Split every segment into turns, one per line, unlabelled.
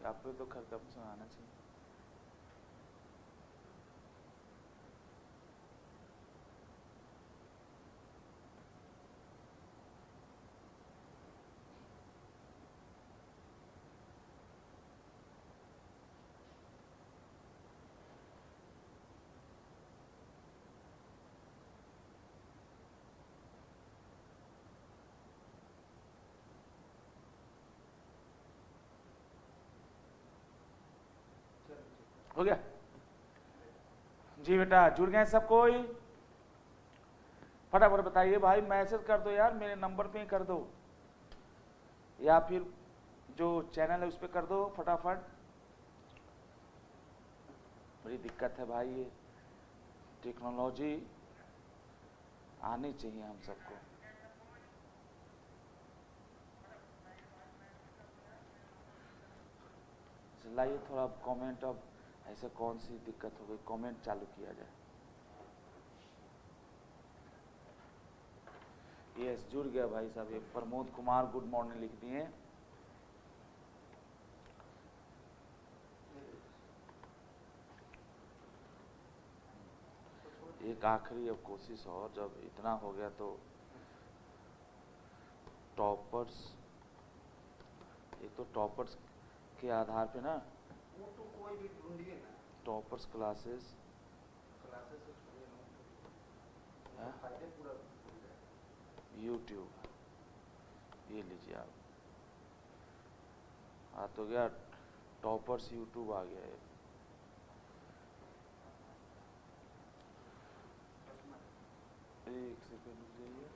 आपको तो खैर कम से आना चाहिए। हो गया जी बेटा, जुड़ गए सब कोई? फटाफट बताइए भाई, मैसेज कर दो यार, मेरे नंबर पे ही कर दो या फिर जो चैनल है उस पर कर दो फटाफट। बड़ी दिक्कत है भाई, ये टेक्नोलॉजी आनी चाहिए हम सबको। लाइए थोड़ा कमेंट, अब ऐसे कौन सी दिक्कत हो गई, कमेंट चालू किया जाए। यस, जुड़ गया भाई साहब। ये प्रमोद कुमार गुड मॉर्निंग लिख दिए। एक आखिरी अब कोशिश और, जब इतना हो गया तो टॉपर्स, एक तो टॉपर्स के आधार पे ना,
वो तो कोई भी ढूंढिए ना,
टॉपर्स क्लासेस यूट्यूब, ये लीजिए आप, आ तो गया टॉपर्स यूट्यूब आ गया है। एक सेकंड रुक जाइए।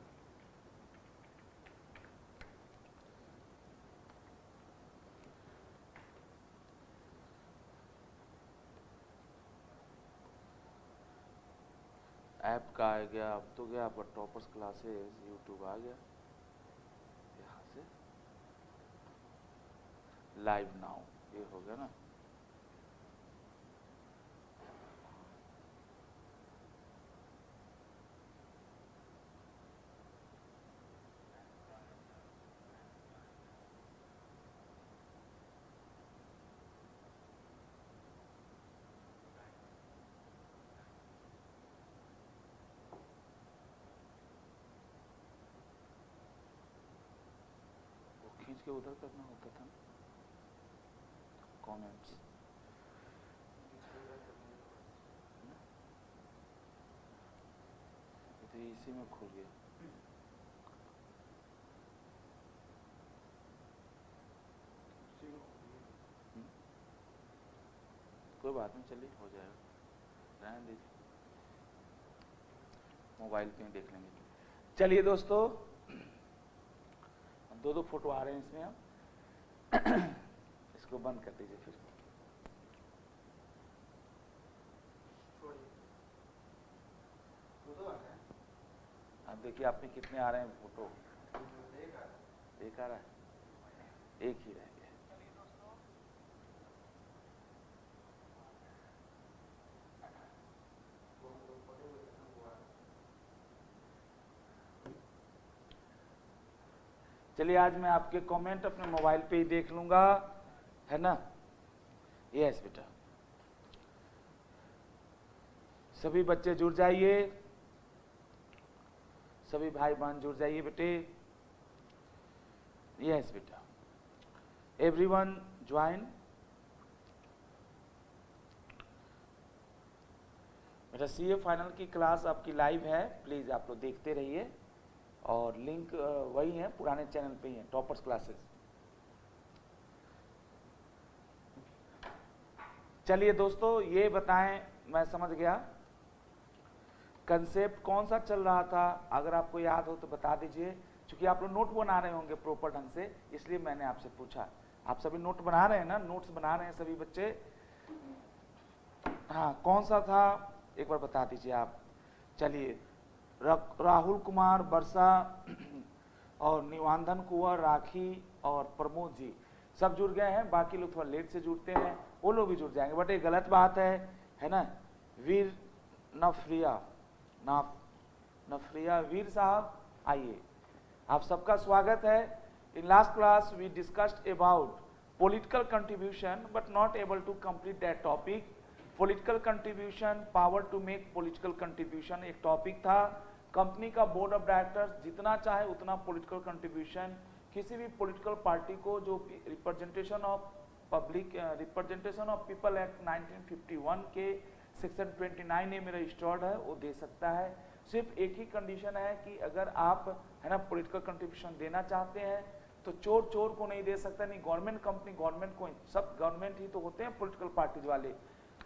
ऐप का आ गया, अब तो गया आपका टॉपर्स क्लासेस यूट्यूब आ गया। यहाँ से लाइव नाउ, ये हो गया ना। खींच के उधर करना होता था कमेंट्स। तो इसी में खुल गया। कोई बात नहीं, चलिए हो जाएगा, रहने दीजिए, मोबाइल पे ही देख लेंगे। चलिए दोस्तों, दो फोटो आ रहे हैं इसमें, हम इसको बंद कर दीजिए फिर। अब देखिए आप में कितने आ रहे हैं फोटो, एक आ रहा है, एक ही रह गया। चलिए आज मैं आपके कमेंट अपने मोबाइल पे ही देख लूंगा, है ना। यस बेटा, सभी बच्चे जुड़ जाइए, सभी भाई बहन जुड़ जाइए बेटे। यस बेटा, एवरीवन ज्वाइन। बेटा सीए फाइनल की क्लास आपकी लाइव है, प्लीज आप लोग देखते रहिए, और लिंक वही है, पुराने चैनल पे ही है, टॉपर्स क्लासेस। चलिए दोस्तों, ये बताएं, मैं समझ गया कंसेप्ट कौन सा चल रहा था, अगर आपको याद हो तो बता दीजिए, क्योंकि आप लोग नोट बना रहे होंगे प्रॉपर ढंग से, इसलिए मैंने आपसे पूछा। आप सभी नोट बना रहे हैं ना, नोट्स बना रहे हैं सभी बच्चे? हाँ, कौन सा था एक बार बता दीजिए आप। चलिए, राहुल कुमार, वर्षा और निवांदन कुंवर, राखी और प्रमोद जी सब जुड़ गए हैं। बाकी लोग थोड़ा लेट से जुड़ते हैं, वो लोग भी जुड़ जाएंगे, बट ये गलत बात है ना। वीर नफरिया वीर साहब, आइए, आप सबका स्वागत है। In last class we discussed about political contribution but not able to complete that topic. Political contribution, power to make political contribution एक टॉपिक था। कंपनी का बोर्ड ऑफ डायरेक्टर्स जितना चाहे उतना पॉलिटिकल कंट्रीब्यूशन किसी भी पॉलिटिकल पार्टी को जो representation of public representation of people act 1951 के सेक्शन 29 ए में रजिस्टर्ड है वो दे सकता है। सिर्फ एक ही कंडीशन है कि अगर आप है ना पॉलिटिकल कंट्रीब्यूशन देना चाहते हैं तो चोर चोर को नहीं दे सकता, नहीं गवर्नमेंट कंपनी गवर्नमेंट को, सब गवर्नमेंट ही तो होते हैं पॉलिटिकल पार्टीज वाले,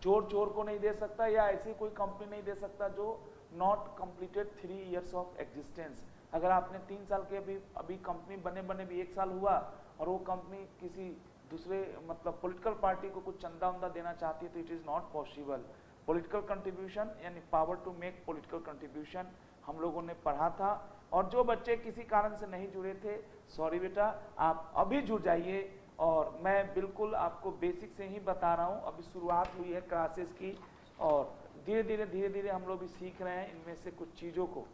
चोर चोर को नहीं दे सकता या ऐसी कोई कंपनी नहीं दे सकता जो not completed 3 years of existence. अगर आपने 3 साल के अभी कंपनी बने भी 1 साल हुआ और वो कंपनी किसी दूसरे मतलब पॉलिटिकल पार्टी को कुछ चंदा उंदा देना चाहती है तो it is not possible. Political contribution यानी power to make political contribution हम लोगों ने पढ़ा था। और जो बच्चे किसी कारण से नहीं जुड़े थे, सॉरी बेटा, आप अभी जुड़ जाइए। और मैं बिल्कुल आपको बेसिक से ही बता रहा हूँ, अभी शुरुआत हुई है क्लासेस की और धीरे धीरे हम लोग भी सीख रहे हैं इनमें से कुछ चीज़ों को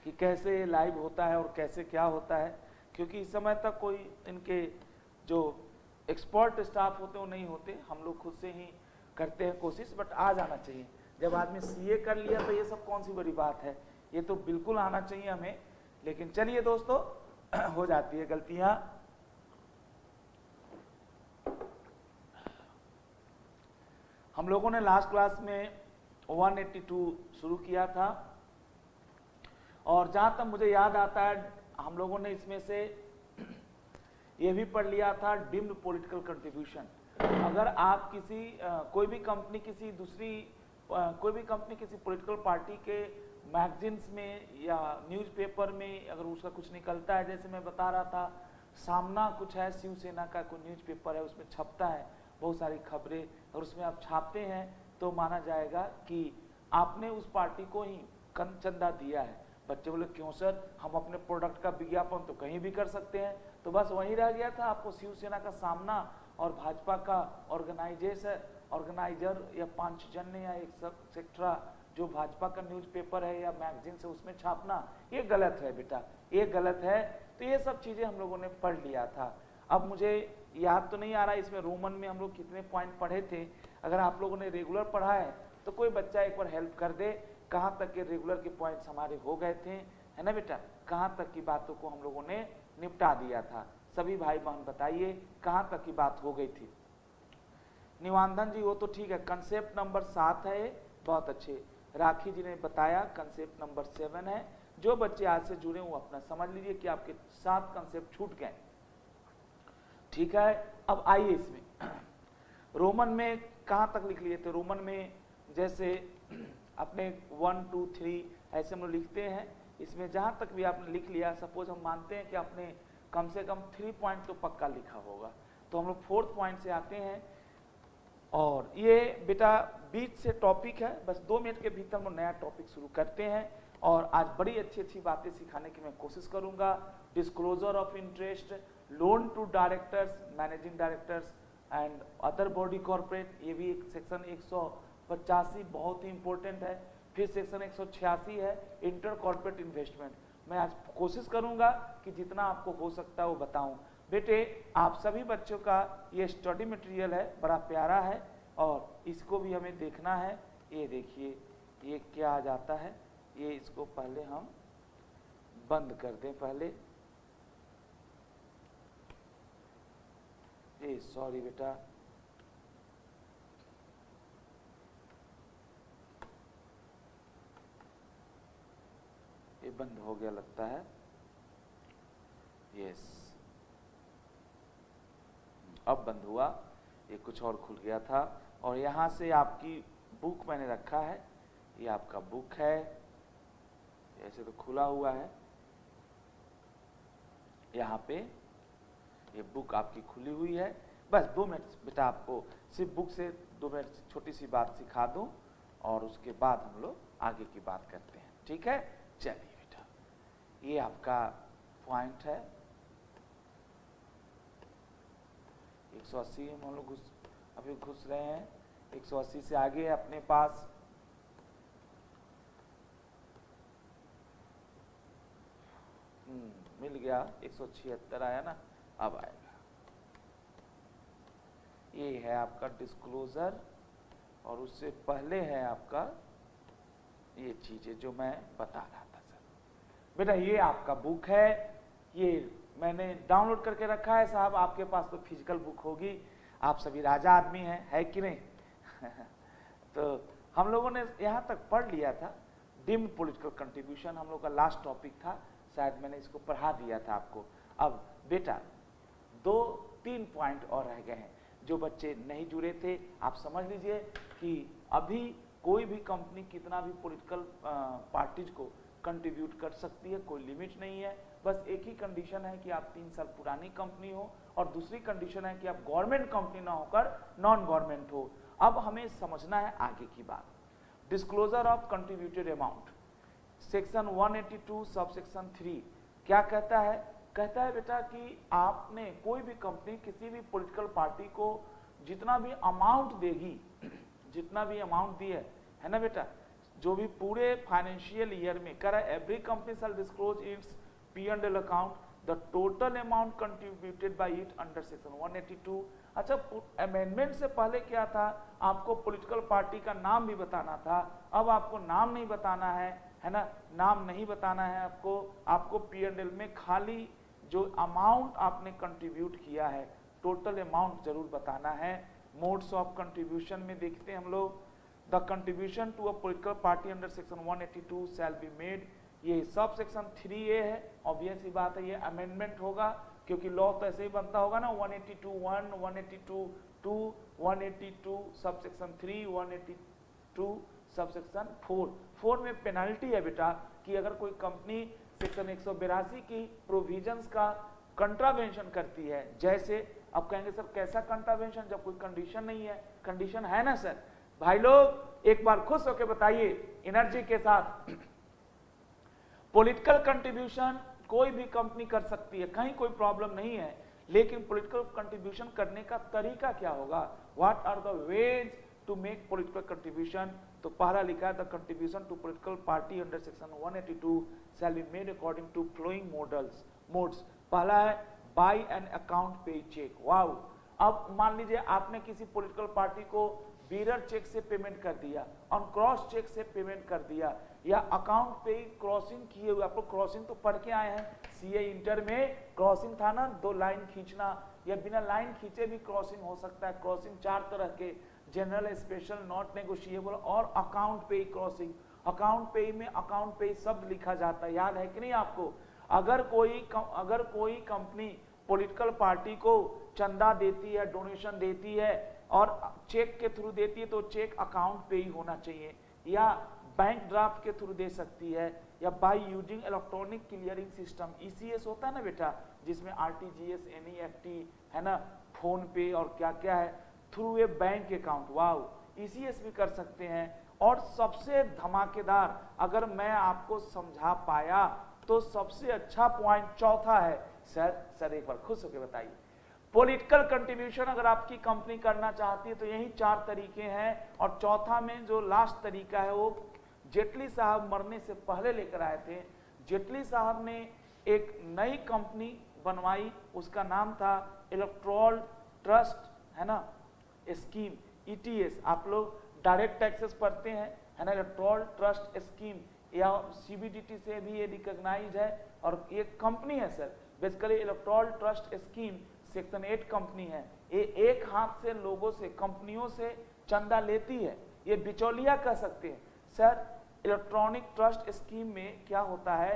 कि कैसे लाइव होता है और कैसे क्या होता है, क्योंकि इस समय तक कोई इनके जो एक्सपर्ट स्टाफ होते हैं वो नहीं होते, हम लोग खुद से ही करते हैं कोशिश, बट आ जाना चाहिए। जब आदमी सीए कर लिया तो ये सब कौन सी बड़ी बात है, ये तो बिल्कुल आना चाहिए हमें। लेकिन चलिए दोस्तों हो जाती है गलतियां। हम लोगों ने लास्ट क्लास में 182 शुरू किया था और जहां तक मुझे याद आता है हम लोगों ने इसमें से ये भी पढ़ लिया था डिम्ड पॉलिटिकल कंट्रीब्यूशन। अगर आप किसी कोई भी कंपनी किसी पॉलिटिकल पार्टी के मैगजीन्स में या न्यूज़पेपर में अगर उसका कुछ निकलता है, जैसे मैं बता रहा था सामना कुछ है, शिवसेना का कोई न्यूज़पेपर है उसमें छपता है बहुत सारी खबरें और उसमें आप छापते हैं तो माना जाएगा कि आपने उस पार्टी को ही चंदा दिया है। बच्चे बोले क्यों सर, हम अपने प्रोडक्ट का विज्ञापन तो कहीं भी कर सकते हैं। तो बस वही रह गया था, आपको शिवसेना का सामना और भाजपा का ऑर्गेनाइजर या पांचजन्य या एक्सेट्रा जो भाजपा का न्यूज़पेपर है या मैगजीन से उसमें छापना, ये गलत है बेटा, ये गलत है। तो ये सब चीज़ें हम लोगों ने पढ़ लिया था। अब मुझे याद तो नहीं आ रहा इसमें रोमन में हम लोग कितने पॉइंट पढ़े थे। अगर आप लोगों ने रेगुलर पढ़ा है तो कोई बच्चा एक बार हेल्प कर दे, कहाँ तक के रेगुलर के पॉइंट्स हमारे हो गए थे, है ना बेटा, कहाँ तक की बातों को हम लोगों ने निपटा दिया था। सभी भाई बहन बताइए कहाँ तक की बात हो गई थी। निवांदन जी वो तो ठीक है, कंसेप्ट नंबर 7 है, बहुत अच्छे। राखी जी ने बताया कंसेप्ट नंबर 7 है। जो बच्चे आज से जुड़े वो अपना समझ लीजिए कि आपके 7 कंसेप्ट छूट गए, ठीक है। अब आइए इसमें रोमन में कहाँ तक लिख लिए थे। रोमन में जैसे अपने 1 2 3 ऐसे हम लोग लिखते हैं, इसमें जहाँ तक भी आपने लिख लिया, सपोज हम मानते हैं कि आपने कम से कम 3 पॉइंट तो पक्का लिखा होगा, तो हम लोग 4th पॉइंट से आते हैं। और ये बेटा बीच से टॉपिक है, बस 2 मिनट के भीतर हम नया टॉपिक शुरू करते हैं। और आज बड़ी अच्छी बातें सिखाने की मैं कोशिश करूंगा। Disclosure of interest, loan to directors, managing directors and other body corporate, ये भी एक सेक्शन 185 बहुत ही इंपॉर्टेंट है। फिर सेक्शन 186 है इंटर कॉर्पोरेट इन्वेस्टमेंट। मैं आज कोशिश करूंगा कि जितना आपको हो सकता है वो बताऊं। बेटे आप सभी बच्चों का ये स्टडी मटेरियल है, बड़ा प्यारा है और इसको भी हमें देखना है। ये देखिए ये क्या आ जाता है, ये इसको पहले हम बंद कर दें पहले। ये सॉरी बेटा, ये बंद हो गया लगता है। यस अब बंद हुआ, ये कुछ और खुल गया था। और यहाँ से आपकी बुक मैंने रखा है, ये आपका बुक है, ऐसे तो खुला हुआ है। यहाँ पे ये बुक आपकी खुली हुई है। बस 2 मिनट बेटा आपको सिर्फ बुक से 2 मिनट छोटी सी बात सिखा दूं और उसके बाद हम लोग आगे की बात करते हैं, ठीक है। चलिए बेटा ये आपका पॉइंट है 180 हम लोग अभी घुस रहे हैं। 180 से आगे अपने पास मिल गया, 176 आया ना, अब आएगा ये है आपका डिस्क्लोजर और उससे पहले है आपका ये चीजें जो मैं बता रहा था सर। बेटा ये आपका बुक है, ये मैंने डाउनलोड करके रखा है साहब, आपके पास तो फिजिकल बुक होगी, आप सभी राजा आदमी हैं, है कि नहीं? तो हम लोगों ने यहाँ तक पढ़ लिया था, डिम्ड पॉलिटिकल कंट्रीब्यूशन हम लोग का लास्ट टॉपिक था, शायद मैंने इसको पढ़ा दिया था आपको। अब बेटा 2-3 पॉइंट और रह गए हैं, जो बच्चे नहीं जुड़े थे आप समझ लीजिए कि अभी कोई भी कंपनी कितना भी पॉलिटिकल पार्टीज को कंट्रीब्यूट कर सकती है, कोई लिमिट नहीं है। बस एक ही कंडीशन है कि आप 3 साल पुरानी कंपनी हो, और दूसरी कंडीशन है कि आप गवर्नमेंट कंपनी ना होकर नॉन गवर्नमेंट हो। अब हमें समझना है आगे की बात। Disclosure of contributed amount, section 182 sub section 3 क्या कहता है? कहता है बेटा कि आपने कोई भी कंपनी किसी भी पॉलिटिकल पार्टी को जितना भी अमाउंट देगी, जितना भी अमाउंट दी है ना बेटा, जो भी पूरे फाइनेंशियल ईयर में कर every company shall disclose it's P&L account the total amount contributed bye it under section 182। अच्छा, अमेंडमेंट से पहले क्या था, आपको पॉलिटिकल पार्टी का नाम भी बताना था, अब आपको नाम नहीं बताना है ना, नाम नहीं बताना है आपको P&L में खाली जो अमाउंट आपने कंट्रीब्यूट किया है टोटल अमाउंट जरूर बताना है। मोड्स ऑफ कंट्रीब्यूशन में देखते हैं हम लोग, the contribution to a political party under section 182 shall be made, ये सब सेक्शन 3A है, ऑब्वियस ही बात है ये अमेंडमेंट होगा क्योंकि लॉ तो ऐसे ही बनता होगा ना, 182(1), 182(2), 182 सब सेक्शन 3, 182 सब सेक्शन 4 में पेनल्टी है बेटा कि अगर कोई कंपनी सेक्शन 182 की प्रोविजंस का कंट्रावेंशन करती है, जैसे अब कहेंगे सर कैसा कंट्रावेंशन, जब कोई कंडीशन नहीं है, कंडीशन है ना सर। भाई लोग एक बार खुश होकर बताइए एनर्जी के साथ, पॉलिटिकल कंट्रीब्यूशन कोई भी कंपनी कर सकती है, कहीं कोई प्रॉब्लम नहीं है, लेकिन पॉलिटिकल कंट्रीब्यूशन करने का तरीका क्या होगा, what are the ways to make political contribution. तो पहला लिखा है the contribution to political party under section 182 shall be made according to following modes. पहला है by an account payee cheque. Wow, अब मान लीजिए आपने किसी पॉलिटिकल पार्टी को बीरर चेक से पेमेंट कर दिया, ऑन क्रॉस चेक से पेमेंट कर दिया, या अकाउंट पे क्रॉसिंग किए हुए, आप लोग क्रॉसिंग तो पढ़ के आए हैं, सीए इंटर में क्रॉसिंग था ना, 2 लाइन खींचना या बिना लाइन खींचे भी क्रॉसिंग हो सकता है। क्रॉसिंग 4 तरह के, जनरल, स्पेशल, नॉट नेगोशिएबल और अकाउंट पे क्रॉसिंग। अकाउंट पे में अकाउंट पे शब्द लिखा जाता है, याद है कि नहीं आपको? अगर कोई कंपनी पॉलिटिकल पार्टी को चंदा देती है, डोनेशन देती है और चेक के थ्रू देती है तो चेक अकाउंट पे ही होना चाहिए, या बैंक ड्राफ्ट के थ्रू दे सकती है, या by using electronic clearing system, ECS होता है ना बेटा, जिसमें RTGS, NEFT है ना, फोन पे और क्या क्या है, through a bank account. Wow, ECS भी कर सकते हैं। और सबसे धमाकेदार, अगर मैं आपको समझा पाया तो सबसे अच्छा पॉइंट चौथा है। सर एक बार खुश होकर बताइए, पॉलिटिकल कंट्रीब्यूशन अगर आपकी कंपनी करना चाहती है तो यही 4 तरीके हैं, और चौथा में जो लास्ट तरीका है वो जेटली साहब मरने से पहले लेकर आए थे। जेटली साहब ने एक नई कंपनी बनवाई, उसका नाम था इलेक्टोरल ट्रस्ट है ना स्कीम, ETS। आप लोग डायरेक्ट टैक्सेस पढ़ते हैं है ना, इलेक्टोरल ट्रस्ट स्कीम या CBDT से भी ये रिकॉग्नाइज है, और ये कंपनी है sir, basically electoral trust scheme section 8 company है। ये एक हाथ से लोगों से, कंपनियों से चंदा लेती है, ये बिचौलिया कह सकते हैं सर। इलेक्ट्रॉनिक ट्रस्ट स्कीम में क्या होता है,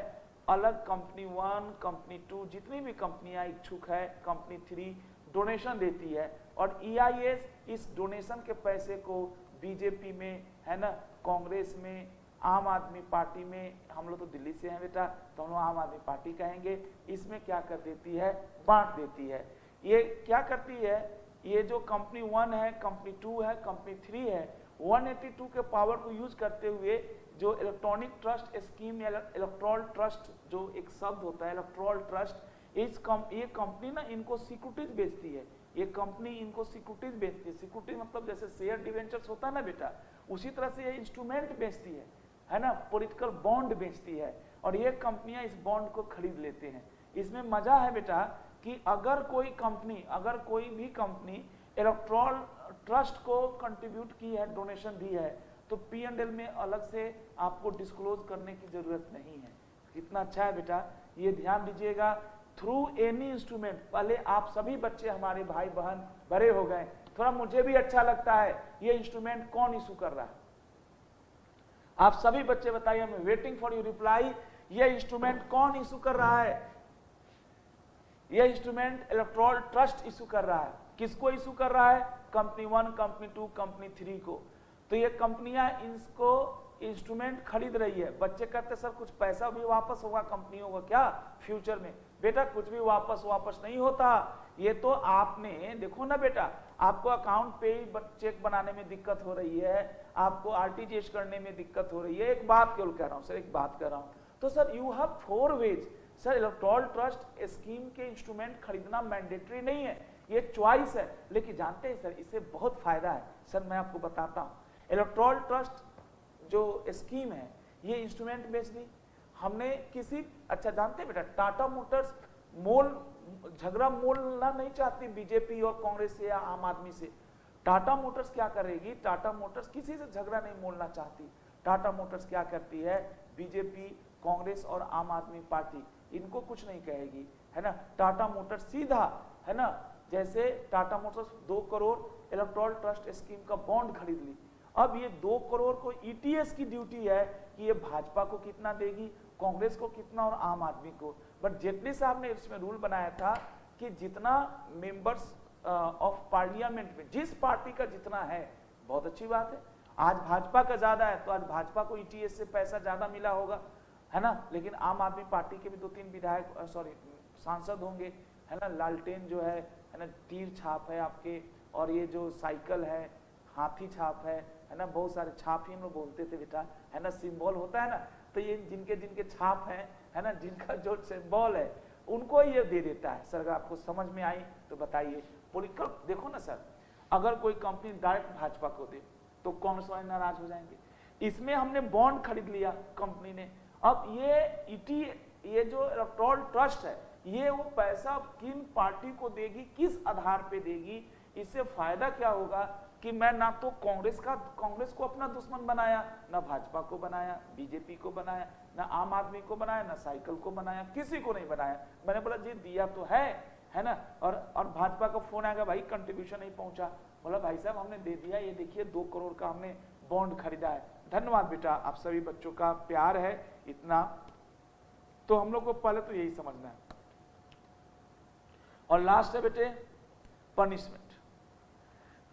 अलग कंपनी 1, कंपनी 2, जितनी भी कंपनियां इच्छुक है, कंपनी 3 डोनेशन देती है, और EIS इस डोनेशन के पैसे को बीजेपी में है ना, कांग्रेस में, आम आदमी पार्टी में, हम लोग तो दिल्ली से हैं बेटा तो हम लोग आम आदमी पार्टी कहेंगे, इसमें क्या कर देती है, बांट देती है। ये क्या करती है, ये जो कंपनी 1 है, कंपनी 2 है, कंपनी 3 है, 182 के पावर को यूज करते हुए जो इलेक्ट्रॉनिक ट्रस्ट स्कीम या इलेक्टोरल ट्रस्ट जो एक शब्द होता है इलेक्टोरल ट्रस्ट, ये कंपनी ना इनको सिक्योरिटीज बेचती है, ये कंपनी इनको सिक्योरिटीज बेचती है। सिक्योरिटीज मतलब जैसे शेयर डिवेंचर्स होता है ना बेटा, उसी तरह से ये इंस्ट्रूमेंट बेचती है ना, पॉलिटिकल बॉन्ड बेचती है, और ये कंपनियां इस बॉन्ड को खरीद लेते हैं। इसमें मजा है बेटा कि अगर कोई भी कंपनी इलेक्टोरल ट्रस्ट को कंट्रीब्यूट की है, डोनेशन दी है, तो P&L में अलग से आपको डिस्क्लोज करने की जरूरत नहीं है। कितना अच्छा है बेटा, ये ध्यान दीजिएगा। थ्रू एनी इंस्ट्रूमेंट, पहले आप सभी बच्चे हमारे भाई बहन बड़े हो गए, थोड़ा मुझे भी अच्छा लगता है ये इंस्ट्रूमेंट कौन इशू कर रहा है, आप सभी बच्चे बताइए, मैं वेटिंग फॉर यू रिप्लाई। ये इंस्ट्रूमेंट कौन इशू कर रहा है? ये इंस्ट्रूमेंट इलेक्टोरल ट्रस्ट इशू कर रहा है। किसको इशू कर रहा है? कंपनी 1, कंपनी 2, कंपनी 3 को। तो ये कंपनियां इसको इंस्ट्रूमेंट खरीद रही है। बच्चे कहते सर कुछ पैसा भी वापस होगा कंपनियों को क्या फ्यूचर में? बेटा कुछ भी वापस नहीं होता। ये तो आपने देखो ना बेटा, आपको अकाउंट पे चेक बनाने में दिक्कत हो रही है, आपको आरटीजीएस करने में दिक्कत हो रही है। एक बात केवल कह रहा हूं सर, एक बात कह रहा हूं, तो sir you have 4 ways. Sir electoral trust scheme के इंस्ट्रूमेंट खरीदना मैंडेटरी नहीं है, ये चॉइस है। लेकिन जानते हैं सर इससे बहुत फायदा है। सर मैं आपको बताता हूं, इलेक्टोरल ट्रस्ट जो स्कीम है ये इंस्ट्रूमेंट बेस्ड हमने किसी, अच्छा जानते हैं बेटा, टाटा मोटर्स झगड़ा मोलना नहीं चाहती बीजेपी और कांग्रेस से या आम आदमी से। टाटा मोटर्स क्या करेगी? टाटा मोटर्स किसी से झगड़ा नहीं मोलना चाहती। टाटा मोटर्स क्या करती है? बीजेपी, कांग्रेस और आम आदमी पार्टी इनको कुछ नहीं कहेगी, है ना। टाटा मोटर्स सीधा, है ना, जैसे Tata Motors 2 crore electoral trust scheme का बॉन्ड खरीद ली। अब ये 2 करोड़ को ईटीएस की ड्यूटी है कि ये भाजपा को कितना देगी, कांग्रेस को कितना और आम आदमी को। बट जेटली साहब ने इसमें रूल बनाया था कि जितना मेंबर्स ऑफ पार्लियामेंट में जिस पार्टी का जितना है, बहुत अच्छी बात है। आज भाजपा का ज्यादा है तो आज भाजपा को ईटीएस से पैसा ज्यादा मिला होगा, है ना। लेकिन आम आदमी पार्टी के भी 2-3 विधायक सांसद होंगे, है ना। लालटेन जो है ना, तीर छाप है आपके, और ये जो साइकिल है हाथी छाप है ना, बहुत सारे छाप ही हम लोग बोलते थे बेटा, है ना, सिंबल होता है ना। तो ये जिनके जिनके छाप है ना, जिनका जो सिंबल है उनको ये दे देता है। सर अगर आपको समझ में आई तो बताइए। पॉलिटिकल देखो ना सर, अगर कोई कंपनी डायरेक्ट भाजपा को दे तो कांग्रेस वाले नाराज हो जाएंगे। इसमें हमने बॉन्ड खरीद लिया कंपनी ने, अब ये जो इलेक्टोरल ट्रस्ट है ये वो पैसा किन पार्टी को देगी, किस आधार पे देगी, इससे फायदा क्या होगा कि मैं ना तो कांग्रेस को अपना दुश्मन बनाया, ना भाजपा को बनाया, बीजेपी को बनाया, ना आम आदमी को बनाया, ना साइकिल को बनाया, किसी को नहीं बनाया। मैंने बोला जी दिया तो है ना। और भाजपा का फोन आएगा, भाई कंट्रीब्यूशन नहीं पहुंचा। बोला भाई साहब हमने दे दिया, ये देखिए 2 करोड़ का हमने बॉन्ड खरीदा है। धन्यवाद बेटा, आप सभी बच्चों का प्यार है इतना, तो हम लोग को पहले तो यही समझना है। और लास्ट है बेटे पनिशमेंट।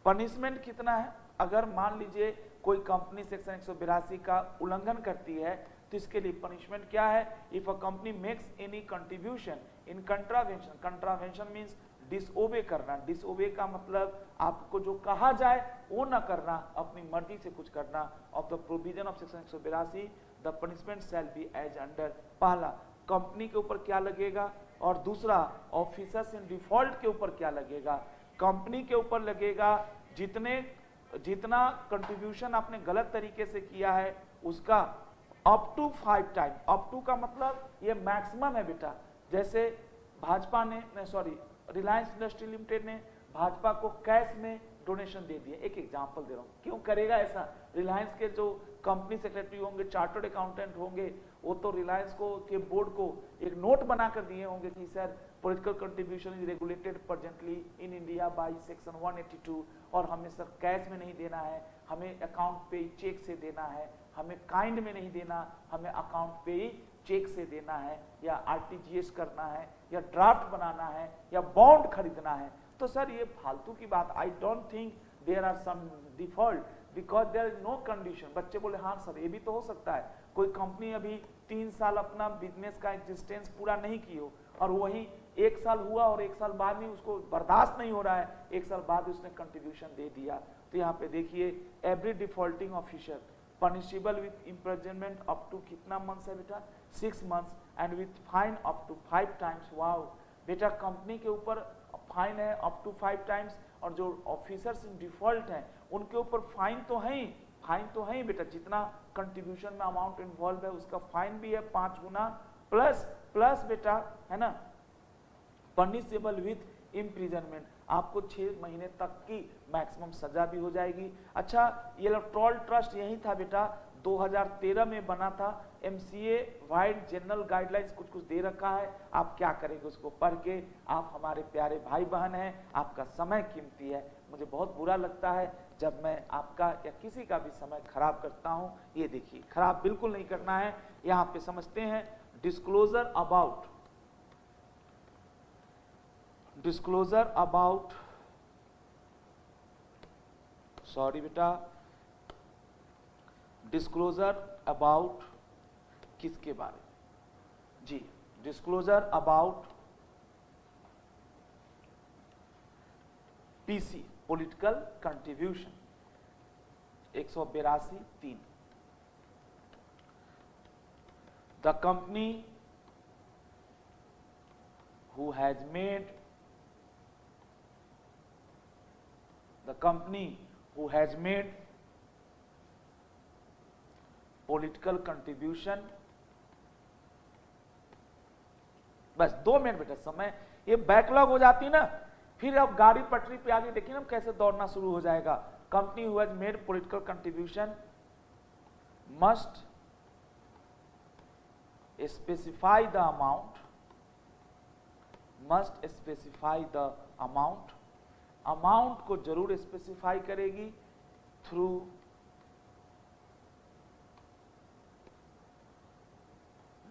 पनिशमेंट कितना है? अगर मान लीजिए कोई कंपनी सेक्शन 182 का उल्लंघन करती है तो इसके लिए पनिशमेंट क्या है? If a company makes any contribution in contravention, contravention means disobey करना। डिसओबे का मतलब आपको जो कहा जाए वो ना करना, अपनी मर्जी से कुछ करना। Of the provision of section 182 the punishment shall be as under. पहला कंपनी के ऊपर क्या लगेगा, और दूसरा ऑफिसर्स इन डिफॉल्ट के ऊपर क्या लगेगा। कंपनी के ऊपर लगेगा जितना कंट्रीब्यूशन आपने गलत तरीके से किया है उसका up to 5 time. Up to का मतलब ये मैक्सिमम है बेटा। जैसे भाजपा ने रिलायंस इंडस्ट्री लिमिटेड ने भाजपा को कैश में डोनेशन दे दिया। एक एग्जांपल दे रहा हूं, क्यों करेगा ऐसा? रिलायंस के जो कंपनी सेक्रेटरी होंगे, चार्टर्ड अकाउंटेंट होंगे, वो तो रिलायंस को के बोर्ड को एक नोट बनाकर दिए होंगे कि sir political contribution is regulated presently in India by section 182, और हमें सर कैश में नहीं देना है, हमें अकाउंट पे चेक से देना है, हमें काइंड में नहीं देना, हमें अकाउंट पे ही चेक से देना है, या आरटीजीएस करना है, या ड्राफ्ट बनाना है, या बॉन्ड खरीदना है। तो सर ये फालतू की बात, I don't think there are some default because there is no condition. बच्चे बोले हाँ सर ये भी तो हो सकता है, कोई कंपनी अभी 3 साल अपना बिजनेस का एग्जिस्टेंस पूरा नहीं की हो, और वही 1 साल हुआ और 1 साल बाद में उसको बर्दाश्त नहीं हो रहा है, 1 साल बाद उसने कंट्रीब्यूशन दे दिया। तो यहाँ पे देखिए every defaulting officer punishable with imprisonment up to कितना मंथ्स है बेटा? 6 months and with fine up to 5 times. Wow बेटा, कंपनी के ऊपर फाइन है अप टू 5 टाइम्स, और जो ऑफिसर्स इन डिफॉल्ट हैं उनके ऊपर फाइन तो है ही बेटा। जितना कंट्रीब्यूशन में अमाउंट इन्वॉल्व है उसका फाइन भी है 5 गुना, प्लस बेटा, है ना, पनिशेबल विथ इम्प्रिजनमेंट। आपको 6 महीने तक की मैक्सिमम सजा भी हो जाएगी। अच्छा, ये इलेक्टोरल ट्रस्ट यही था बेटा, 2013 में बना था। MCA वाइड जनरल गाइडलाइंस कुछ कुछ दे रखा है, आप क्या करेंगे उसको पढ़ के। आप हमारे प्यारे भाई बहन हैं, आपका समय कीमती है। मुझे बहुत बुरा लगता है जब मैं आपका या किसी का भी समय खराब करता हूं। ये देखिए, खराब बिल्कुल नहीं करना है। यहां पे समझते हैं डिस्क्लोजर अबाउट सॉरी बेटा, डिस्क्लोजर अबाउट किसके बारे में जी, disclosure about PC political contribution 182(3). The company who has made political contribution, बस 2 मिनट बेटा समय, ये बैकलॉग हो जाती ना, फिर अब गाड़ी पटरी पे आगे देखिए ना कैसे दौड़ना शुरू हो जाएगा। Company who has made political contribution must specify the amount, amount को जरूर स्पेसिफाई करेगी through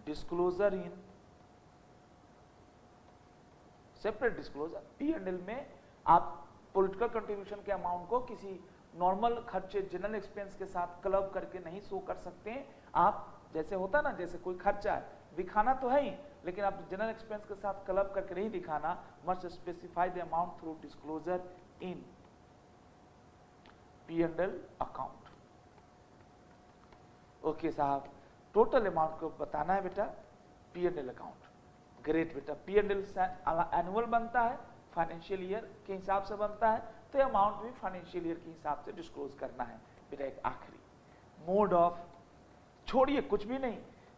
disclosure in separate disclosure. P&L में आप पॉलिटिकल कंट्रीब्यूशन के अमाउंट को किसी नॉर्मल खर्चे जनरल एक्सपेंस के साथ क्लब करके नहीं शो कर सकते हैं। आप जैसे होता ना, जैसे कोई खर्चा है दिखाना तो है ही, लेकिन आप जनरल एक्सपेंस के साथ क्लब करके नहीं दिखाना। Must specify the amount through disclosure in P&L account. Okay साहब, टोटल अमाउंट को बताना है बेटा P&L अकाउंट। ग्रेट बेटा, P&L एनुअल बनता है, फाइनेंशियल ईयर के हिसाब से बनता है, तो अमाउंट भी फाइनेंशियल ईयर के हिसाब से डिस्क्लोज करना है बेटा। एक आखिरी मोड ऑफ, छोड़िए कुछ भी नहीं,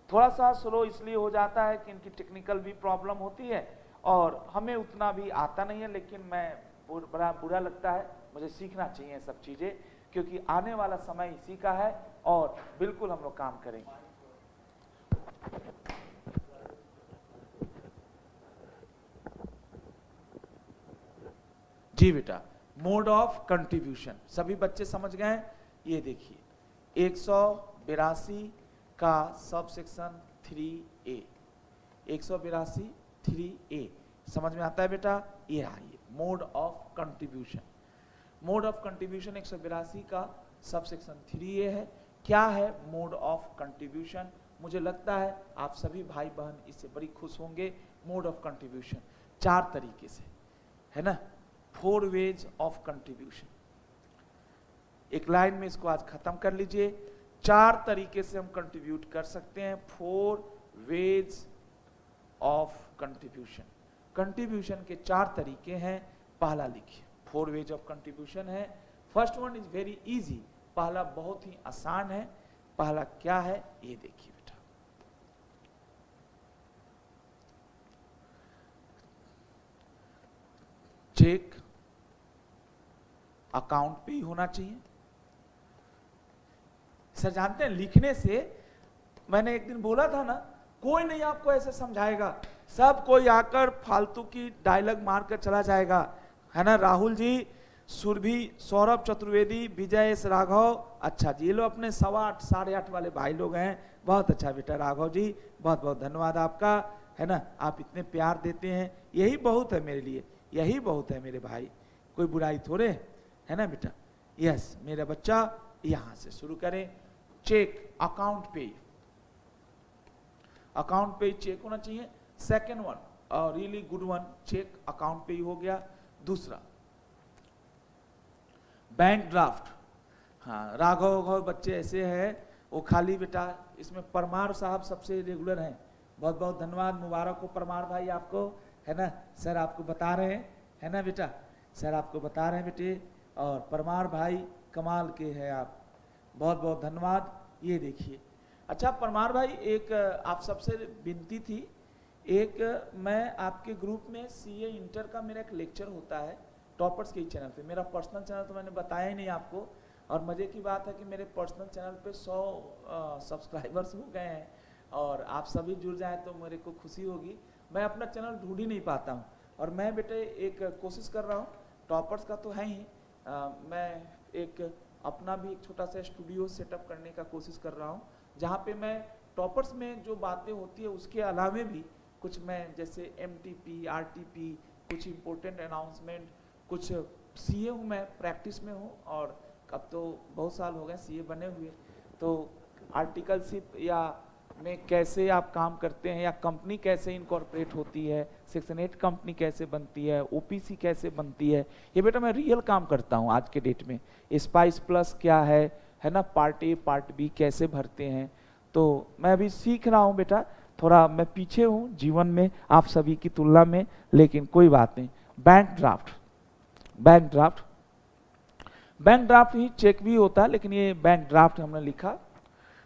थोड़ा सा स्लो इसलिए हो जाता है कि इनकी टेक्निकल भी प्रॉब्लम होती है और हमें उतना भी आता नहीं है, लेकिन मैं बड़ा बुरा लगता है, मुझे सीखना चाहिए सब चीजें, क्योंकि आने वाला समय इसी का है और बिल्कुल हम लोग काम करेंगे। जी बेटा, मोड ऑफ कंट्रीब्यूशन सभी बच्चे समझ गए हैं। ये देखिए 182 का सब सेक्शन 3A, 182 3A समझ में आता है बेटा। ये रहा ये mode of contribution. Mode of contribution 182 का सब सेक्शन 3A है। क्या है मोड ऑफ कंट्रीब्यूशन? मुझे लगता है आप सभी भाई बहन इससे बड़ी खुश होंगे। मोड ऑफ कंट्रीब्यूशन 4 तरीके से है ना, 4 वेज ऑफ कंट्रीब्यूशन। एक लाइन में इसको आज खत्म कर लीजिए। 4 तरीके से हम कंट्रीब्यूट कर सकते हैं, 4 वेज ऑफ कंट्रीब्यूशन। कंट्रीब्यूशन के 4 तरीके हैं। पहला लिखिए, 4 वेज ऑफ कंट्रीब्यूशन है। First one is very easy, पहला बहुत ही आसान है। पहला क्या है ये देखिए बेटा, चेक अकाउंट पे ही होना चाहिए। सर जानते हैं लिखने से, मैंने एक दिन बोला था ना, कोई नहीं आपको ऐसे समझाएगा, सब कोई आकर फालतू की डायलॉग मारकर चला जाएगा, है ना। राहुल जी, सुरभि, सौरभ चतुर्वेदी, विजय एस राघव, अच्छा जी, ये लोग अपने 8:15 8:30 वाले भाई लोग हैं। बहुत अच्छा बेटा राघव जी, बहुत बहुत धन्यवाद आपका, है ना। आप इतने प्यार देते हैं, यही बहुत है मेरे लिए, यही बहुत है मेरे भाई, कोई बुराई थोड़े है ना बेटा। यस मेरा बच्चा, यहां से शुरू करें। Cheque account payee, account payee cheque होना चाहिए। Second one really good one, cheque account payee ही हो गया। दूसरा बैंक ड्राफ्ट, हाँ राघव बच्चे ऐसे हैं वो खाली बेटा, इसमें परमार साहब सबसे रेगुलर हैं, बहुत बहुत धन्यवाद, मुबारक हो परमार भाई आपको, है ना। सर आपको बता रहे हैं, है ना बेटा, सर आपको बता रहे हैं बेटे, और परमार भाई कमाल के हैं आप, बहुत बहुत धन्यवाद। ये देखिए, अच्छा परमार भाई, एक आप सबसे विनती थी, एक मैं आपके ग्रुप में CA इंटर का मेरा एक लेक्चर होता है, टॉपर्स के ही चैनल पे। मेरा पर्सनल चैनल तो मैंने बताया ही नहीं आपको, और मज़े की बात है कि मेरे पर्सनल चैनल पे 100 सब्सक्राइबर्स हो गए हैं, और आप सभी जुड़ जाएं तो मेरे को खुशी होगी। मैं अपना चैनल ढूंढ ही नहीं पाता हूँ, और मैं बेटे एक कोशिश कर रहा हूँ, टॉपर्स का तो है ही, मैं एक अपना भी एक छोटा सा स्टूडियो सेटअप करने का कोशिश कर रहा हूँ, जहाँ पे मैं टॉपर्स में जो बातें होती है उसके अलावे भी कुछ मैं जैसे MTP RTP, कुछ इम्पोर्टेंट अनाउंसमेंट, कुछ CA हूँ मैं, प्रैक्टिस में हूँ, और अब तो बहुत साल हो गए CA बने हुए, तो आर्टिकलशिप या में कैसे आप काम करते हैं, या कंपनी कैसे इनकॉर्पोरेट होती है, सेक्शन 8 कंपनी कैसे बनती है, OPC कैसे बनती है, ये बेटा मैं रियल काम करता हूँ आज के डेट में। स्पाइस प्लस क्या है ना, पार्ट A पार्ट B कैसे भरते हैं, तो मैं अभी सीख रहा हूँ बेटा, थोड़ा मैं पीछे हूँ जीवन में आप सभी की तुलना में, लेकिन कोई बात नहीं। बैंक ड्राफ्ट ही चेक भी होता है, लेकिन ये बैंक ड्राफ्ट हमने लिखा।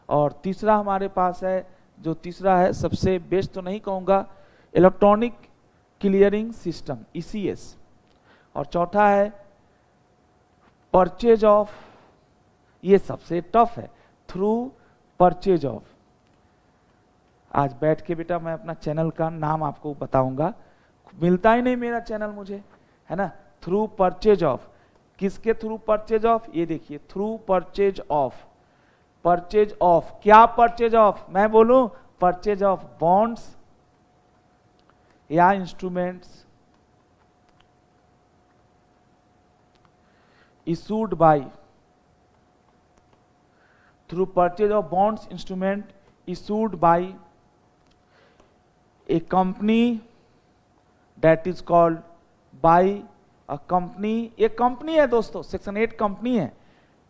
और तीसरा हमारे पास है, जो तीसरा है सबसे बेस्ट तो नहीं कहूँगा, इलेक्ट्रॉनिक क्लियरिंग सिस्टम ECS, और चौथा है परचेज ऑफ, ये सबसे टफ है, थ्रू परचेज ऑफ। आज बैठ के बेटा मैं अपना चैनल का नाम आपको बताऊंगा, मिलता ही नहीं मेरा चैनल मुझे, है ना। थ्रू परचेज ऑफ, किसके थ्रू परचेज ऑफ, ये देखिए through purchase of. Purchase of क्या, परचेज ऑफ मैं बोलूं, परचेज ऑफ बॉन्ड्स या instruments issued by, through purchase of bonds instrument issued by a company, that is called by a company, ये company है दोस्तों, section 8 company है,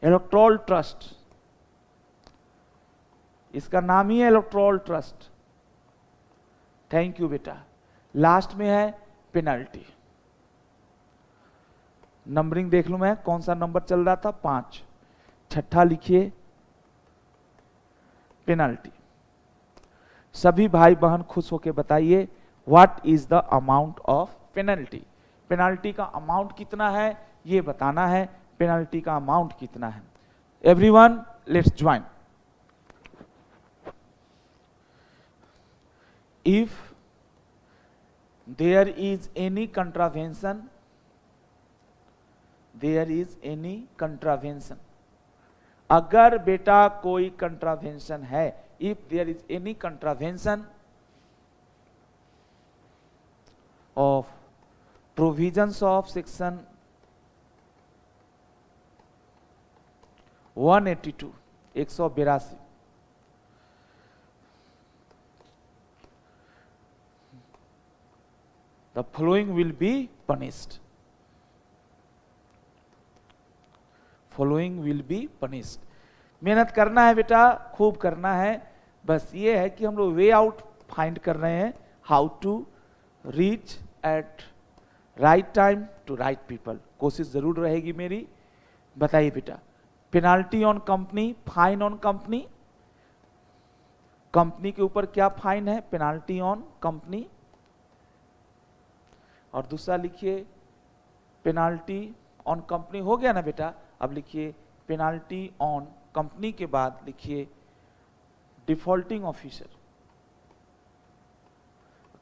electoral trust, इसका नाम ही है इलेक्ट्रोल ट्रस्ट। थैंक यू बेटा। लास्ट में है पेनल्टी, नंबरिंग देख लूं मैं कौन सा नंबर चल रहा था, 5, छठा लिखिए पेनल्टी। सभी भाई बहन खुश होके बताइए, what is the amount of penalty. Penalty का अमाउंट कितना है ये बताना है, पेनल्टी का अमाउंट कितना है। Everyone let's join. If there is any contravention, there is any contravention, अगर बेटा कोई कंट्रावेंशन है, if there is any contravention of provisions of section 182, 182, the following will be punished, following will be punished। मेहनत करना है बेटा, खूब करना है, बस ये है कि हम लोग वे आउट फाइंड कर रहे हैं, how to reach at right time to right people. कोशिश जरूर रहेगी मेरी। बताइए बेटा, penalty on company, fine on company, company के ऊपर क्या फाइन है, पेनाल्टी ऑन कंपनी। और दूसरा लिखिए पेनाल्टी ऑन कंपनी, हो गया ना बेटा। अब लिखिए पेनाल्टी ऑन कंपनी के बाद लिखिए डिफॉल्टिंग ऑफिसर।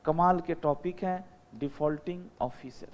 कमाल के टॉपिक हैं डिफॉल्टिंग ऑफिसर।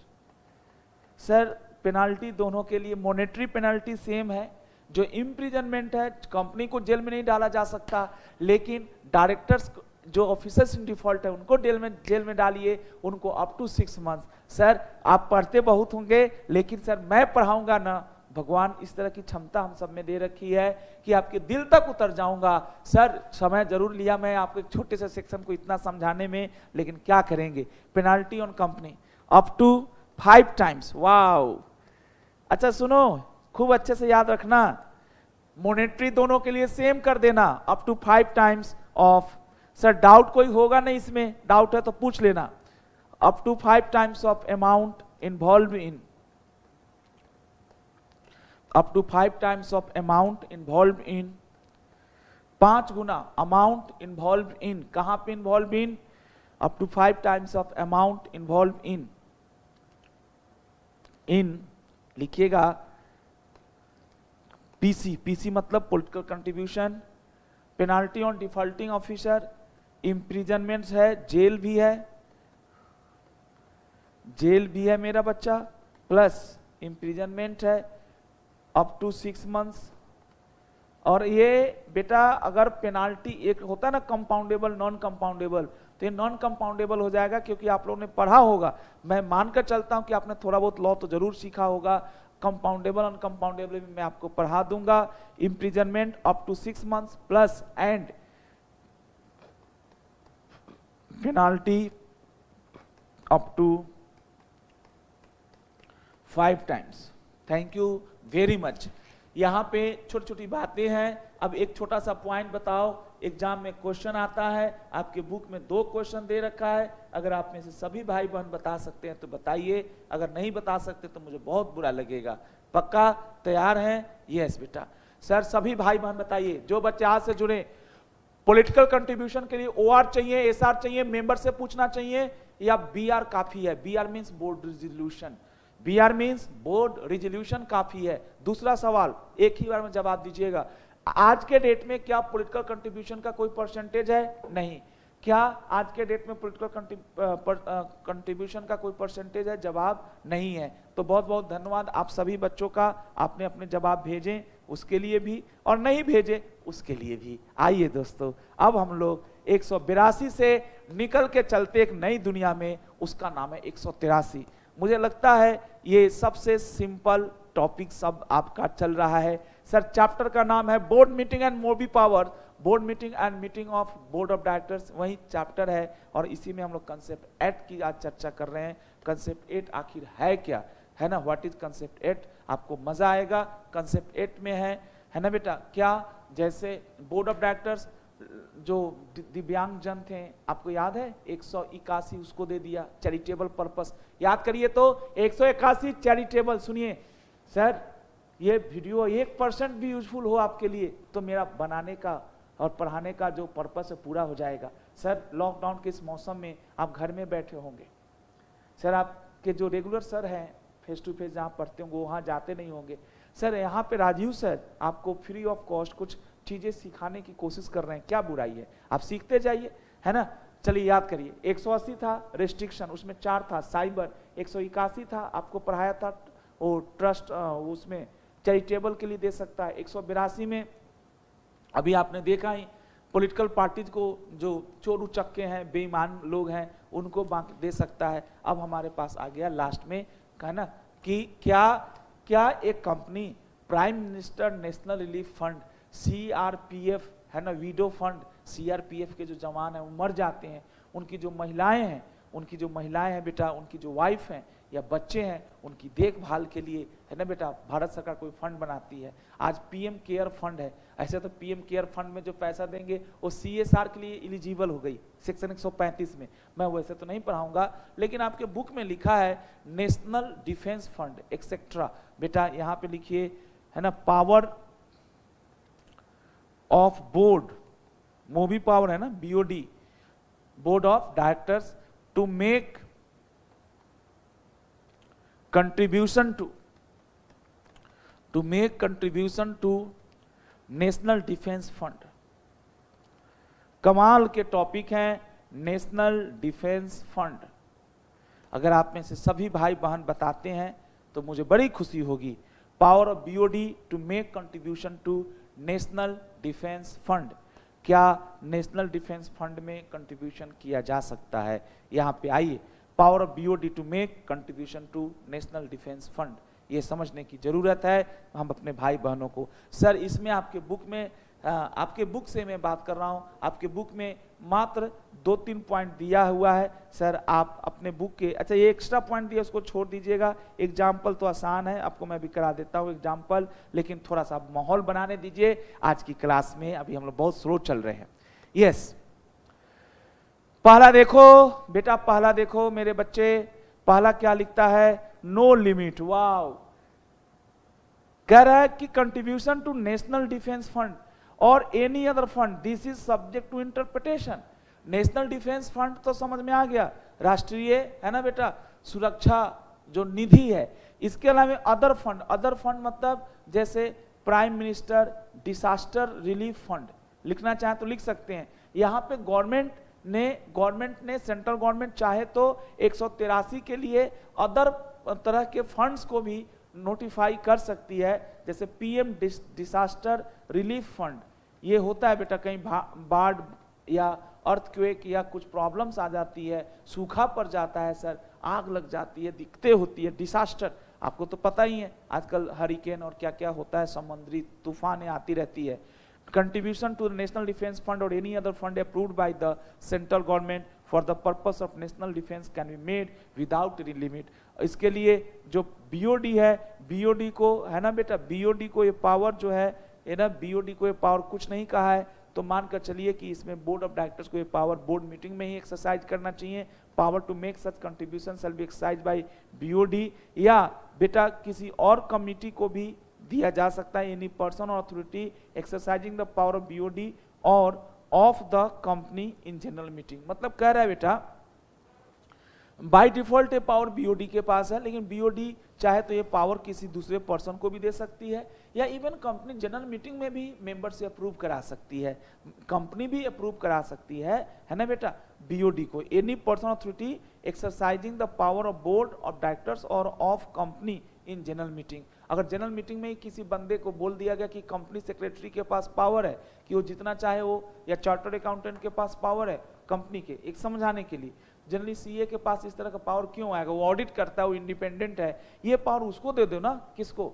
सर पेनाल्टी दोनों के लिए मॉनेटरी पेनाल्टी सेम है, जो इम्प्रिजनमेंट है, कंपनी को जेल में नहीं डाला जा सकता, लेकिन डायरेक्टर्स जो ऑफिसर्स इन डिफॉल्ट है उनको जेल में डालिए, उनको अप टू 6 मंथ्स। सर आप पढ़ते बहुत होंगे, लेकिन सर मैं पढ़ाऊंगा ना, भगवान इस तरह की क्षमता हम सब में दे रखी है कि आपके दिल तक उतर जाऊंगा। सर समय जरूर लिया मैं आपको एक छोटे से सेक्शन को इतना समझाने में, लेकिन क्या करेंगे। Penalty on company up to 5 times. Wow, अच्छा सुनो, खूब अच्छे से याद रखना, मॉनेटरी दोनों के लिए सेम कर देना, up to 5 times of. Sir doubt कोई होगा नहीं इसमें, डाउट है तो पूछ लेना। Up to 5 times of amount involve in, up to 5 times of amount involved in, 5 गुना amount involved in, कहां पे involved in, up to 5 times of amount involved in, इन लिखिएगा पीसी, पीसी मतलब political contribution, penalty on defaulting officer, imprisonment है, jail भी है, jail भी है मेरा बच्चा, प्लस इम्प्रिजनमेंट है अप टू 6 मंथ्स। और ये बेटा अगर पेनाल्टी एक होता है ना कंपाउंडेबल नॉन कंपाउंडेबल, तो ये नॉन कंपाउंडेबल हो जाएगा क्योंकि आप लोगों ने पढ़ा होगा, मैं मानकर चलता हूं कि आपने थोड़ा बहुत लॉ तो जरूर सीखा होगा, कंपाउंडेबल अनकंपाउंडेबल भी मैं आपको पढ़ा दूंगा। Imprisonment up to 6 months plus and penalty up to 5 times. Thank you very much. यहाँ पे छोटी छोटी बातें हैं। अब एक छोटा सा पॉइंट बताओ, एग्जाम में क्वेश्चन आता है, आपके बुक में 2 क्वेश्चन दे रखा है, अगर आप में से सभी भाई बहन बता सकते हैं तो बताइए, अगर नहीं बता सकते तो मुझे बहुत बुरा लगेगा। पक्का तैयार हैं? यस बेटा। सर सभी भाई बहन बताइए, जो बच्चे आज से जुड़े, पॉलिटिकल कंट्रीब्यूशन के लिए OR चाहिए, SR चाहिए, मेंबर से पूछना चाहिए या BR काफी है? BR means board resolution, BR means board resolution काफी है। दूसरा सवाल एक ही बार में जवाब दीजिएगा, आज के डेट में क्या पॉलिटिकल कंट्रीब्यूशन का कोई परसेंटेज है? नहीं। क्या आज के डेट में पॉलिटिकल कंट्रीब्यूशन का कोई परसेंटेज है? जवाब नहीं है। तो बहुत बहुत धन्यवाद आप सभी बच्चों का, आपने अपने जवाब भेजे उसके लिए भी और नहीं भेजे उसके लिए भी। आइए दोस्तों, अब हम लोग 182 से निकल के चलते एक नई दुनिया में, उसका नाम है 183। मुझे लगता है ये सबसे सिंपल टॉपिक सब आपका चल रहा है। सर चैप्टर का नाम है बोर्ड मीटिंग एंड मोबी power, board meeting and meeting of board of directors, वही चैप्टर है और इसी में हम लोग कंसेप्ट 8 की आज चर्चा कर रहे हैं। कंसेप्ट 8 आखिर है क्या, है ना? What is concept 8? आपको मजा आएगा। कंसेप्ट 8 में है ना बेटा, क्या जैसे बोर्ड ऑफ डायरेक्टर्स जो दिव्यांग जन थे, आपको याद है 181 उसको दे दिया चैरिटेबल पर्पस। याद करिए तो 181 चैरिटेबल। सुनिए सर, ये वीडियो 1% भी यूजफुल हो आपके लिए तो मेरा बनाने का और पढ़ाने का जो पर्पस है पूरा हो जाएगा। सर लॉकडाउन के इस मौसम में आप घर में बैठे होंगे, सर आपके जो रेगुलर सर हैं फेस टू फेस जहाँ पढ़ते होंगे वहाँ जाते नहीं होंगे। सर यहाँ पे राजीव सर आपको फ्री ऑफ कॉस्ट कुछ चीजें सिखाने की कोशिश कर रहे हैं, क्या बुराई है? आप सीखते जाइए, है ना? चलिए याद करिए, 180 था रेस्ट्रिक्शन, उसमें 4 था साइबर, 181 था आपको पढ़ाया था वो ट्रस्ट, उसमें चैरिटेबल के लिए दे सकता है। 182 में अभी आपने देखा ही पॉलिटिकल पार्टीज को जो चोर उचक्के हैं, बेईमान लोग हैं, उनको दे सकता है। अब हमारे पास आ गया लास्ट में, है ना, कि क्या एक company prime minister national relief fund CRPF, है ना, वीडो फंड, CRPF के जो जवान हैं वो मर जाते हैं, उनकी जो महिलाएं हैं बेटा, उनकी जो वाइफ हैं या बच्चे हैं, उनकी देखभाल के लिए, है ना बेटा, भारत सरकार कोई फंड बनाती है। आज PM केयर फंड है। ऐसे तो PM केयर फंड में जो पैसा देंगे वो CSR के लिए एलिजिबल हो गई सेक्शन 135 में। मैं वैसे तो नहीं पढ़ाऊंगा, लेकिन आपके बुक में लिखा है नेशनल डिफेंस फंड एक्सेट्रा। बेटा यहाँ पे लिखिए, है ना, पावर ऑफ बोर्ड, मोबी पावर है ना, BOD, board of directors to make contribution to national defence fund. कमाल के टॉपिक हैं नेशनल डिफेंस फंड। अगर आप में से सभी भाई बहन बताते हैं तो मुझे बड़ी खुशी होगी। Power of BOD to make contribution to national defence fund. क्या नेशनल डिफेंस फंड में कंट्रीब्यूशन किया जा सकता है? यहाँ पे आइए, power of BOD to make contribution to national defence fund, ये समझने की जरूरत है हम अपने भाई बहनों को। सर इसमें आपके बुक में, आपके बुक से मैं बात कर रहा हूँ, आपके बुक में मात्र 2-3 पॉइंट दिया हुआ है। सर आप अपने बुक के, अच्छा ये एक्स्ट्रा पॉइंट दिया उसको छोड़ दीजिएगा। एग्जाम्पल तो आसान है, आपको मैं भी करा देता हूँ एग्जाम्पल, लेकिन थोड़ा सा माहौल बनाने दीजिए आज की क्लास में, अभी हम लोग बहुत स्लो चल रहे हैं। यस, पहला देखो बेटा, पहला देखो मेरे बच्चे, पहला क्या लिखता है? No limit. वाओ, कह रहा है कि contribution to national defence fund और any other fund, this is subject to interpretation. National defence fund तो समझ में आ गया, राष्ट्रीय, है ना बेटा, सुरक्षा जो निधि है, इसके अलावा अदर फंड मतलब जैसे prime minister disaster relief fund लिखना चाहे तो लिख सकते हैं। यहाँ पे गवर्नमेंट ने सेंट्रल गवर्नमेंट चाहे तो 183 के लिए अदर तरह के फंड्स को भी नोटिफाई कर सकती है, जैसे पीएम डिसास्टर रिलीफ फंड। ये होता है बेटा, कहीं बाढ़ या अर्थक्वेक या कुछ प्रॉब्लम्स आ जाती है, सूखा पड़ जाता है सर, आग लग जाती है, दिक्कतें होती है, डिसास्टर, आपको तो पता ही है आजकल हरिकेन और क्या क्या होता है, समुद्री तूफानें आती रहती है। Contribution to the national defence fund और any other fund approved by the central government for the purpose of national defence can be made without any limit. इसके लिए जो बीओडी है, बीओडी को है ना बेटा, बीओडी को ये पावर जो है ना, बीओडी को ये पावर कुछ नहीं कहा है, तो मानकर चलिए कि इसमें बोर्ड ऑफ डायरेक्टर्स को ये पावर बोर्ड मीटिंग में ही एक्सरसाइज करना चाहिए। Power to make such contribution shall be exercise by BOD, या बेटा किसी और कमिटी को भी दिया जा सकता है, एनी पर्सन और authority exercising the power of BOD और of the company in general meeting. मतलब कह रहा है बेटा बाय डिफॉल्ट ये पावर बीओडी के पास है, लेकिन बीओडी चाहे तो ये पावर किसी दूसरे पर्सन को भी दे सकती है, या इवन कंपनी जनरल मीटिंग में भी मेंबर से अप्रूव करा सकती है, कंपनी भी अप्रूव करा सकती है ना बेटा बीओडी को। Any person authority exercising the power of board of directors और of company in general meeting. अगर जनरल मीटिंग में ही किसी बंदे को बोल दिया गया कि कंपनी सेक्रेटरी के पास पावर है कि वो जितना चाहे वो, या चार्टर्ड अकाउंटेंट के पास पावर है कंपनी के एक समझाने के लिए, जनरली सीए के पास इस तरह का पावर क्यों आएगा, वो ऑडिट करता है, वो इंडिपेंडेंट है, ये पावर उसको दे दो ना, किसको,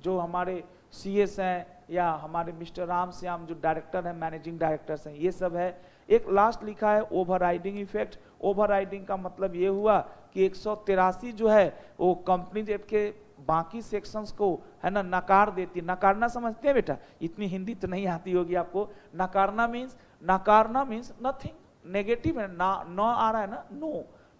जो हमारे सीएस हैं या हमारे मिस्टर राम श्याम जो डायरेक्टर हैं, मैनेजिंग डायरेक्टर्स हैं, ये सब है। एक लास्ट लिखा है ओवरराइडिंग इफेक्ट। ओवरराइडिंग का मतलब ये हुआ कि 183 जो है वो कंपनी एक्ट के बाकी सेक्शंस को है ना नकार देती है। नकारना समझते हैं बेटा, इतनी हिंदी तो नहीं आती होगी आपको। नकारना मीन्स नथिंग, नेगेटिव है ना, नो आ रहा है ना,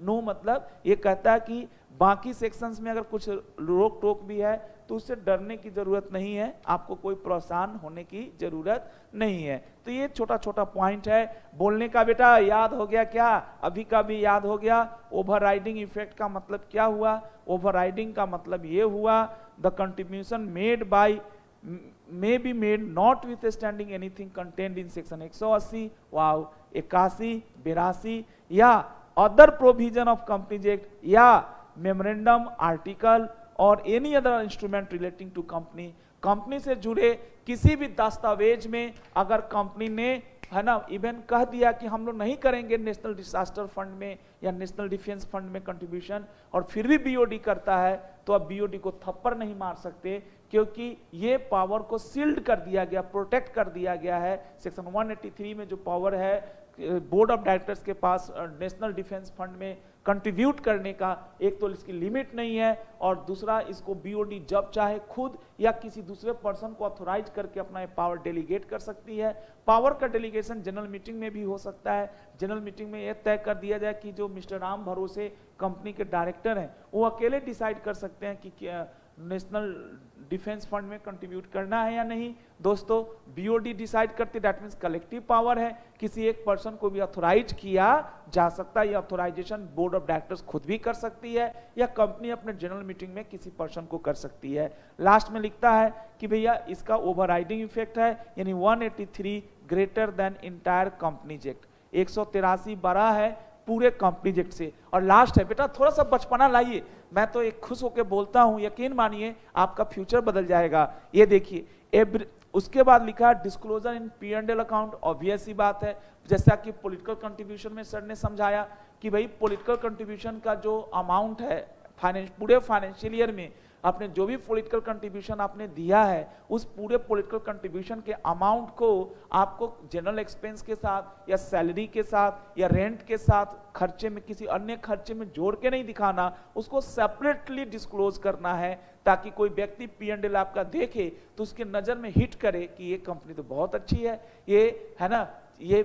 नो मतलब ये कहता है कि बाकी सेक्शंस में अगर कुछ रोक टोक भी है तो उससे डरने की जरूरत नहीं है, आपको कोई प्रोत्साहन होने की जरूरत नहीं है। तो ये छोटा छोटा पॉइंट है बोलने का बेटा, याद हो गया क्या, अभी का भी याद हो गया। ओवरराइडिंग इफेक्ट का मतलब क्या हुआ, ओवरराइडिंग का मतलब ये हुआ the contribution made by may be made notwithstanding anything contained in section 180, wow, 81, 82 या other provision of Companies Act या memorandum, article और any other instrument relating to company। Company से जुड़े किसी भी दस्तावेज में अगर कंपनी ने है ना इवन कह दिया कि हम लोग नहीं करेंगे नेशनल डिसास्टर फंड में या नेशनल डिफेंस फंड में कंट्रीब्यूशन, और फिर भी बीओडी करता है, तो अब बीओडी को थप्पड़ नहीं मार सकते, क्योंकि ये पावर को सील्ड कर दिया गया, प्रोटेक्ट कर दिया गया है। सेक्शन 183 में जो पावर है बोर्ड ऑफ डायरेक्टर्स के पास नेशनल डिफेंस फंड में कंट्रीब्यूट करने का, एक तो इसकी लिमिट नहीं है, और दूसरा इसको बीओडी जब चाहे खुद या किसी दूसरे पर्सन को ऑथोराइज करके अपना ये पावर डेलीगेट कर सकती है। पावर का डेलीगेशन जनरल मीटिंग में भी हो सकता है। जनरल मीटिंग में यह तय कर दिया जाए कि जो मिस्टर राम भरोसे कंपनी के डायरेक्टर हैं वो अकेले डिसाइड कर सकते हैं कि नेशनल डिफेंस फंड में कंट्रीब्यूट करना है या नहीं। दोस्तों बीओडी डिसाइड करती, दैट मींस कलेक्टिव पावर है, किसी एक पर्सन को भी ऑथोराइज किया जा सकता है। ये ऑथोराइजेशन बोर्ड ऑफ डायरेक्टर्स खुद भी कर सकती है या कंपनी अपने जनरल मीटिंग में किसी पर्सन को कर सकती है। लास्ट में लिखता है कि भैया इसका ओवरराइडिंग इफेक्ट है, यानी 183 greater than entire companies act, 183 बड़ा है पूरे कंपनीज एक्ट से। और लास्ट है बेटा, थोड़ा सा बचपना लाइए, मैं तो एक खुश होकर बोलता हूं, यकीन मानिए आपका फ्यूचर बदल जाएगा। ये देखिए उसके बाद लिखा है disclosure in P&L account. Obvious ही बात है, जैसा कि पॉलिटिकल कंट्रीब्यूशन में सर ने समझाया कि भाई पॉलिटिकल कंट्रीब्यूशन का जो अमाउंट है पूरे फाइनेंशियल ईयर में आपने जो भी पॉलिटिकल कंट्रीब्यूशन आपने दिया है, उस पूरे पॉलिटिकल कंट्रीब्यूशन के अमाउंट को आपको जनरल एक्सपेंस के साथ या सैलरी के साथ या रेंट के साथ खर्चे में किसी अन्य खर्चे में जोड़ के नहीं दिखाना, उसको सेपरेटली डिस्क्लोज करना है, ताकि कोई व्यक्ति P&L आपका देखे तो उसके नजर में हिट करे कि ये कंपनी तो बहुत अच्छी है, ये है ना, ये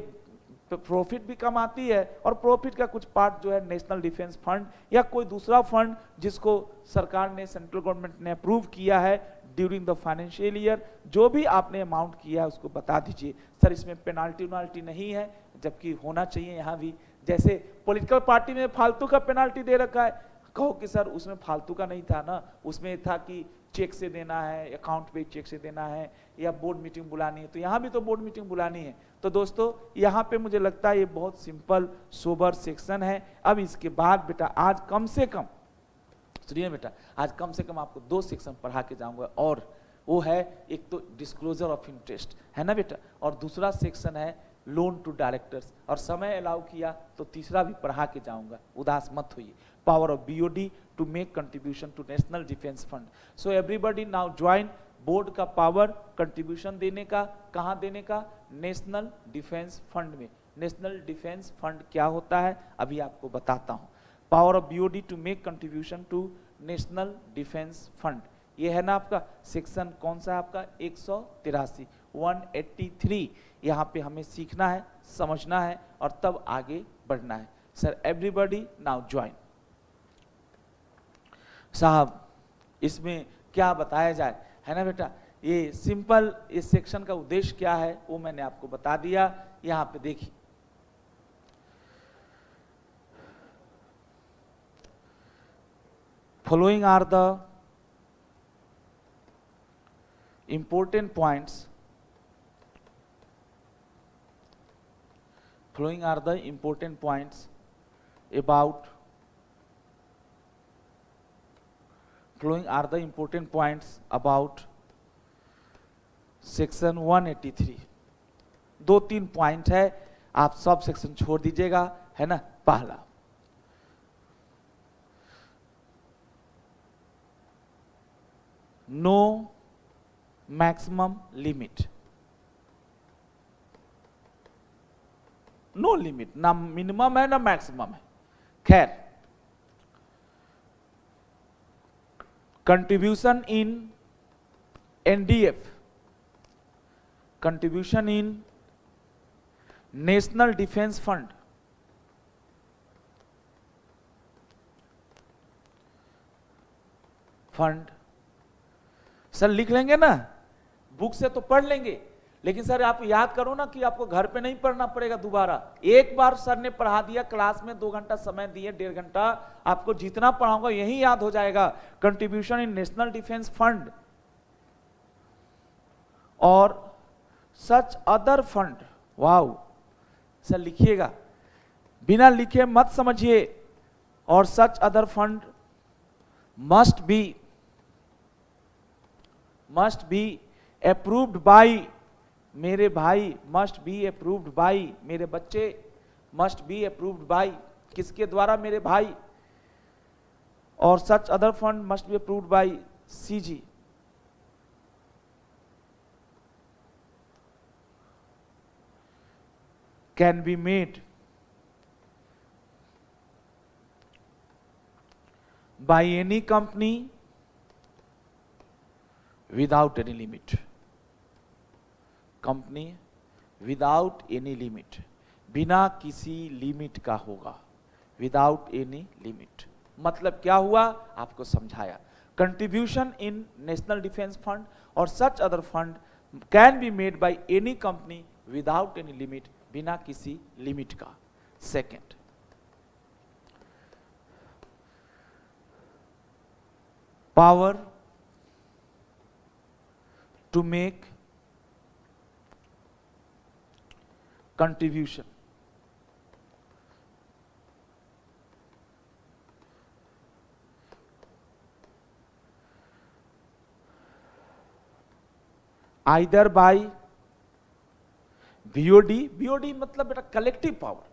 प्रॉफिट भी कमाती है, और प्रॉफिट का कुछ पार्ट जो है नेशनल डिफेंस फंड या कोई दूसरा फंड जिसको सरकार ने, सेंट्रल गवर्नमेंट ने अप्रूव किया है ड्यूरिंग द फाइनेंशियल ईयर, जो भी आपने अमाउंट किया है उसको बता दीजिए। सर इसमें पेनाल्टी उनाल्टी नहीं है, जबकि होना चाहिए यहाँ भी। जैसे पॉलिटिकल पार्टी में फालतू का पेनाल्टी दे रखा है, कहो कि सर उसमें फालतू का नहीं था ना, उसमें था कि चेक से देना है, अकाउंट पे चेक से देना है, या बोर्ड मीटिंग बुलानी है, तो यहाँ भी तो बोर्ड मीटिंग बुलानी है। तो दोस्तों यहाँ पे मुझे लगता है ये बहुत सिंपल सोबर सेक्शन है। अब इसके बाद बेटा आज कम से कम, सुनिए बेटा, आज कम से कम आपको 2 सेक्शन पढ़ा के जाऊंगा, और वो है एक तो डिस्क्लोजर ऑफ इंटरेस्ट है ना बेटा, और दूसरा सेक्शन है लोन टू डायरेक्टर्स, और समय अलाउ किया तो तीसरा भी पढ़ा के जाऊंगा, उदास मत होइए। Power of BOD to make contribution to national defence fund. So everybody now join. Board का पावर कंट्रीब्यूशन देने का, कहाँ देने का? नेशनल डिफेंस फंड में। नेशनल डिफेंस फंड क्या होता है अभी आपको बताता हूँ। Power of BOD to make contribution to national defence fund, ये है ना आपका सेक्शन, कौन सा है आपका? 183, 183। यहाँ पे हमें सीखना है, समझना है, और तब आगे बढ़ना है। Sir everybody now join. साहब इसमें क्या बताया जाए, है ना बेटा? ये सिंपल, इस सेक्शन का उद्देश्य क्या है वो मैंने आपको बता दिया। यहाँ पे देखिए, following are the important points, following are the important points about, following are the important points about section 183। 2-3 point है, आप सब सेक्शन छोड़ दीजिएगा, है ना। पहला, no maximum limit, no limit, ना मिनिमम है ना मैक्सिमम है। खैर, contribution in NDF, contribution in national defence fund, fund sir लिख लेंगे ना, बुक से तो पढ़ लेंगे, लेकिन सर आप याद करो ना कि आपको घर पे नहीं पढ़ना पड़ेगा दोबारा। एक बार सर ने पढ़ा दिया क्लास में, 2 घंटा समय दिए, 1.5 घंटा, आपको जितना पढ़ाऊंगा यही याद हो जाएगा। Contribution in national defence fund और such other fund. Wow sir लिखिएगा, बिना लिखे मत समझिए। और such other fund must be approved by, मेरे भाई, मस्ट बी अप्रूव्ड बाई, मेरे बच्चे, मस्ट बी अप्रूव्ड बाई, किसके द्वारा? मेरे भाई। और such other fund must be approved by CG. Can be made by any company without any limit, company without any limit, बिना किसी लिमिट का होगा, विदाउट एनी लिमिट। मतलब क्या हुआ आपको समझाया। Contribution in national defence fund और such other fund can be made by any company without any limit, बिना किसी लिमिट का। Second, power to make contribution, either by BOD, BOD मतलब बेटा कलेक्टिव पावर।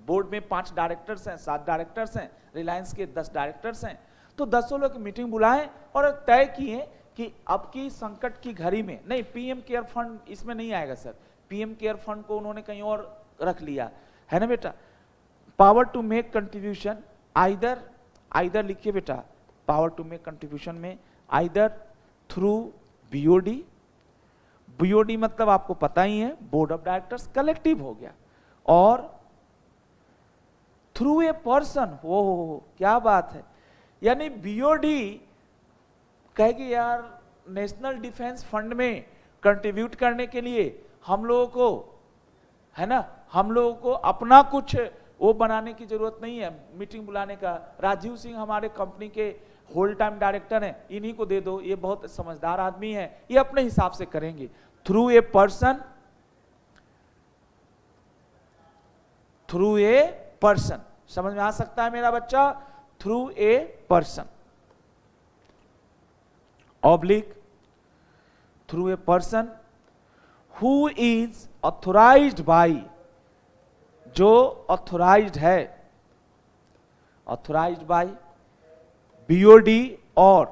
बोर्ड में 5 डायरेक्टर्स हैं, 7 directors हैं, रिलायंस के 10 डायरेक्टर्स हैं, तो 10 लोग मीटिंग बुलाएं और तय किए कि अब की संकट की घड़ी में, नहीं पीएम केयर फंड इसमें नहीं आएगा सर, पीएम केयर फंड को उन्होंने कहीं और रख लिया है ना बेटा। Power to make contribution either लिखिए बेटा, पावर टू मेक कंट्रीब्यूशन में आइदर थ्रू बीओडी, बीओडी मतलब आपको पता ही है बोर्ड ऑफ डायरेक्टर्स, कलेक्टिव हो गया, और थ्रू ए पर्सन। हो क्या बात है, यानी बीओडी कहेगी यार नेशनल डिफेंस फंड में कंट्रीब्यूट करने के लिए हम लोगों को, है ना, हम लोगों को अपना कुछ वो बनाने की जरूरत नहीं है, मीटिंग बुलाने का। राजीव सिंह हमारे कंपनी के होल टाइम डायरेक्टर हैं, इन्हीं को दे दो, ये बहुत समझदार आदमी है, ये अपने हिसाब से करेंगे। Through a person, through a person, समझ में आ सकता है मेरा बच्चा? Through a person, oblique through a person who is authorised by, जो ऑथोराइज्ड है, ऑथोराइज्ड बाई बीओडी और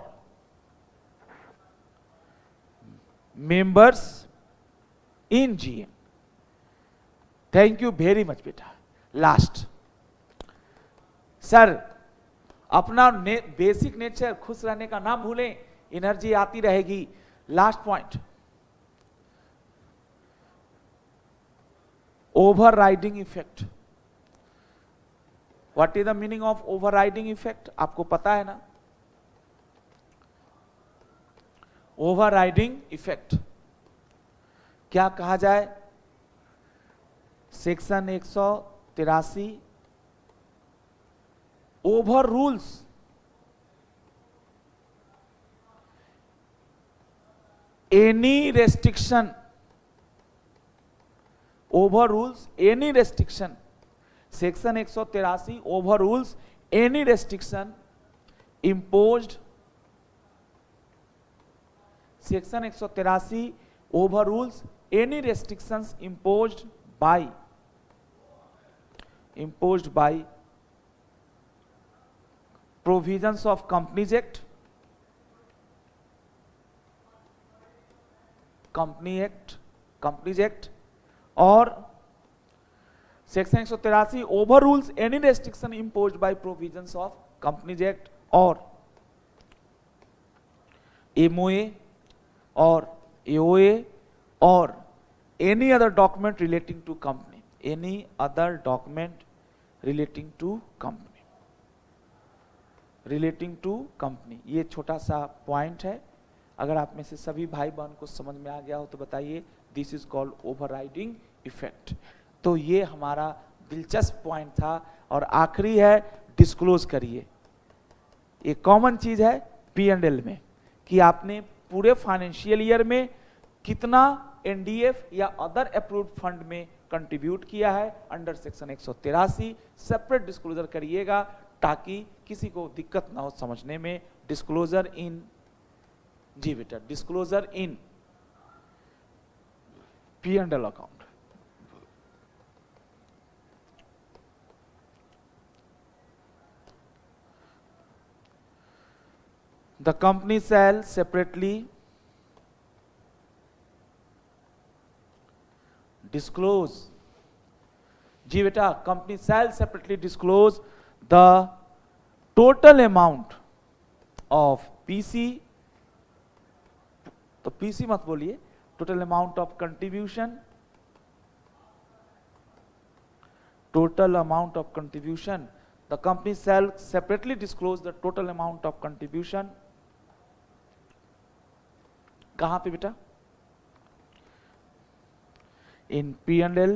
members in GM. Thank you very much बेटा। लास्ट सर, अपना बेसिक नेचर, खुश रहने का ना भूलें, एनर्जी आती रहेगी। Last point, overriding effect. What is the meaning of overriding effect? आपको पता है ना? ओवरराइडिंग इफेक्ट क्या कहा जाए? Section 183 over rules any restriction, over rules any restriction. Section 183 over rules any restriction imposed, section 183 overrules any restrictions imposed by provisions of Companies Act, Companies Act और section 183 overrules any restriction imposed by provisions of Companies Act और MOA और AOA और any other document relating to company, any other document relating to company, relating to company। ये छोटा सा point है, अगर आप में से सभी भाई बहन को समझ में आ गया हो तो बताइए। This is called overriding effect. तो ये हमारा दिलचस्प पॉइंट था। और आखिरी है डिस्क्लोज करिए। ये कॉमन चीज है P&L में कि आपने पूरे फाइनेंशियल ईयर में कितना एनडीएफ या अदर अप्रूव्ड फंड में कंट्रीब्यूट किया है अंडर सेक्शन 183। सेपरेट डिस्क्लोजर करिएगा ताकि किसी को दिक्कत ना हो समझने में। डिस्क्लोजर इन, जी बेटा, disclosure in P&L account. The company shall separately disclose, जी बेटा, company shall separately disclose the total amount of PC, तो PC मत बोलिए, total amount of contribution, total amount of contribution, the company shall separately disclose the total amount of contribution। कहां पे बेटा? इन P&L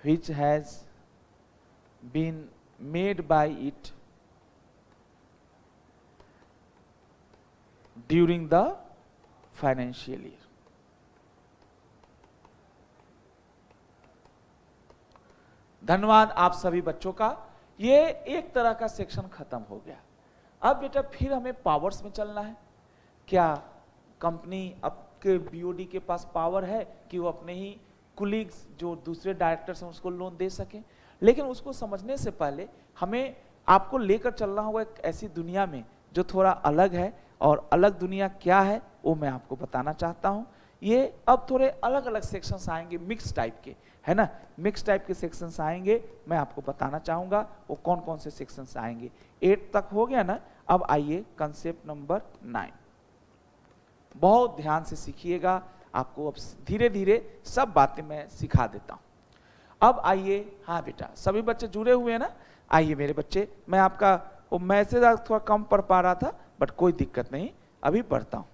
which has been made by it during the financial year। धन्यवाद आप सभी बच्चों का। ये एक तरह का सेक्शन खत्म हो गया। अब बेटा फिर हमें पावर्स में चलना है। क्या कंपनी आपके बीओडी के पास पावर है कि वो अपने ही कुलीग्स जो दूसरे डायरेक्टर्स हैं उसको लोन दे सकें? लेकिन उसको समझने से पहले हमें आपको लेकर चलना होगा एक ऐसी दुनिया में जो थोड़ा अलग है। और अलग दुनिया क्या है वो मैं आपको बताना चाहता हूं। ये अब थोड़े अलग अलग सेक्शंस आएंगे, मिक्स टाइप के, है ना, मिक्स टाइप के सेक्शंस आएंगे। मैं आपको बताना चाहूंगा वो कौन कौन से सेक्शंस आएंगे। 8 तक हो गया ना। अब आइए कंसेप्ट नंबर 9, बहुत ध्यान से सीखिएगा। आपको अब धीरे धीरे सब बातें मैं सिखा देता हूं। अब आइए, हाँ बेटा सभी बच्चे जुड़े हुए हैं ना? आइए मेरे बच्चे, मैं आपका वो मैसेज थोड़ा कम पढ़ पा रहा था बट कोई दिक्कत नहीं, अभी पढ़ता हूँ।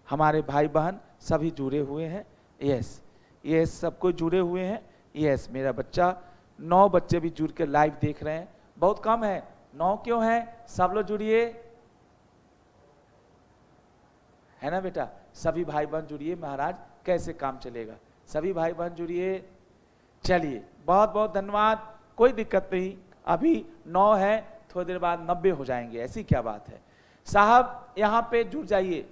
हमारे भाई बहन सभी जुड़े हुए हैं, यस यस, सब कोई जुड़े हुए हैं, यस। मेरा बच्चा 9 बच्चे भी जुड़ के लाइव देख रहे हैं, बहुत कम है, 9 क्यों है? सब लोग जुड़िए, है ना बेटा? सभी भाई बहन जुड़िए, महाराज कैसे काम चलेगा, सभी भाई बहन जुड़िए। चलिए, बहुत बहुत धन्यवाद, कोई दिक्कत नहीं, अभी 9 है, थोड़ी देर बाद 90 हो जाएंगे, ऐसी क्या बात है साहब। यहाँ पे जुड़ जाइए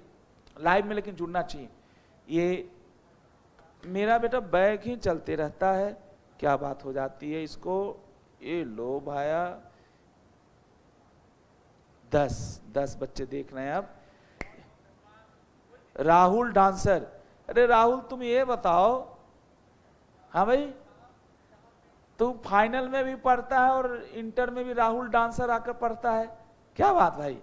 लाइव में, लेकिन जुड़ना चाहिए। ये मेरा बेटा बैग ही चलते रहता है, क्या बात हो जाती है इसको। ये लो भाया, 10 बच्चे देख रहे हैं अब। राहुल डांसर, अरे राहुल तुम ये बताओ, हाँ भाई, तू फाइनल में भी पढ़ता है और इंटर में भी राहुल डांसर आकर पढ़ता है, क्या बात भाई।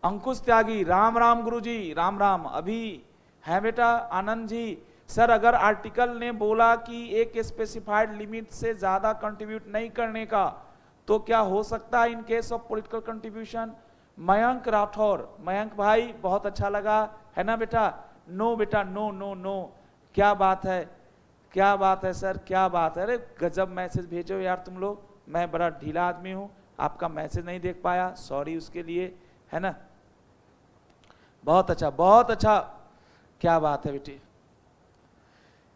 अंकुश त्यागी, राम राम गुरुजी, राम राम। अभी है बेटा आनंद जी, सर अगर आर्टिकल ने बोला कि एक स्पेसिफाइड लिमिट से ज्यादा कंट्रीब्यूट नहीं करने का, तो क्या हो सकता है in case of political contribution? Mayank Rathore, Mayank भाई बहुत अच्छा लगा, है ना बेटा? नो बेटा, नो नो नो, क्या बात है, क्या बात है सर, क्या बात है। अरे गजब मैसेज भेजो यार तुम लोग, मैं बड़ा ढीला आदमी हूं, आपका मैसेज नहीं देख पाया, सॉरी उसके लिए, है ना? बहुत अच्छा, बहुत अच्छा, क्या बात है बेटी।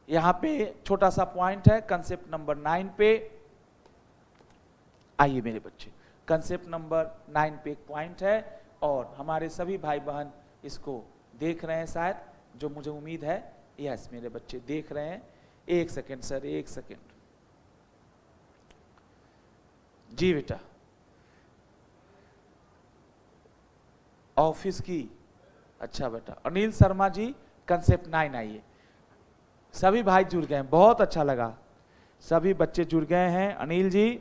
यहां पे छोटा सा पॉइंट है, कंसेप्ट नंबर 9 पे आइए मेरे बच्चे। कंसेप्ट नंबर 9 पे एक पॉइंट है, और हमारे सभी भाई बहन इसको देख रहे हैं शायद, जो मुझे उम्मीद है, यस मेरे बच्चे देख रहे हैं। एक सेकेंड सर, एक सेकेंड जी बेटा। ऑफिस की, अच्छा बेटा अनिल शर्मा जी, कंसेप्ट 9 आइए। सभी भाई जुड़ गए हैं, बहुत अच्छा लगा, सभी बच्चे जुड़ गए हैं। अनिल जी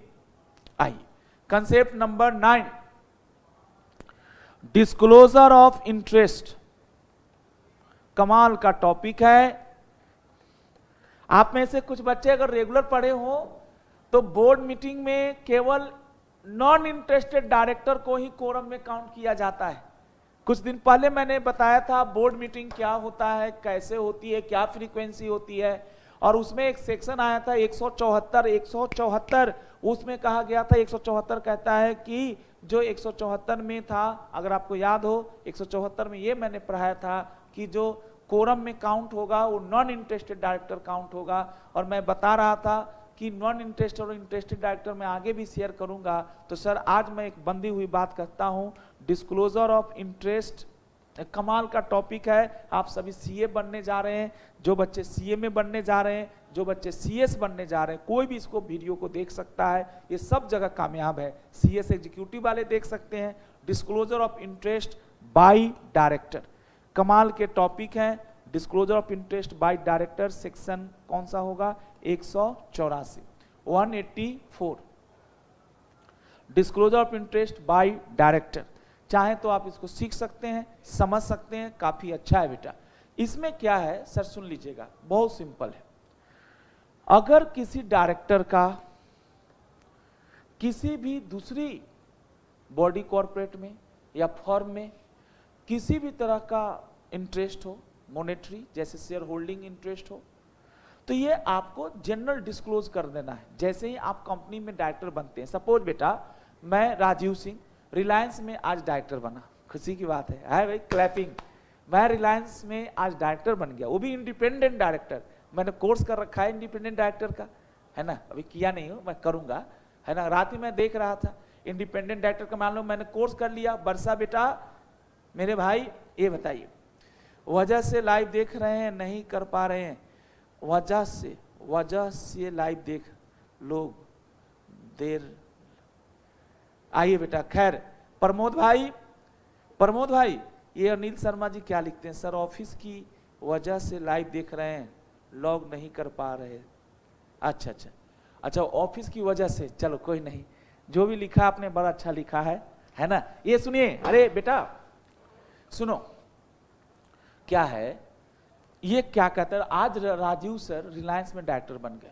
आइए, concept number 9, disclosure of interest. कमाल का टॉपिक है। आप में से कुछ बच्चे अगर रेगुलर पढ़े हो तो बोर्ड मीटिंग में केवल नॉन इंटरेस्टेड डायरेक्टर को ही कोरम में काउंट किया जाता है। कुछ दिन पहले मैंने बताया था बोर्ड मीटिंग क्या होता है, कैसे होती है, क्या फ्रीक्वेंसी होती है, और उसमें एक सेक्शन आया था 174, उसमें कहा गया था 174 कहता है कि जो 174 में था, अगर आपको याद हो 174 में ये मैंने पढ़ाया था कि जो कोरम में काउंट होगा वो नॉन इंटरेस्टेड डायरेक्टर काउंट होगा। और मैं बता रहा था कि नॉन इंटरेस्टेड और इंटरेस्टेड डायरेक्टर मैं आगे भी शेयर करूंगा। तो सर आज मैं एक बंदी हुई बात करता हूं, डिस्क्लोजर ऑफ इंटरेस्ट, कमाल का टॉपिक है। आप सभी सीए बनने जा रहे हैं, जो बच्चे सीए में बनने जा रहे हैं, जो बच्चे सीएस बनने जा रहे हैं, कोई भी इसको वीडियो को देख सकता है, ये सब जगह कामयाब है। सीएस एग्जीक्यूटिव वाले देख सकते हैं, disclosure of interest by director, कमाल के टॉपिक हैं। Disclosure of interest by director, section कौन सा होगा? 184, 184, disclosure of interest by director. चाहे तो आप इसको सीख सकते हैं, समझ सकते हैं, काफी अच्छा है बेटा। इसमें क्या है सर, सुन लीजिएगा, बहुत सिंपल है। अगर किसी डायरेक्टर का किसी भी दूसरी बॉडी कॉर्पोरेट में या फर्म में किसी भी तरह का इंटरेस्ट हो, मॉनेटरी जैसे शेयर होल्डिंग इंटरेस्ट हो, तो ये आपको जनरल डिस्क्लोज कर देना है। जैसे ही आप कंपनी में डायरेक्टर बनते हैं, सपोज बेटा मैं राजीव सिंह रिलायंस में आज डायरेक्टर बना, खुशी की बात है भाई, क्लैपिंग। मैं रिलायंस में आज डायरेक्टर बन गया, वो भी इंडिपेंडेंट डायरेक्टर। मैंने कोर्स कर रखा है इंडिपेंडेंट डायरेक्टर का, है ना, अभी किया नहीं हूं, मैं करूंगा, है ना। रात ही मैं देख रहा था इंडिपेंडेंट डायरेक्टर का, मान लो मैंने कोर्स कर लिया। वर्षा बेटा मेरे भाई ये बताइए, वजह से लाइव देख रहे हैं, नहीं कर पा रहे हैं, वजह से लाइव देख लोग देर, आइए बेटा। खैर प्रमोद भाई ये अनिल शर्मा जी क्या लिखते हैं? सर ऑफिस की वजह से लाइव देख रहे हैं, लॉग नहीं कर पा रहे। अच्छा ऑफिस की वजह से, चलो कोई नहीं, जो भी लिखा आपने बड़ा अच्छा लिखा है ना। ये सुनिए, अरे बेटा सुनो, क्या है ये, क्या कहता है, आज राजीव सर रिलायंस में डायरेक्टर बन गए,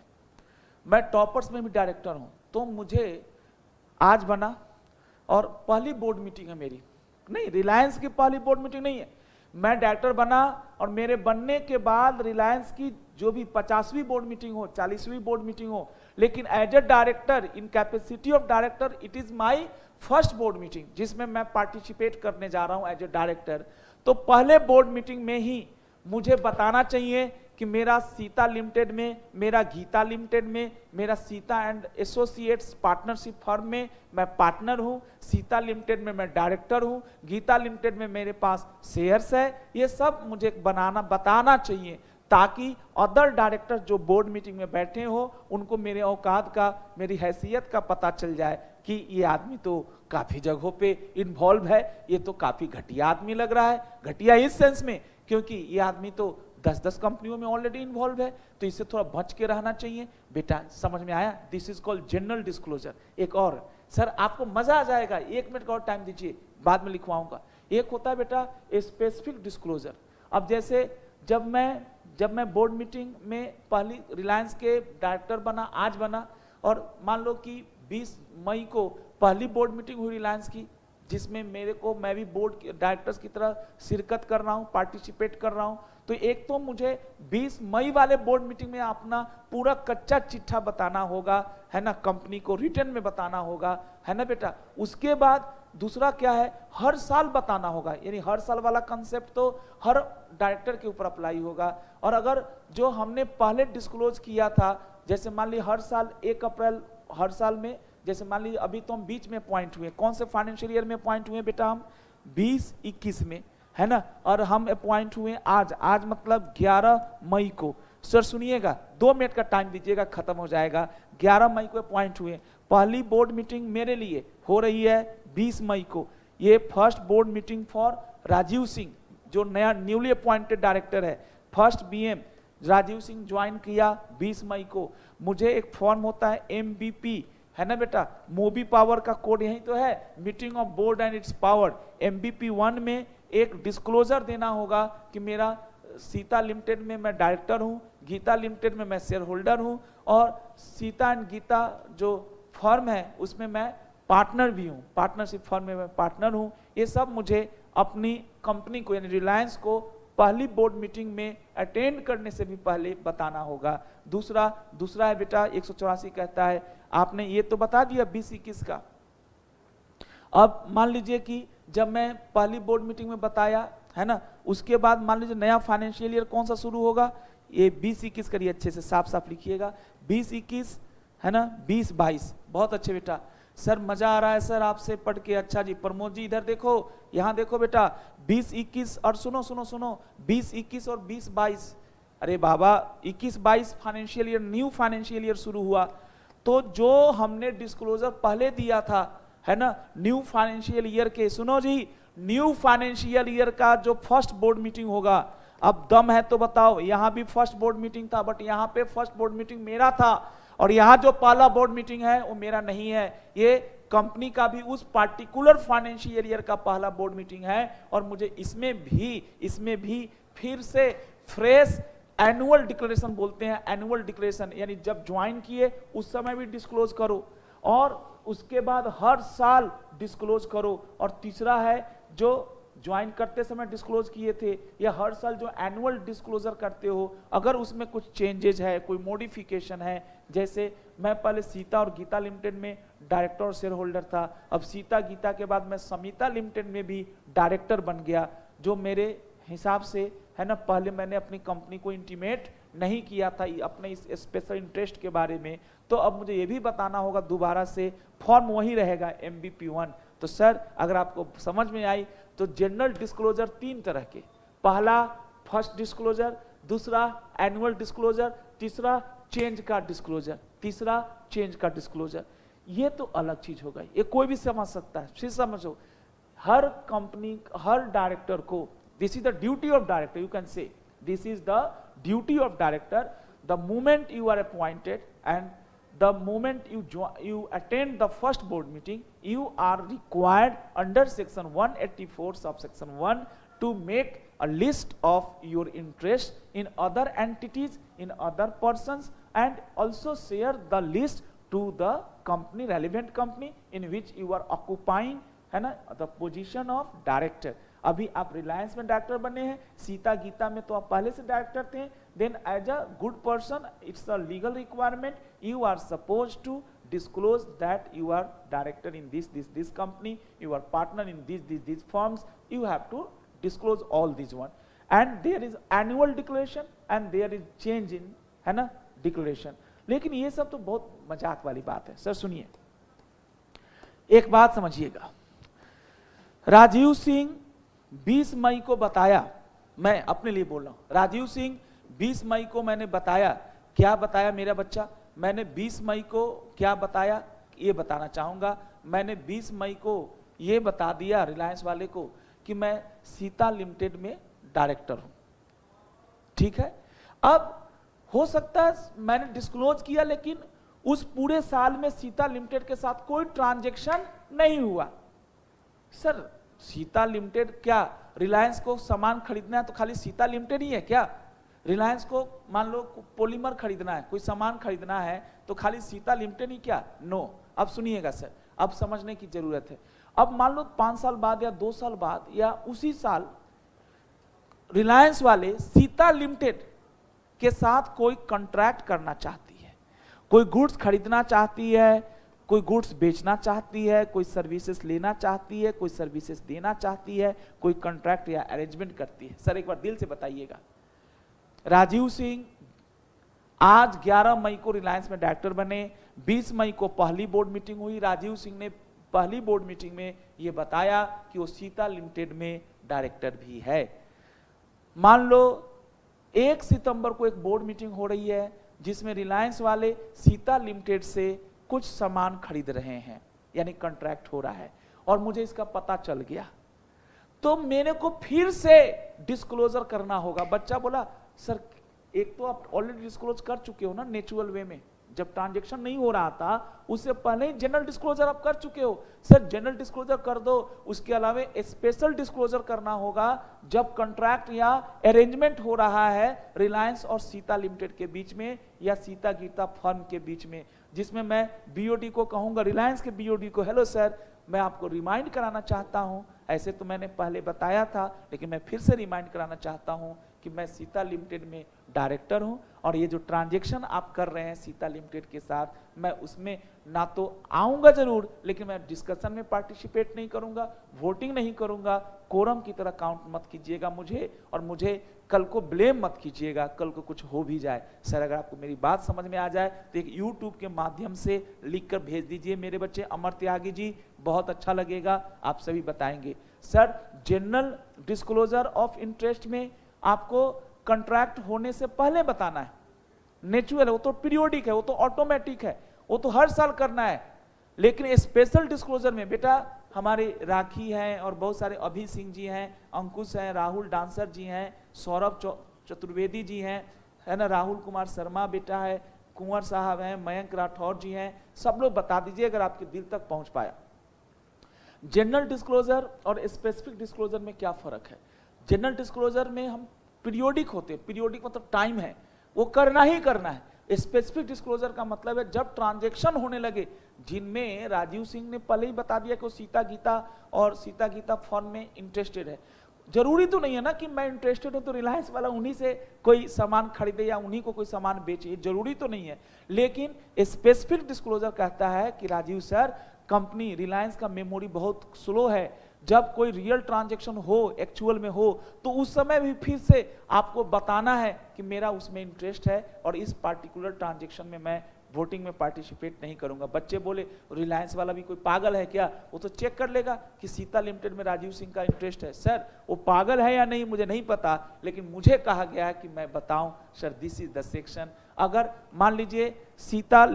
मैं टॉपर्स में भी डायरेक्टर हूं, तो मुझे आज बना और पहली बोर्ड मीटिंग है मेरी, नहीं, रिलायंस की पहली बोर्ड मीटिंग नहीं है। मैं डायरेक्टर बना और मेरे बनने के बाद रिलायंस की जो भी 50वीं बोर्ड मीटिंग हो, 40वीं बोर्ड मीटिंग हो, लेकिन as a director in capacity of director it is my first board meeting जिसमें मैं पार्टिसिपेट करने जा रहा हूं एज ए डायरेक्टर। तो पहले बोर्ड मीटिंग में ही मुझे बताना चाहिए कि मेरा सीता लिमिटेड में, मेरा गीता लिमिटेड में, मेरा Sita and associates partnership firm में मैं पार्टनर हूं, सीता लिमिटेड में मैं डायरेक्टर हूं, गीता लिमिटेड में मेरे पास शेयर्स है। ये सब मुझे बताना चाहिए ताकि अदर डायरेक्टर जो बोर्ड मीटिंग में बैठे हो उनको मेरे औकात का, मेरी हैसियत का पता चल जाए कि ये आदमी तो काफी जगहों पे इन्वॉल्व है, ये तो काफी घटिया आदमी लग रहा है। घटिया इस सेंस में क्योंकि ये आदमी तो 10-10 कंपनियों में ऑलरेडी इन्वॉल्व है, तो इससे थोड़ा बच के रहना चाहिए। बेटा समझ में आया? This is called general disclosure. एक और सर आपको मजा आ जाएगा, 1 मिनट का और टाइम दीजिए, बाद में लिखवाऊंगा। एक होता है बेटा स्पेसिफिक डिस्क्लोजर। अब जैसे जब मैं बोर्ड मीटिंग में पहली रिलायंस के डायरेक्टर बना, आज बना, और मान लो कि 20 मई को पहली बोर्ड मीटिंग हुई रिलायंस की, जिसमें मैं भी बोर्ड के डायरेक्टर्स की तरह शिरकत कर रहा हूं, पार्टिसिपेट कर रहा हूं। तो एक तो मुझे 20 मई वाले बोर्ड मीटिंग में अपना पूरा कच्चा चिट्ठा बताना होगा, है ना, कंपनी को रिटर्न में बताना होगा, है ना बेटा। उसके बाद दूसरा क्या है, हर साल बताना होगा, यानी हर साल वाला कंसेप्ट तो हर डायरेक्टर के ऊपर अप्लाई होगा। और अगर जो हमने पहले डिस्क्लोज किया था, जैसे मान ली हर साल 1 अप्रैल हर साल में, जैसे मान लीजिए अभी तो हम बीच में अपॉइंट हुए, कौन से फाइनेंशियल ईयर में अपॉइंट हुए बेटा? हम 20-21 में, है ना, और हम अपॉइंट हुए आज मतलब 11 मई को। सर सुनिएगा, 2 मिनट का टाइम दीजिएगा, खत्म हो जाएगा। 11 मई को अपॉइंट हुए। पहली बोर्ड मीटिंग मेरे लिए हो रही है 20 मई को। ये first board meeting for Rajeev Singh, जो नया न्यूली अपॉइंटेड डायरेक्टर है। First BM Rajeev Singh join किया 20 मई को। मुझे एक फॉर्म होता है MBP, है ना बेटा, मोबी पावर का कोड यही तो है, meeting of board and it's power. MBP 1 में एक डिस्क्लोजर देना होगा कि मेरा सीता लिमिटेड में मैं डायरेक्टर हूं, गीता लिमिटेड में मैं शेयर होल्डर हूं, और सीता एंड गीता जो फर्म है उसमें मैं पार्टनर भी हूं, पार्टनरशिप फर्म में मैं पार्टनर हूं। ये सब मुझे अपनी कंपनी को यानी रिलायंस को पहली बोर्ड मीटिंग में अटेंड करने से भी पहले बताना होगा। दूसरा है बेटा 184 कहता है, आपने ये तो बता दिया 20-21 का। अब मान लीजिए कि जब मैं पहली बोर्ड मीटिंग में बताया, है ना, उसके बाद मान लीजिए नया फाइनेंशियल ईयर कौन सा शुरू होगा, ये 20-21 करिए, अच्छे से साफ साफ लिखिएगा, 20-21, है ना, 20-22। बहुत अच्छे बेटा, सर मजा आ रहा है सर आपसे पढ़ के। अच्छा जी, प्रमोद जी इधर देखो, यहाँ देखो बेटा, 20-21 और सुनो 20-21 और 20-22। अरे बाबा 21-22 financial year, new financial year शुरू हुआ। तो जो हमने डिस्क्लोजर पहले दिया था, है ना, न्यू फाइनेंशियल ईयर के, सुनो जी, न्यू फाइनेंशियल ईयर का जो फर्स्ट बोर्ड मीटिंग होगा, अब दम है तो बताओ, यहां भी फर्स्ट बोर्ड मीटिंग था, बट यहां पे फर्स्ट बोर्ड मीटिंग मेरा था, और यहां जो पहला बोर्ड मीटिंग है वो मेरा नहीं है, ये कंपनी का भी उस पार्टिकुलर फाइनेंशियल ईयर का पहला बोर्ड मीटिंग है। और मुझे इसमें भी फिर से फ्रेश एनुअल डिक्लेरेशन बोलते हैं, एनुअल डिक्लेरेशन, यानी जब ज्वाइन किए उस समय भी डिस्क्लोज करो, और उसके बाद हर साल डिस्क्लोज करो। और तीसरा है जो ज्वाइन करते समय डिस्क्लोज किए थे, या हर साल जो एनुअल डिस्क्लोजर करते हो, अगर उसमें कुछ चेंजेस है, कोई मॉडिफिकेशन है, जैसे मैं पहले सीता और गीता लिमिटेड में डायरेक्टर और शेयर होल्डर था, अब सीता गीता के बाद मैं समिता लिमिटेड में भी डायरेक्टर बन गया, जो मेरे हिसाब से, है ना, पहले मैंने अपनी कंपनी को इंटीमेट नहीं किया था अपने इस स्पेशल इंटरेस्ट के बारे में। तो अब मुझे ये भी बताना होगा दोबारा से, फॉर्म वही रहेगा MBP 1। तो सर अगर आपको समझ में आई तो जनरल डिस्क्लोजर 3 तरह के, पहला फर्स्ट डिस्क्लोजर, दूसरा एनुअल डिस्क्लोजर, तीसरा चेंज का डिस्क्लोजर। ये तो अलग चीज होगा, ये कोई भी समझ सकता है। फिर समझो, हर कंपनी, हर डायरेक्टर को, this is the duty of director, you can say this is the duty of director, the moment you are appointed and the moment you attend the first board meeting, you are required under section 184 subsection 1 to make a list of your interest in other entities, in other persons, and also share the list to the company, relevant company in which you are occupying है ना, the position of director. अभी आप रिलायंस में director बने हैं, सीता गीता में तो आप पहले से डायरेक्टर थे। Then as a good person, it's a legal requirement, you are suppose to disclose that you are director in this company, you are partner in these firms, you have to disclose all these one, and there is annual declaration and there is change in, है ना, declaration। लेकिन ये सब तो बहुत मजाक वाली बात है। सर सुनिए, एक बात समझिएगा, राजीव सिंह 20 मई को बताया, मैं अपने लिए बोल रहा हूं, राजीव सिंह 20 मई को मैंने बताया, क्या बताया मेरा बच्चा, मैंने 20 मई को क्या बताया, ये बताना चाहूंगा। मैंने 20 मई को ये बता दिया रिलायंस वाले को कि मैं सीता लिमिटेड में डायरेक्टर हूं, ठीक है। अब हो सकता है मैंने डिस्क्लोज किया, लेकिन उस पूरे साल में सीता लिमिटेड के साथ कोई ट्रांजैक्शन नहीं हुआ। सर सीता लिमिटेड, क्या रिलायंस को सामान खरीदना है तो खाली सीता लिमिटेड ही है क्या? रिलायंस को मान लो पॉलीमर खरीदना है, कोई सामान खरीदना है तो खाली सीता लिमिटेड ही क्या? नो। अब सुनिएगा सर, अब समझने की जरूरत है। अब मान लो 5 साल बाद या 2 साल बाद या उसी साल रिलायंस वाले सीता लिमिटेड के साथ कोई कॉन्ट्रैक्ट करना चाहती है, कोई गुड्स खरीदना चाहती है, कोई गुड्स बेचना चाहती है, कोई सर्विसेज लेना चाहती है, कोई सर्विसेज देना चाहती है, कोई कॉन्ट्रैक्ट या अरेंजमेंट करती है। सर एक बार दिल से बताइएगा, राजीव सिंह आज 11 मई को रिलायंस में डायरेक्टर बने, 20 मई को पहली बोर्ड मीटिंग हुई, राजीव सिंह ने पहली बोर्ड मीटिंग में यह बताया कि वो सीता लिमिटेड में डायरेक्टर भी है। मान लो 1 सितंबर को एक बोर्ड मीटिंग हो रही है जिसमें रिलायंस वाले सीता लिमिटेड से कुछ सामान खरीद रहे हैं, यानी कॉन्ट्रैक्ट हो रहा है, और मुझे इसका पता चल गया, तो मेरे को फिर से डिस्क्लोजर करना होगा। बच्चा बोला सर एक तो आप ऑलरेडी डिस्क्लोज कर चुके हो ना नेचुरल वे में, जब ट्रांजैक्शन नहीं हो रहा था उससे पहले ही जनरल डिस्क्लोजर आप कर चुके हो। सर जनरल डिस्क्लोजर कर दो, उसके अलावा स्पेशल डिस्क्लोजर करना होगा जब कॉन्ट्रैक्ट या अरेंजमेंट हो रहा है रिलायंस और सीता लिमिटेड के बीच में या सीता गीता फर्म के बीच में, जिसमें मैं बीओडी को कहूंगा, रिलायंस के बीओडी को, हेलो सर मैं आपको रिमाइंड कराना चाहता हूं, ऐसे तो मैंने पहले बताया था लेकिन मैं फिर से रिमाइंड कराना चाहता हूं कि मैं सीता लिमिटेड में डायरेक्टर हूं, और ये जो ट्रांजैक्शन आप कर रहे हैं सीता लिमिटेड के साथ, मैं उसमें ना तो आऊंगा जरूर, लेकिन मैं डिस्कशन में पार्टिसिपेट नहीं करूंगा, वोटिंग नहीं करूंगा, कोरम की तरह काउंट मत कीजिएगा मुझे, और मुझे कल को ब्लेम मत कीजिएगा, कल को कुछ हो भी जाए। सर अगर आपको मेरी बात समझ में आ जाए तो एक यूट्यूब के माध्यम से लिखकर भेज दीजिए मेरे बच्चे अमर त्यागी जी, बहुत अच्छा लगेगा, आप सभी बताएंगे। Sir general disclosure of interest में आपको कॉन्ट्रैक्ट होने से पहले बताना है, नेचुरल है, वो तो पीरियोडिक है, वो तो ऑटोमेटिक है, वो तो हर साल करना है। लेकिन स्पेशल डिस्क्लोजर में बेटा हमारे राखी हैं और बहुत सारे अभी सिंह जी हैं, अंकुश हैं, राहुल डांसर जी हैं, सौरभ चतुर्वेदी जी हैं, है ना, राहुल कुमार शर्मा बेटा है, कुंवर साहब हैं, मयंक राठौर जी हैं, सब लोग बता दीजिए अगर आपके दिल तक पहुंच पाया। जनरल डिस्क्लोजर और स्पेसिफिक डिस्क्लोजर में क्या फर्क है? जनरल डिस्क्लोजर में हम पीरियोडिक होते हैं, पीरियोडिक मतलब टाइम है, वो करना ही करना है। स्पेसिफिक डिस्क्लोजर का मतलब है जब ट्रांजैक्शन होने लगे, जिनमें राजीव सिंह ने पहले ही बता दिया कि वो सीता गीता और सीता गीता फर्म में इंटरेस्टेड है। जरूरी तो नहीं है ना कि मैं इंटरेस्टेड हूं तो रिलायंस वाला उन्हीं से कोई सामान खरीदे या उन्हीं को कोई सामान बेचे, जरूरी तो नहीं है। लेकिन स्पेसिफिक डिस्क्लोजर कहता है कि राजीव सर कंपनी रिलायंस का मेमोरी बहुत स्लो है, जब कोई रियल ट्रांजैक्शन हो, एक्चुअल में हो, तो उस समय भी फिर से आपको बताना है कि मेरा उसमें इंटरेस्ट है और इस पार्टिकुलर ट्रांजैक्शन में मैं वोटिंग में पार्टिसिपेट नहीं करूंगा। बच्चे बोले रिलायंस वाला भी कोई पागल है क्या, वो तो चेक कर लेगा कि सीता लिमिटेड में राजीव सिंह का इंटरेस्ट है। सर वो पागल है या नहीं मुझे नहीं पता, लेकिन मुझे कहा गया है कि मैं बताऊं sir this is the section. अगर मान लीजिए सीता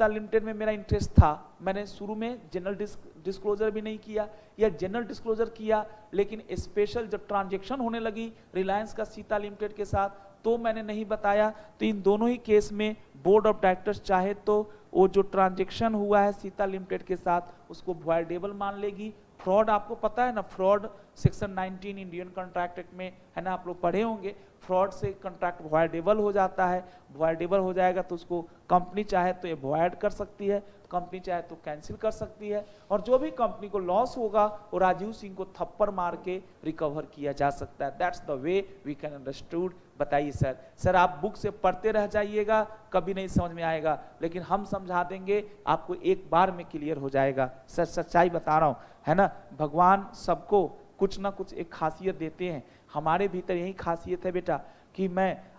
लिमिटेड में मेरा इंटरेस्ट था, मैंने शुरू में जनरल डिस्क्लोजर भी नहीं किया या जनरल डिस्क्लोजर किया, लेकिन स्पेशल जब ट्रांजैक्शन होने लगी रिलायंस का सीता लिमिटेड के साथ तो मैंने नहीं बताया, तो इन दोनों ही केस में बोर्ड ऑफ डायरेक्टर्स चाहे तो वो जो ट्रांजैक्शन हुआ है सीता लिमिटेड के साथ उसको वॉइडेबल मान लेगी। फ्रॉड आपको पता है ना, fraud section 19 Indian contract act में है ना, आप लोग पढ़े होंगे। फ्रॉड से कॉन्ट्रैक्ट वॉइडेबल हो जाता है। वॉइडेबल हो जाएगा तो उसको कंपनी चाहे तो अवॉइड कर सकती है, कंपनी चाहे तो कैंसिल कर सकती है, और जो भी कंपनी को लॉस होगा वो राजीव सिंह को थप्पड़ मार के रिकवर किया जा सकता है। That's the way we can understood. बताइए सर। सर आप बुक से पढ़ते रह जाइएगा, कभी नहीं समझ में आएगा, लेकिन हम समझा देंगे, आपको एक बार में क्लियर हो जाएगा। सर सच्चाई बता रहा हूं, है ना। भगवान सबको कुछ ना कुछ एक खासियत देते हैं। हमारे भीतर यही खासियत है बेटा कि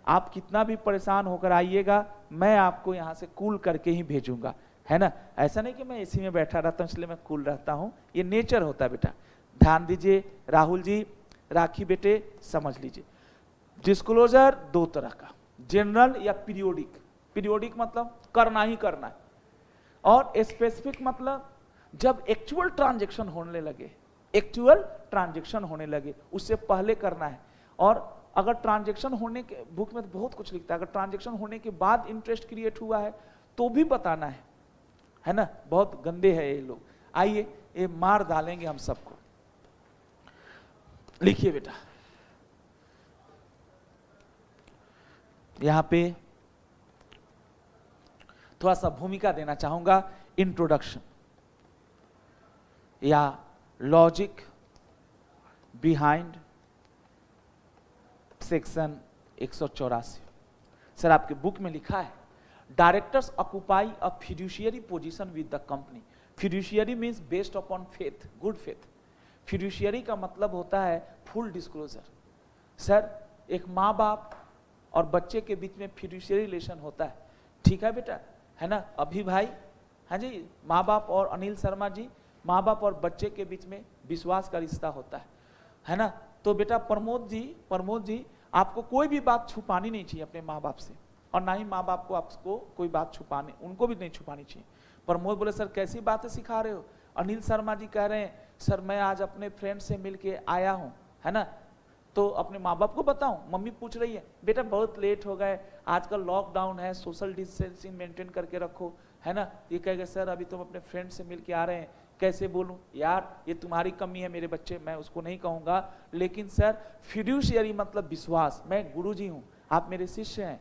आप कितना भी परेशान होकर आइएगा, मैं आपको यहाँ से कूल करके ही भेजूंगा, है ना। ऐसा नहीं कि मैं एसी में बैठा रहता हूँ इसलिए मैं कूल रहता हूँ, ये नेचर होता है बेटा। ध्यान दीजिए राहुल जी, राखी बेटे समझ लीजिए। डिस्क्लोजर दो तरह का, जनरल या पीरियोडिक। पीरियोडिक मतलब करना ही करना है, और स्पेसिफिक मतलब जब एक्चुअल ट्रांजैक्शन होने लगे, एक्चुअल ट्रांजैक्शन होने लगे उससे पहले करना है। और अगर ट्रांजैक्शन होने के, बुक में तो बहुत कुछ लिखता है, अगर ट्रांजैक्शन होने के बाद इंटरेस्ट क्रिएट हुआ है तो भी बताना है ना। बहुत गंदे हैं ये लोग। आइए ये मार डालेंगे हम सबको। लिखिए बेटा, यहां पे थोड़ा सा भूमिका देना चाहूंगा, इंट्रोडक्शन या लॉजिक बिहाइंड सेक्शन 184। सर आपके बुक में लिखा है directors occupy a fiduciary position with the company. Fiduciary means based upon faith, good faith. Fiduciary का मतलब होता है फुल डिस्क्लोजर। सर एक माँ बाप और बच्चे के बीच में फिड्यूशियरी रिलेशन होता है, ठीक है बेटा, है ना। अभी भाई, हाँ जी, माँ बाप और अनिल शर्मा जी, माँ बाप और बच्चे के बीच में विश्वास का रिश्ता होता है ना। तो बेटा प्रमोद जी आपको कोई भी बात छुपानी नहीं चाहिए अपने माँ बाप से, और ना ही माँ बाप को आपको कोई बात छुपाने, उनको भी नहीं छुपानी चाहिए। प्रमोद बोले सर कैसी बातें सिखा रहे हो। अनिल शर्मा जी कह रहे हैं सर मैं आज अपने फ्रेंड से मिलके आया हूँ, है ना, तो अपने माँ बाप को बताऊं। मम्मी पूछ रही है बेटा बहुत लेट हो गए, आजकल लॉकडाउन है, सोशल डिस्टेंसिंग मेंटेन करके रखो, है ना। ये कहेगा सर अभी तुम अपने फ्रेंड से मिल के आ रहे हैं, कैसे बोलूं यार, ये तुम्हारी कमी है मेरे बच्चे, मैं उसको नहीं कहूंगा। लेकिन सर फिड्यूशियरी मतलब विश्वास, मैं गुरुजी हूं, आप मेरे शिष्य हैं,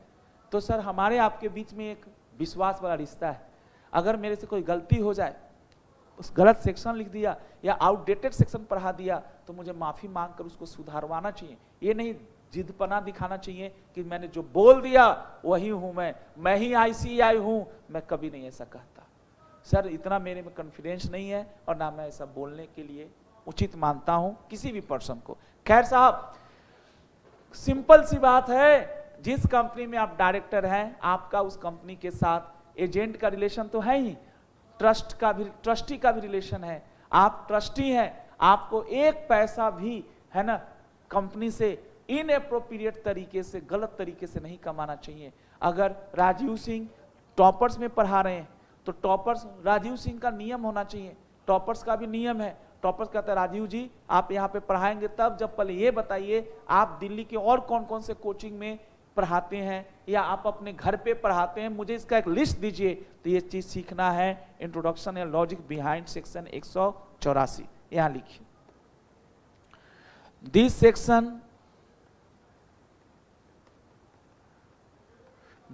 तो सर हमारे आपके बीच में एक विश्वास वाला रिश्ता है। अगर मेरे से कोई गलती हो जाए, उस गलत सेक्शन लिख दिया या आउटडेटेड सेक्शन पढ़ा दिया, तो मुझे माफी मांगकर उसको सुधारवाना चाहिए। ये नहीं जिदपना दिखाना चाहिए कि मैंने जो बोल दिया वही हूं, मैं ही ICI हूं, मैं कभी नहीं ऐसा कहता। सर इतना मेरे में कॉन्फिडेंस नहीं है, और ना मैं ऐसा बोलने के लिए उचित मानता हूं किसी भी पर्सन को। खैर साहब, सिंपल सी बात है, जिस कंपनी में आप डायरेक्टर हैं, आपका उस कंपनी के साथ एजेंट का रिलेशन तो है ही, ट्रस्टी का भी रिलेशन है। आप ट्रस्टी हैं, आपको एक पैसा भी, है ना, कंपनी से इनएप्रोप्रिएट तरीके से, गलत तरीके से नहीं कमाना चाहिए। अगर राजीव सिंह टॉपर्स में पढ़ा रहे हैं तो टॉपर्स, राजीव सिंह का नियम होना चाहिए, टॉपर्स का भी नियम है। टॉपर्स कहता है राजीव जी आप यहाँ पे पढ़ाएंगे तब जब पहले ये बताइए आप दिल्ली के और कौन कौन से कोचिंग में पढ़ाते हैं, या आप अपने घर पे पढ़ाते हैं, मुझे इसका एक लिस्ट दीजिए। तो ये चीज सीखना है, इंट्रोडक्शन या लॉजिक बिहाइंड सेक्शन 184। यहां लिखिए, this section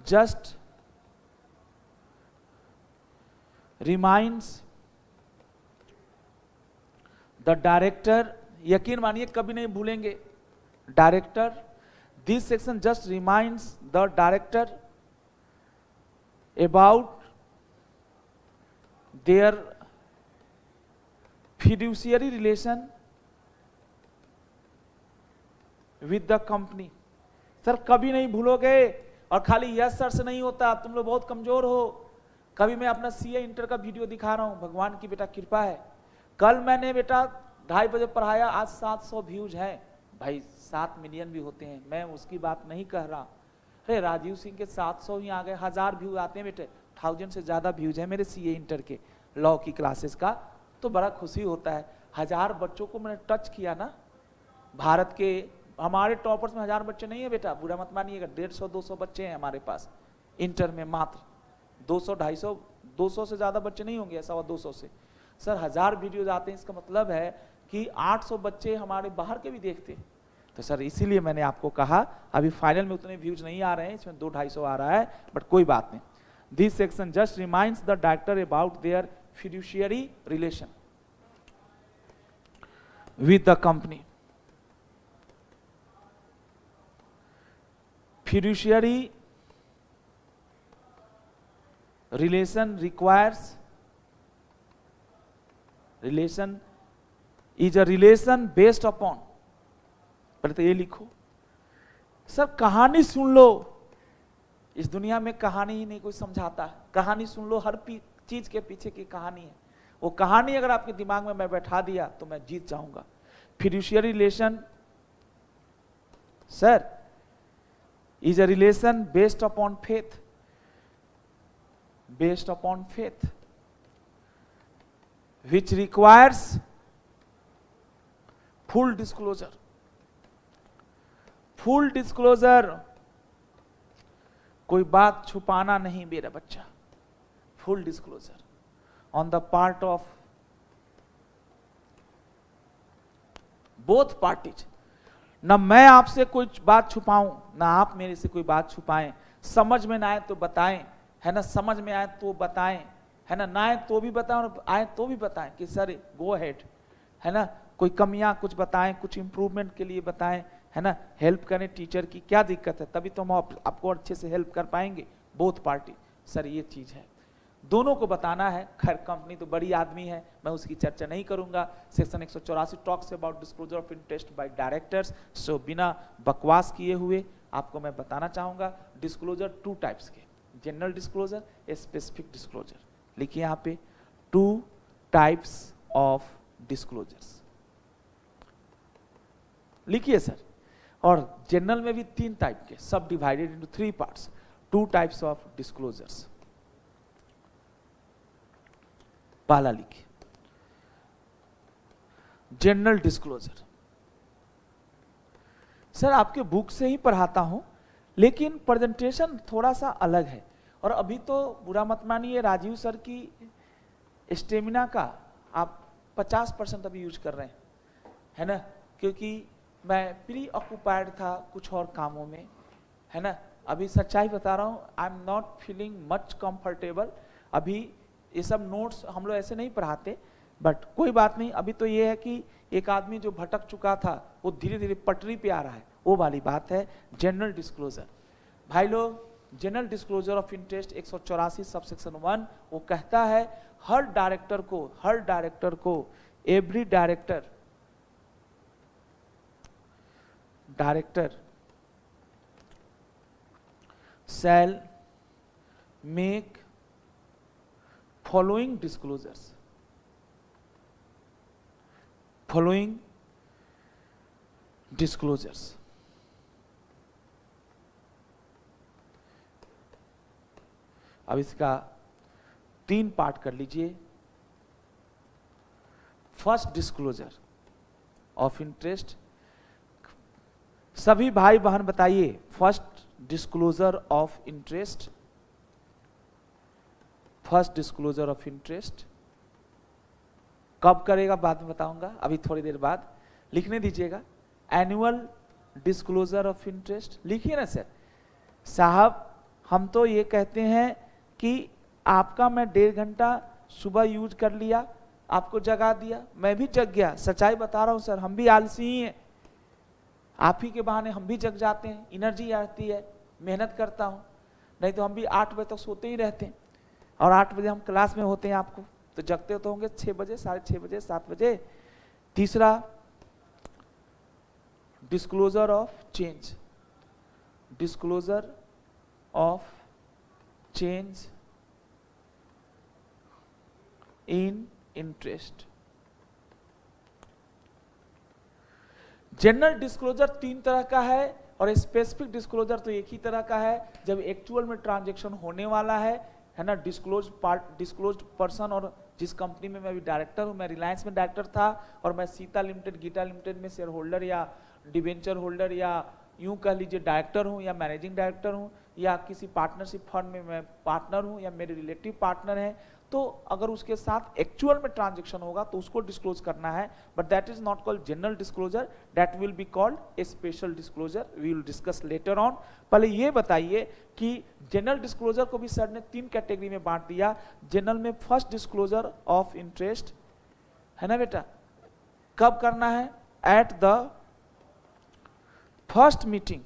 just reminds the director, यकीन मानिए कभी नहीं भूलेंगे director, this section just reminds the director about their fiduciary relation with the company। Sir कभी नहीं भूलोगे, और खाली यस सर से नहीं होता, तुम लोग बहुत कमजोर हो। कभी मैं अपना CA इंटर का वीडियो दिखा रहा हूं, भगवान की बेटा कृपा है। कल मैंने बेटा 2:30 बजे पढ़ाया, आज 700 व्यूज हैं। भाई 7 मिलियन भी होते हैं, मैं उसकी बात नहीं कह रहा। अरे राजीव सिंह के 700 ही आ गए, 1000 व्यू आते हैं बेटे, 1000 से ज्यादा व्यूज है मेरे CA इंटर के लॉ की क्लासेस का, तो बड़ा खुशी होता है। 1000 बच्चों को मैंने टच किया ना। भारत के हमारे टॉपर्स में 1000 बच्चे नहीं है बेटा, बुरा मत मानिएगा, 150-200 बच्चे हैं हमारे पास इंटर में, मात्र 200-250, 200 से ज्यादा बच्चे नहीं होंगे, ऐसा हुआ 200 से। सर 1000 वीडियोज आते हैं, इसका मतलब है कि 800 बच्चे हमारे बाहर के भी देखते हैं, तो सर इसीलिए मैंने आपको कहा, अभी फाइनल में उतने व्यूज नहीं आ रहे हैं, इसमें 200-250 आ रहा है, बट कोई बात नहीं। This section just reminds the director about their fiduciary relation with the company. Fiduciary relation is a relation based upon, पहले तो ये लिखो सर, कहानी सुन लो। इस दुनिया में कहानी ही नहीं कोई समझाता, कहानी सुन लो, हर चीज के पीछे की कहानी है। वो कहानी अगर आपके दिमाग में मैं बैठा दिया तो मैं जीत जाऊंगा। Fiduciary relation sir is a relation based upon faith, based upon faith which requires full disclosure. Full disclosure, कोई बात छुपाना नहीं मेरा बच्चा। Full disclosure on the part of both parties. ना मैं आपसे कोई बात छुपाऊं, ना आप मेरे से कोई बात छुपाएं। समझ में ना आए तो बताएं, है ना, समझ में आए तो बताएं, है ना आए तो भी बताएं और आए तो भी बताएं कि सर गो हेड, है ना, कोई कमियां कुछ बताएं, कुछ इंप्रूवमेंट के लिए बताएं, है ना, हेल्प करें टीचर की, क्या दिक्कत है, तभी तो हम आपको अच्छे से हेल्प कर पाएंगे। बोथ पार्टी सर ये चीज है, दोनों को बताना है। खैर कंपनी तो बड़ी आदमी है, मैं उसकी चर्चा नहीं करूंगा। Section 184 talks about disclosure of interest by directors. So बिना बकवास किए हुए आपको मैं बताना चाहूंगा डिस्क्लोजर 2 टाइप्स के, जनरल डिस्क्लोजर, स्पेसिफिक डिस्क्लोजर। लिखिए यहाँ पे 2 टाइप्स ऑफ डिस्क्लोजर्स लिखिए सर। और जनरल में भी 3 टाइप के, sub divided into 3 parts. 2 types of disclosures. पहला लिखिए जनरल डिस्क्लोजर। सर आपके बुक से ही पढ़ाता हूं, लेकिन प्रेजेंटेशन थोड़ा सा अलग है। और अभी तो बुरा मत मानिए, राजीव सर की स्टेमिना का आप 50% अभी यूज कर रहे हैं, है ना, क्योंकि मैं प्री ऑक्युपाइड था कुछ और कामों में, है ना। अभी सच्चाई बता रहा हूँ, आई am not feeling much comfortable. अभी ये सब नोट्स हम लोग ऐसे नहीं पढ़ाते, बट कोई बात नहीं। अभी तो ये है कि एक आदमी जो भटक चुका था वो धीरे धीरे पटरी पे आ रहा है, वो वाली बात है जनरल डिस्क्लोजर। भाई लोग, general disclosure of interest 184 subsection 1 वो कहता है हर डायरेक्टर को every director shall make following disclosures. अब इसका 3 पार्ट कर लीजिए। फर्स्ट डिस्क्लोजर ऑफ इंटरेस्ट, सभी भाई बहन बताइए, first disclosure of interest, first disclosure of interest कब करेगा बाद में बताऊंगा, अभी थोड़ी देर बाद। लिखने दीजिएगा एनुअल डिस्क्लोजर ऑफ इंटरेस्ट। लिखिए ना सर। साहब हम तो ये कहते हैं कि आपका मैं 1.5 घंटा सुबह यूज कर लिया, आपको जगा दिया, मैं भी जग गया। सच्चाई बता रहा हूं सर, हम भी आलसी ही हैं, आप ही के बहाने हम भी जग जाते हैं, एनर्जी आती है, मेहनत करता हूं, नहीं तो हम भी 8 बजे तक सोते ही रहते हैं, और 8 बजे हम क्लास में होते हैं, आपको तो जगते तो होंगे 6 बजे, 6:30 बजे, 7 बजे। तीसरा disclosure of change, disclosure of change in interest. General disclosure 3 तरह का है और स्पेसिफिक डिस्क्लोजर तो एक ही तरह का है, जब एक्चुअल में ट्रांजैक्शन होने वाला है ना। डिस्क्लोज्ड पर्सन, और जिस कंपनी में मैं अभी डायरेक्टर हूं, मैं रिलायंस में डायरेक्टर था, और मैं सीता लिमिटेड, गीता लिमिटेड में शेयर होल्डर या डिवेंचर होल्डर या यूं कह लीजिए डायरेक्टर हूं या मैनेजिंग डायरेक्टर हूं या किसी पार्टनरशिप फर्म में मैं पार्टनर हूं या मेरे रिलेटिव पार्टनर हैं, तो अगर उसके साथ एक्चुअल में ट्रांजैक्शन होगा तो उसको डिस्क्लोज करना है, but that is not called general disclosure, that will be called a special disclosure, we will discuss later on. पहले ये बताइए कि जनरल डिस्क्लोजर को भी सर ने 3 कैटेगरी में बांट दिया। जनरल में फर्स्ट डिस्क्लोजर ऑफ इंटरेस्ट है ना बेटा, कब करना है? एट द फर्स्ट मीटिंग,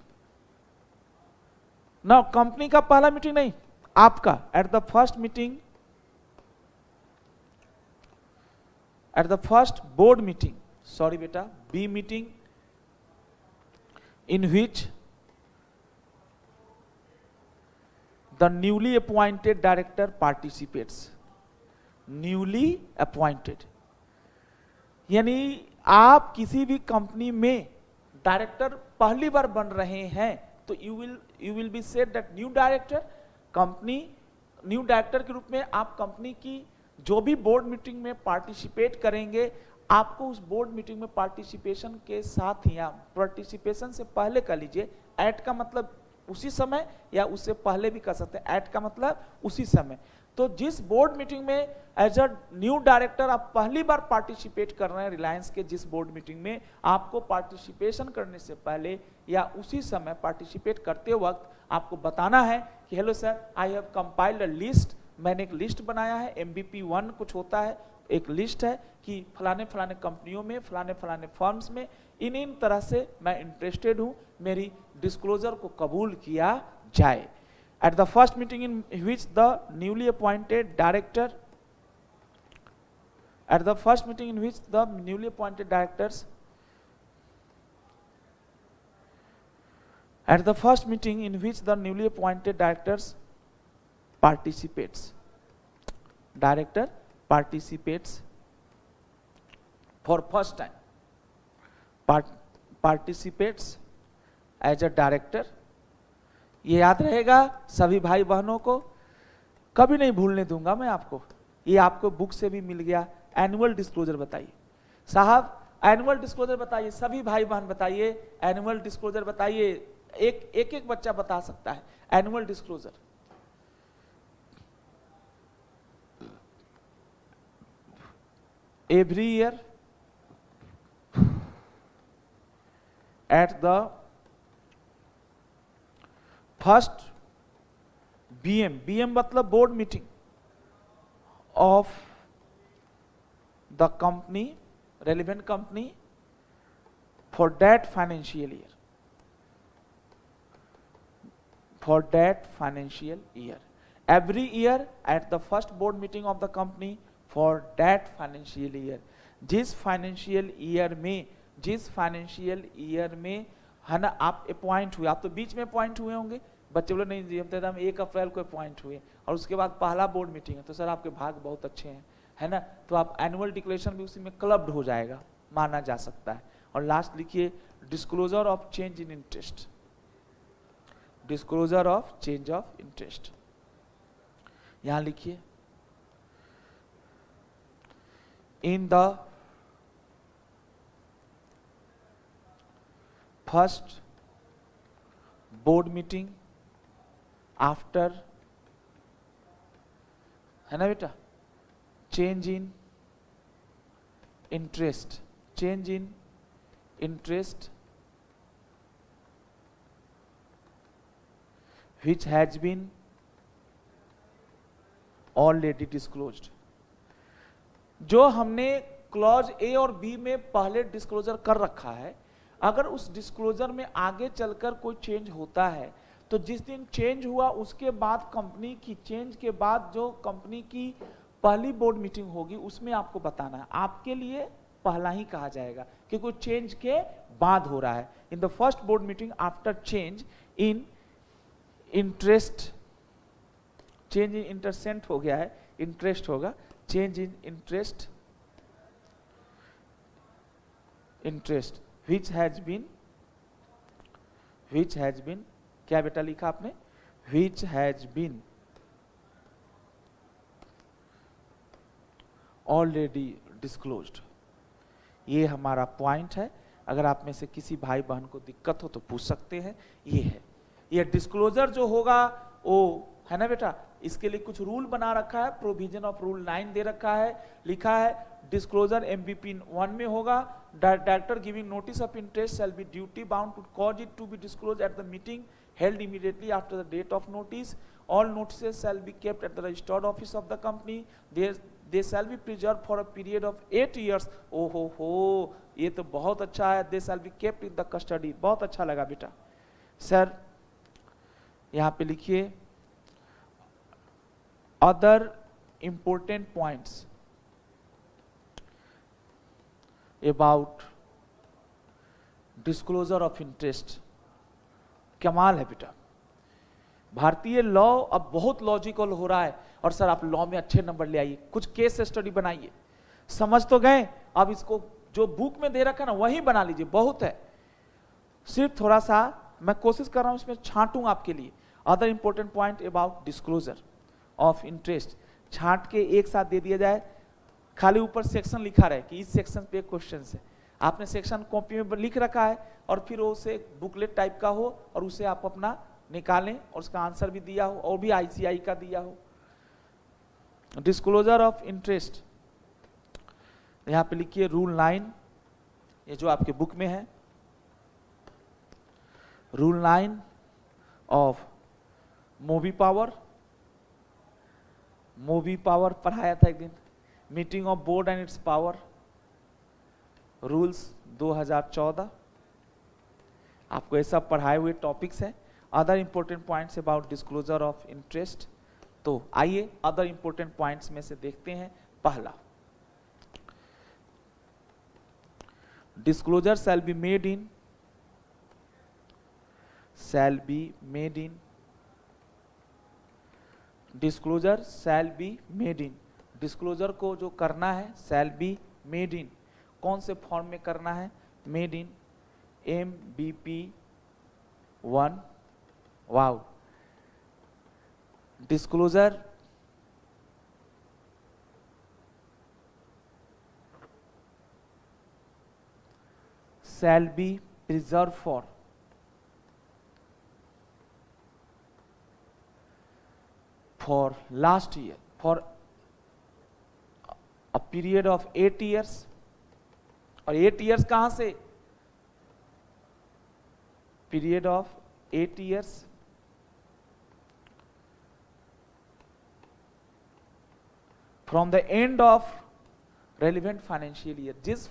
ना कंपनी का पहला मीटिंग नहीं, आपका at the first meeting, at the first board meeting, sorry beta, B meeting, in which the newly appointed director participates, newly appointed यानी आप किसी भी कंपनी में डायरेक्टर पहली बार बन रहे हैं तो you will be said that new director, company new director के रूप में आप कंपनी की जो भी बोर्ड मीटिंग में पार्टिसिपेट करेंगे, आपको उस बोर्ड मीटिंग में पार्टिसिपेशन के साथ ही, आप पार्टिसिपेशन से पहले कर लीजिए, एट का मतलब उसी समय या उससे पहले भी कर सकते हैं, एट का मतलब उसी समय। तो जिस बोर्ड मीटिंग में एज अ न्यू डायरेक्टर आप पहली बार पार्टिसिपेट कर रहे हैं रिलायंस के जिस बोर्ड मीटिंग में, आपको पार्टिसिपेशन करने से पहले या उसी समय पार्टिसिपेट करते वक्त आपको बताना है कि hello sir, I have compiled a list, मैंने एक लिस्ट बनाया है, MVP1 कुछ होता है, एक लिस्ट है कि फलाने फलाने कंपनियों में, फलाने फलाने फर्म्स में इन तरह से मैं इंटरेस्टेड हूं, मेरी डिस्क्लोजर को कबूल किया जाए। At the first meeting in which the newly appointed director, at the first meeting in which the newly appointed directors, at the first meeting in which the newly appointed directors participates, director participates for first time, participates as a director। ये याद रहेगा सभी भाई बहनों को, कभी नहीं भूलने दूंगा मैं आपको, ये आपको बुक से भी मिल गया। एनुअल डिस्क्लोजर बताइए साहब, एनुअल डिस्क्लोजर बताइए, सभी भाई बहन बताइए, एनुअल डिस्क्लोजर बताइए, एक बच्चा बता सकता है annual disclosure. Every year at the first BM मतलब board meeting of the company, relevant company for that financial year, for that financial year, every year at the first board meeting of the company for that financial year, जिस financial year में है ना आप appoint हुए, आप तो बीच में appoint हुए होंगे, बच्चे बोले नहीं जी हम 1 अप्रैल को अपॉइंट हुए और उसके बाद पहला बोर्ड मीटिंग है, तो सर आपके भाग बहुत अच्छे हैं, है ना, तो आप एनुअल डिक्लेरेशन भी उसी में क्लब्ड हो जाएगा, माना जा सकता है। और लास्ट लिखिए disclosure of change in interest, disclosure of change of interest, यहां लिखिए इन the first board meeting after, है ना बेटा, change in interest, change in interest which has been already disclosed। जो हमने क्लॉज ए और बी में पहले डिस्क्लोजर कर रखा है, अगर उस डिस्क्लोजर में आगे चलकर कोई चेंज होता है तो जिस दिन चेंज हुआ उसके बाद कंपनी की चेंज के बाद जो कंपनी की पहली बोर्ड मीटिंग होगी उसमें आपको बताना है, आपके लिए पहला ही कहा जाएगा कि कोई चेंज के बाद हो रहा है। In the first board meeting after change in interest, change in interest हो गया है, इंटरेस्ट होगा, change in interest, interest which has been, क्या बेटा लिखा आपने, which has been already disclosed. ये हमारा पॉइंट है। अगर आप में से किसी भाई बहन को दिक्कत हो तो पूछ सकते हैं। ये है, ये डिस्क्लोजर जो होगा वो है ना बेटा, इसके लिए कुछ रूल बना रखा है, प्रोविजन ऑफ रूल 9 दे रखा है, लिखा है डिस्क्लोजर MBP 1 में होगा, director giving notice of interest shall be duty bound to cause it to be disclose at the meeting held immediately after the date of notice. All notices shall be kept at the registered office of the company. They shall be preserved for a period of 8 years. ओहो हो, ये तो बहुत अच्छा है। They shall be kept in the custody. बहुत अच्छा लगा बेटा। सर यहाँ पे लिखिए other important points about disclosure of interest। कमाल है बेटा, भारतीय लॉ अब बहुत लॉजिकल हो रहा है। और सर आप लॉ में अच्छे नंबर ले आइए, कुछ केस स्टडी बनाइए। समझ तो गए, अब इसको जो बुक में दे रखा है ना वही बना लीजिए, बहुत है। सिर्फ थोड़ा सा मैं कोशिश कर रहा हूं इसमें छांटूं आपके लिए। Other important point about disclosure of interest, छांट के एक साथ दे दिया जाए, खाली ऊपर सेक्शन लिखा रहे कि इस सेक्शन पे क्वेश्चन है। आपने सेक्शन कॉपी में लिख रखा है और फिर वो उसे बुकलेट टाइप का हो और उसे आप अपना निकालें और उसका आंसर भी दिया हो और भी ICI का दिया हो। डिस्क्लोजर ऑफ इंटरेस्ट यहां पे लिखिए रूल 9, ये जो आपके बुक में है, रूल 9 ऑफ मोबी पावर। मोबी पावर पढ़ाया था एक दिन, meeting of board and it's power, rules 2014। आपको ये सब पढ़ाए हुए टॉपिक्स हैं। Other important points about disclosure of interest, तो आइए अदर इंपॉर्टेंट पॉइंट्स में से देखते हैं। पहला, disclosure shell be made in disclosure shell be made in, disclosure को जो करना है शैल बी मेड इन, कौन से फॉर्म में करना है? Made in MBP 1। Wow, disclosure shall be preserved for last year, for a period of 8 years। और 8 years कहां से? Period of 8 years from the end of relevant financial year. जिस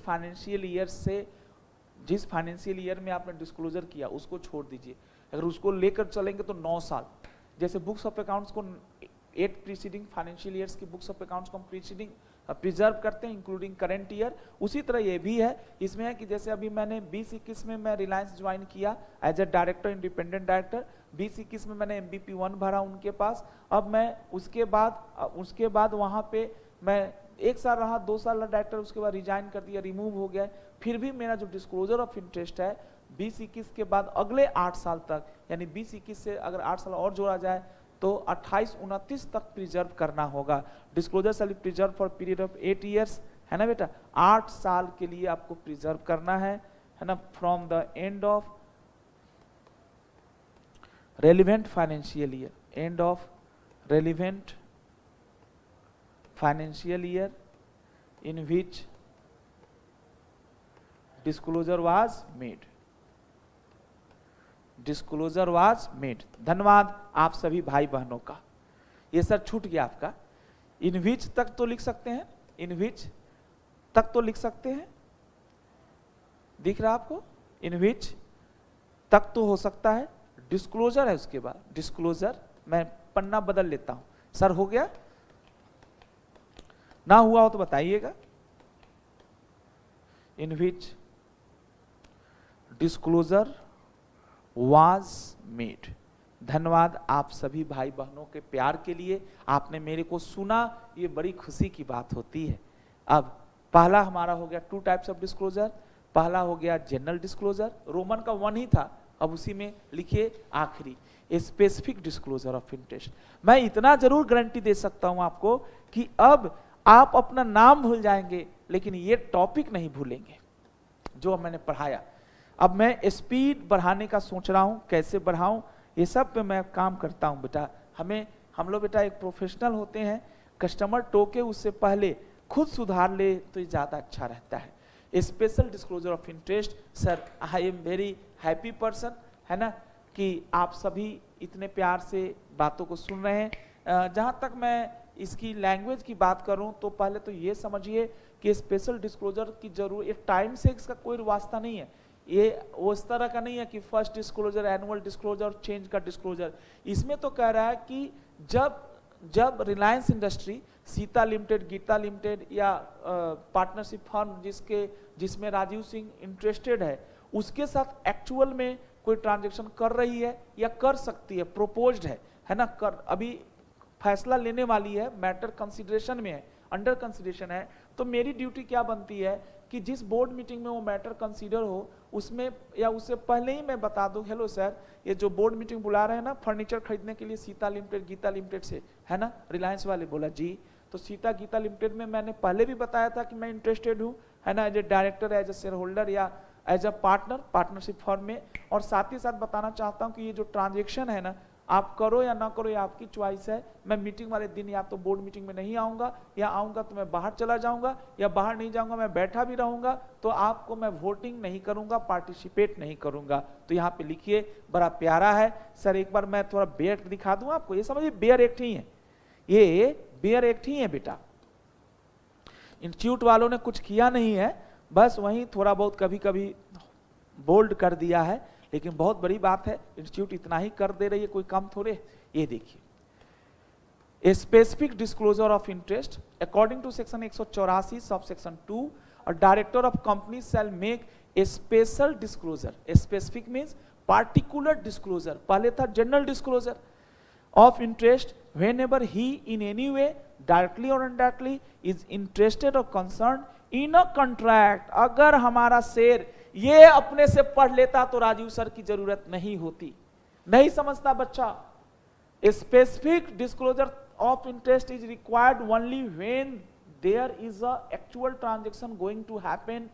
financial year में आपने डिस्क्लोजर किया उसको छोड़ दीजिए। अगर उसको लेकर चलेंगे तो 9 साल। जैसे बुक्स ऑफ अकाउंट्स को 8 प्रीसीडिंग फाइनेंशियल ईयर्स की बुक्स ऑफ अकाउंट्स को हम प्रिजर्व करते हैं इंक्लूडिंग करंट ईयर, उसी तरह ये भी है। इसमें है कि जैसे अभी मैंने 2021 में मैं रिलायंस ज्वाइन किया as a director, independent director. 2021 में मैंने MBP 1 भरा उनके पास। अब मैं उसके बाद वहां पे मैं 1 साल रहा, 2 साल डायरेक्टर, उसके बाद रिजाइन कर दिया, रिमूव हो गया। फिर भी मेरा जो डिस्क्लोजर ऑफ इंटरेस्ट है 2021 के बाद अगले 8 साल तक, यानी 2021 से अगर 8 साल और जोड़ा जाए तो 28-29 तक प्रिजर्व करना होगा। Disclosure shall be preserve for period of 8 years, है ना बेटा, 8 साल के लिए आपको प्रिजर्व करना है ना, from the end of relevant financial year, end of relevant financial year in which disclosure was made. Disclosure was made. धन्यवाद आप सभी भाई बहनों का। ये सर छूट गया आपका। इन विच तक तो लिख सकते हैं, इन विच तक तो लिख सकते हैं, दिख रहा आपको? इन विच तक तो हो सकता है। डिस्क्लोजर है उसके बाद, डिस्क्लोजर, मैं पन्ना बदल लेता हूं। सर हो गया? ना हुआ हो तो बताइएगा। इन विच डिस्क्लोजर वाज मेड। धन्यवाद आप सभी भाई बहनों के प्यार के लिए। आपने मेरे को सुना, ये बड़ी खुशी की बात होती है। अब पहला हमारा हो गया 2 टाइप्स ऑफ डिस्क्लोजर। पहला हो गया जनरल डिस्क्लोजर, रोमन का 1 ही था, अब उसी में लिखिए आखिरी स्पेसिफिक डिस्क्लोजर ऑफ इंटरेस्ट। मैं इतना जरूर गारंटी दे सकता हूं आपको कि अब आप अपना नाम भूल जाएंगे लेकिन ये टॉपिक नहीं भूलेंगे। जो मैंने पढ़ाया। अब मैं स्पीड बढ़ाने का सोच रहा हूँ, कैसे बढ़ाऊँ, ये सब पे मैं काम करता हूँ बेटा। हम लोग बेटा एक प्रोफेशनल होते हैं, कस्टमर टोके उससे पहले खुद सुधार ले तो ये ज़्यादा अच्छा रहता है। Special disclosure of interest, sir I am very happy person, है ना, कि आप सभी इतने प्यार से बातों को सुन रहे हैं। जहाँ तक मैं इसकी लैंग्वेज की बात करूं तो पहले तो ये समझिए कि स्पेशल डिस्क्लोजर की जरूरत, एक टाइम से इसका कोई वास्ता नहीं है। ये उस तरह का नहीं है कि first disclosure, annual disclosure, change का डिस्क्लोजर। इसमें तो कह रहा है कि जब Reliance industry, Sita limited, Gita limited या पार्टनरशिप फर्म जिसमें राजीव सिंह इंटरेस्टेड है, उसके साथ एक्चुअल में कोई ट्रांजैक्शन कर रही है या कर सकती है, प्रोपोज्ड है ना, अभी फैसला लेने वाली है, मैटर कंसिडरेशन में है, अंडर कंसिडरेशन है, तो मेरी ड्यूटी क्या बनती है कि जिस बोर्ड मीटिंग में वो मैटर कंसीडर हो उसमें या उससे पहले ही मैं बता दूं, हेलो सर, ये जो बोर्ड मीटिंग बुला रहे हैं ना फर्नीचर खरीदने के लिए सीता लिमिटेड, गीता लिमिटेड से, है ना, रिलायंस वाले। बोला जी, तो सीता गीता लिमिटेड में मैंने पहले भी बताया था कि मैं इंटरेस्टेड हूँ, है ना, as a director, as a share holder या as a partner partnership firm में। और साथ ही साथ बताना चाहता हूँ कि ये जो ट्रांजेक्शन है ना, आप करो या ना करो, ये आपकी चॉइस है। मैं मीटिंग वाले दिन या तो बोर्ड मीटिंग में नहीं आऊंगा, या आऊंगा तो मैं बाहर चला जाऊंगा, या बाहर नहीं जाऊंगा, मैं बैठा भी रहूंगा, तो आपको मैं वोटिंग नहीं करूंगा, पार्टिसिपेट नहीं करूंगा। तो यहाँ पे लिखिए, बड़ा प्यारा है सर। एक बार मैं थोड़ा बेयर दिखा दूं आपको, ये समझिए बेयर एक्ट ही है, ये बेयर एक्ट ही है बेटा। इंस्टीट्यूट वालों ने कुछ किया नहीं है, बस वहीं थोड़ा बहुत कभी कभी बोल्ड कर दिया है, लेकिन बहुत बड़ी बात है, इंस्टीट्यूट इतना ही कर दे रही है, कोई कम थोड़े। ये देखिए, a specific disclosure of interest according to section 184 sub section 2, और director of company shall make a special disclosure. Specific means particular disclosure, पहले था general disclosure of interest whenever he in any way directly और indirectly is interested और concern in a contract. अगर हमारा share ये अपने से पढ़ लेता तो राजीव सर की जरूरत नहीं होती। नहीं समझता बच्चा। Specific disclosure of interest is required only when there is a actual transaction going to happen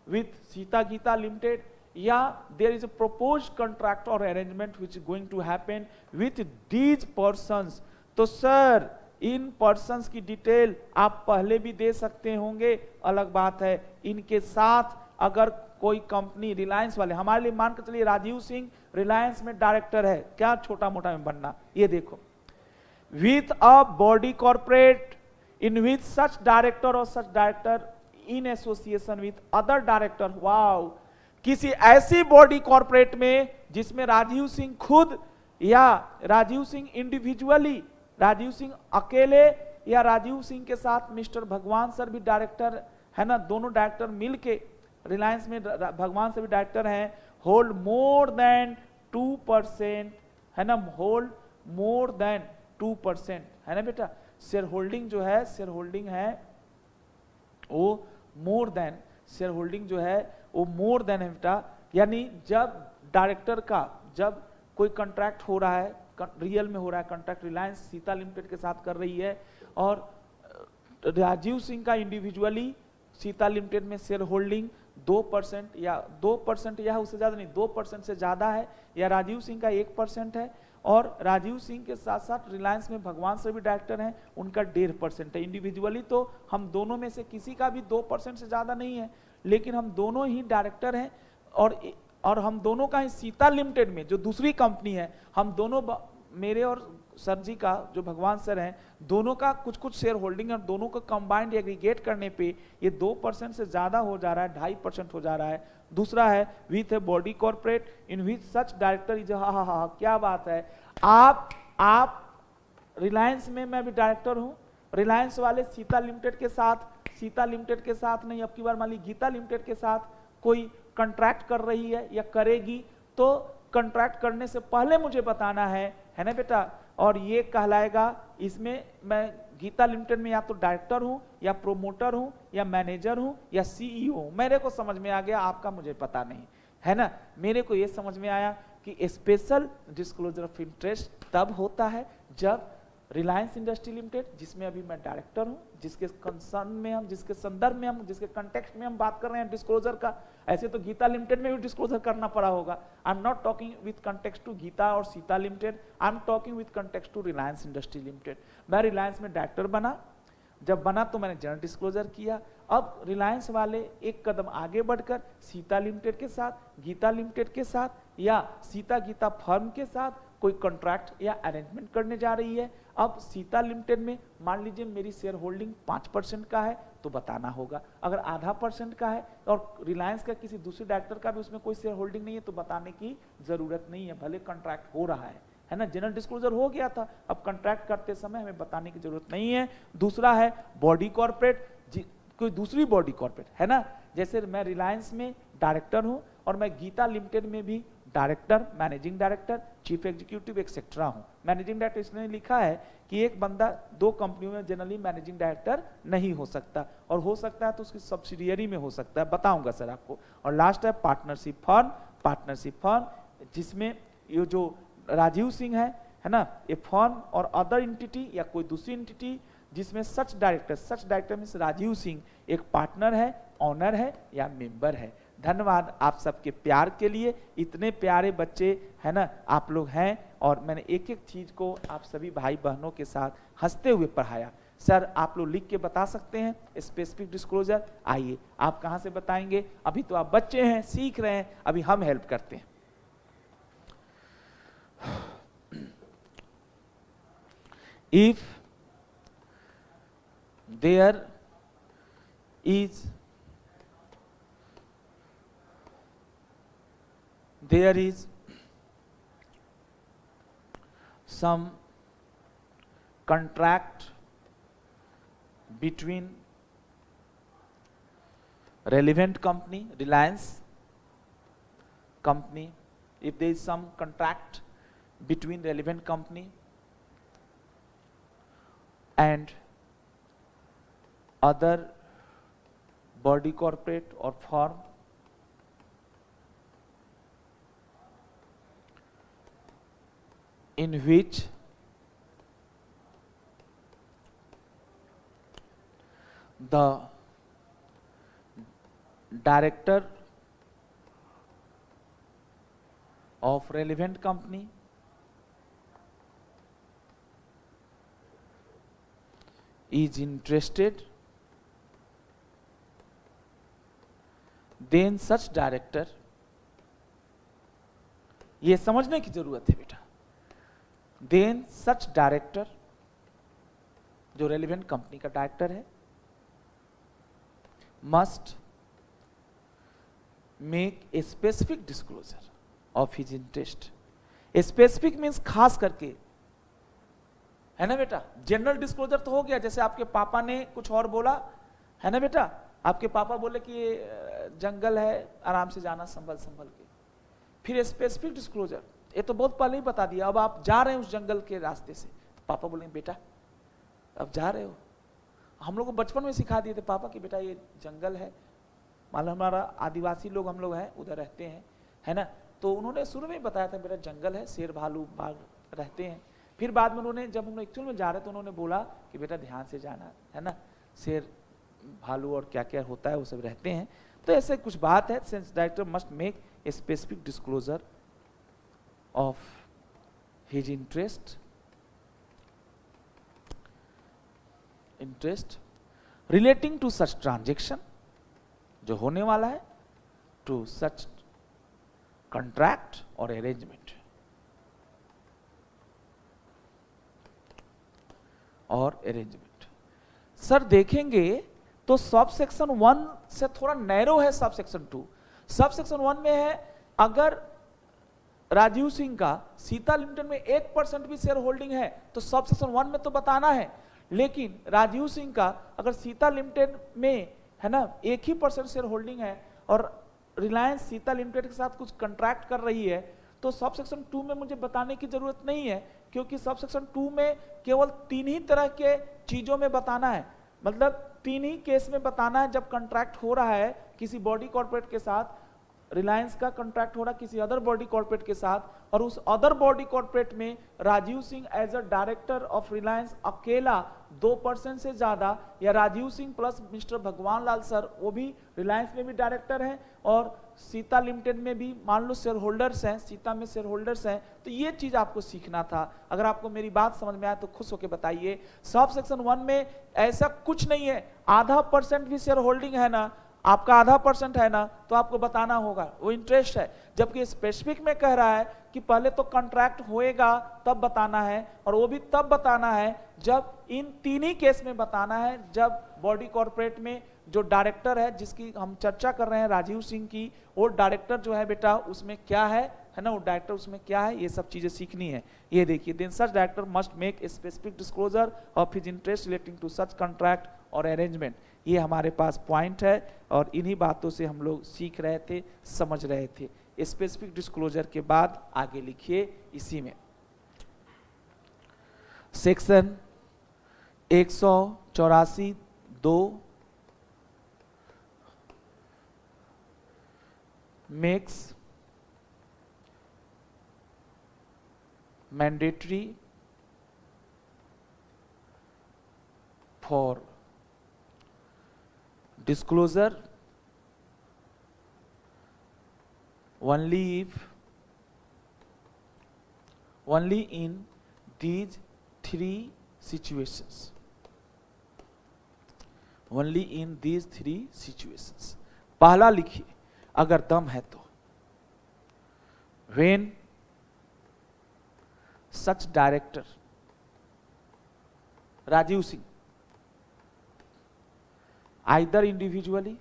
with Sita Gita limited, या there is a proposed contract और arrangement which is going to happen with these persons. तो sir इन persons की detail आप पहले भी दे सकते होंगे, अलग बात है। इनके साथ अगर कोई कंपनी, रिलायंस वाले, हमारे लिए मान के चलिए राजीव सिंह रिलायंस में डायरेक्टर है, क्या छोटा मोटा में बनना, ये देखो, with a body corporate in with such director और such director in association with other director. Wow, किसी ऐसी बॉडी कॉर्पोरेट में जिसमें राजीव सिंह खुद या राजीव सिंह इंडिविजुअली, राजीव सिंह अकेले या राजीव सिंह के साथ मिस्टर भगवान सर भी डायरेक्टर है ना, दोनों डायरेक्टर मिलके, रिलायंस में भगवान से भी डायरेक्टर हैं, होल्ड मोर देन 2%, है ना, होल्ड मोर देन 2%, है ना बेटा। शेयर होल्डिंग जो है, शेयर होल्डिंग है वो मोर देन, शेयर होल्डिंग जो है वो मोर देन है बेटा। यानी जब डायरेक्टर का, जब कोई कॉन्ट्रैक्ट हो रहा है, रियल में हो रहा है कॉन्ट्रैक्ट, रिलायंस सीता लिमिटेड के साथ कर रही है, और राजीव सिंह का इंडिविजुअली सीता लिमिटेड में शेयर होल्डिंग 2% या 2% या उससे ज्यादा नहीं, 2% से ज्यादा है, या राजीव सिंह का 1% है, और राजीव सिंह के साथ साथ रिलायंस में भगवान से भी डायरेक्टर हैं, उनका 1.5% है। इंडिविजुअली तो हम दोनों में से किसी का भी 2% से ज्यादा नहीं है, लेकिन हम दोनों ही डायरेक्टर हैं, और हम दोनों का ही सीता लिमिटेड में जो दूसरी कंपनी है, हम दोनों, मेरे और सर जी का, जो भगवान सर हैं, दोनों का कुछ कुछ शेयर होल्डिंग, और दोनों को कंबाइंड एग्रीगेट करने पे ये 2% से ज्यादा हो जा रहा है, 2.5% हो जा रहा है। दूसरा है with a body corporate in which such director is, हा क्या बात है। आप रिलायंस में, मैं भी डायरेक्टर हूं, रिलायंस वाले सीता लिमिटेड के साथ नहीं, अब की बार मान ली गीता लिमिटेड के साथ कोई कॉन्ट्रैक्ट कर रही है या करेगी, तो कॉन्ट्रैक्ट करने से पहले मुझे बताना है ना बेटा, और ये कहलाएगा, इसमें मैं गीता लिमिटेड में या तो डायरेक्टर हूं, या प्रोमोटर हूं, या मैनेजर हूं, या सीईओ। मेरे को समझ में आ गया, आपका मुझे पता नहीं, है ना। मेरे को ये समझ में आया कि स्पेशल डिस्क्लोजर ऑफ इंटरेस्ट तब होता है जब रिलायंस इंडस्ट्री लिमिटेड, जिसमें अभी मैं डायरेक्टर हूं, जिसके कंसर्न में हम, जिसके संदर्भ में हम, जिसके कंटेक्स्ट में हम बात कर रहे हैं डिस्क्लोजर का। ऐसे तो गीता लिमिटेड में भी डिस्क्लोजर करना पड़ा होगा। I am not talking with context to Gita और Sita limited, I am talking with context to Reliance industry limited. मैं रिलायंस में डायरेक्टर बना, जब बना तो मैंने जनरल डिस्क्लोजर किया। अब रिलायंस वाले एक कदम आगे बढ़कर सीता लिमिटेड के साथ, गीता लिमिटेड के साथ या सीता गीता फर्म के साथ कोई कॉन्ट्रैक्ट या अरेंजमेंट करने जा रही है। अब सीता लिमिटेड में मान लीजिए मेरी शेयर होल्डिंग 5% का है तो बताना होगा, अगर आधा % का है और रिलायंस का किसी दूसरे डायरेक्टर का भी उसमें कोई शेयर होल्डिंग नहीं है तो बताने की जरूरत नहीं है, भले कॉन्ट्रैक्ट हो रहा है ना। जनरल डिस्क्लोजर हो गया था, अब कॉन्ट्रैक्ट करते समय हमें बताने की जरूरत नहीं है। दूसरा है बॉडी कॉर्पोरेट, कोई दूसरी बॉडी कॉर्पोरेट है ना, जैसे मैं रिलायंस में डायरेक्टर हूं और मैं गीता लिमिटेड में भी director, managing director, chief executive etcetera हूं। मैनेजिंग डायरेक्टर इसने लिखा है कि एक बंदा 2 कंपनियों में जनरली मैनेजिंग डायरेक्टर नहीं हो सकता, और हो सकता है तो उसकी सब्सिडियरी में हो सकता है, बताऊंगा सर आपको। और लास्ट है पार्टनरशिप फर्म, जिसमें ये जो राजीव सिंह है ना, ये फर्म और अदर एंटिटी या कोई दूसरी एंटिटी जिसमें such director means Rajeev Singh एक पार्टनर है, ऑनर है या मेंबर है। धन्यवाद आप सबके प्यार के लिए, इतने प्यारे बच्चे है ना आप लोग हैं, और मैंने एक एक चीज को आप सभी भाई बहनों के साथ हंसते हुए पढ़ाया। सर आप लोग लिख के बता सकते हैं स्पेसिफिक डिस्क्लोजर, आइए आप कहां से बताएंगे? अभी तो आप बच्चे हैं, सीख रहे हैं, अभी हम हेल्प करते हैं। If there is some contract between relevant company, Reliance company, if there is some contract between relevant company and other body corporate or firm in which the director of relevant company is interested, then such director, ये समझने की जरूरत है बेटा, then such director जो relevant company का director है must make a specific disclosure of his interest. Specific means खास करके, है ना बेटा। जनरल डिस्क्लोजर तो हो गया, जैसे आपके पापा ने कुछ और बोला है ना बेटा, आपके पापा बोले कि ये जंगल है, आराम से जाना संभल के। फिर स्पेसिफिक डिस्क्लोजर, ये तो बहुत पहले ही बता दिया, अब आप जा रहे हैं उस जंगल के रास्ते से, तो पापा बोलेंगे बेटा अब जा रहे हो, हम लोग को बचपन में सिखा दिए थे पापा कि बेटा ये जंगल है, मान लो हमारा आदिवासी लोग हम लोग हैं, उधर रहते हैं, है ना, तो उन्होंने शुरू में ही बताया था बेटा जंगल है, शेर भालू बाघ रहते हैं। फिर बाद में उन्होंने, जब हम लोग एक्चुअल में जा रहे तो उन्होंने बोला कि बेटा ध्यान से जाना, है ना, शेर भालू और क्या क्या होता है वो सब रहते हैं। तो ऐसे कुछ बात है, since director must make a specific disclosure of his interest relating to such transaction, जो होने वाला है, टू सच कॉन्ट्रैक्ट और अरेंजमेंट सर देखेंगे तो सब सेक्शन 1 से थोड़ा नैरो है सब सेक्शन 2। सब सेक्शन 1 में है अगर राजीव सिंह का सीता लिमिटेड में 1% भी शेयर होल्डिंग है तो सब सेक्शन 1 में तो बताना है, लेकिन राजीव सिंह का अगर सीता लिमिटेड में है ना 1% शेयर होल्डिंग है और रिलायंस सीता लिमिटेड के साथ कुछ कॉन्ट्रैक्ट कर रही है तो सब सेक्शन 2 में मुझे बताने की जरूरत नहीं है, क्योंकि सब सेक्शन 2 में केवल 3 ही तरह के चीजों में बताना है, मतलब 3 ही केस में बताना है जब कॉन्ट्रैक्ट हो रहा है किसी बॉडी कॉर्पोरेट के साथ रिलायंस का कॉन्ट्रैक्ट हो रहा किसी अदर बॉडी कॉर्पोरेट के साथ, और उस अदर बॉडी कॉर्पोरेट में Rajeev Singh as a director of Reliance अकेला 2% से ज्यादा, या राजीव सिंह प्लस मिस्टर भगवान लाल सर वो भी रिलायंस में भी डायरेक्टर हैं और सीता लिमिटेड में भी मान लो शेयर होल्डर्स हैं, सीता में शेयर होल्डर्स हैं, तो ये चीज आपको सीखना था। अगर आपको मेरी बात समझ में आए तो खुश होकर बताइए। सब सेक्शन 1 में ऐसा कुछ नहीं है, आधा % भी शेयर होल्डिंग है ना, आपका आधा % है ना, तो आपको बताना होगा, वो इंटरेस्ट है। जबकि स्पेसिफिक में कह रहा है कि पहले तो कॉन्ट्रैक्ट होएगा तब बताना है, और वो भी तब बताना है जब इन तीन ही केस में बताना है, जब बॉडी कॉर्पोरेट में जो डायरेक्टर है जिसकी हम चर्चा कर रहे हैं राजीव सिंह की, वो डायरेक्टर जो है बेटा उसमें क्या है ना, वो डायरेक्टर उसमें क्या है, ये सब चीजें सीखनी है। ये देखिए, then such director must make a specific disclosure of his interest relating to such contract और अरेंजमेंट। ये हमारे पास पॉइंट है और इन्हीं बातों से हम लोग सीख रहे थे, समझ रहे थे। स्पेसिफिक डिस्क्लोजर के बाद आगे लिखिए इसी में section 184(2) makes mandatory for disclosure only in these three situations. Only in these three situations. पहला लिखिए, अगर दम है तो, when such director Rajeev Singh either individually,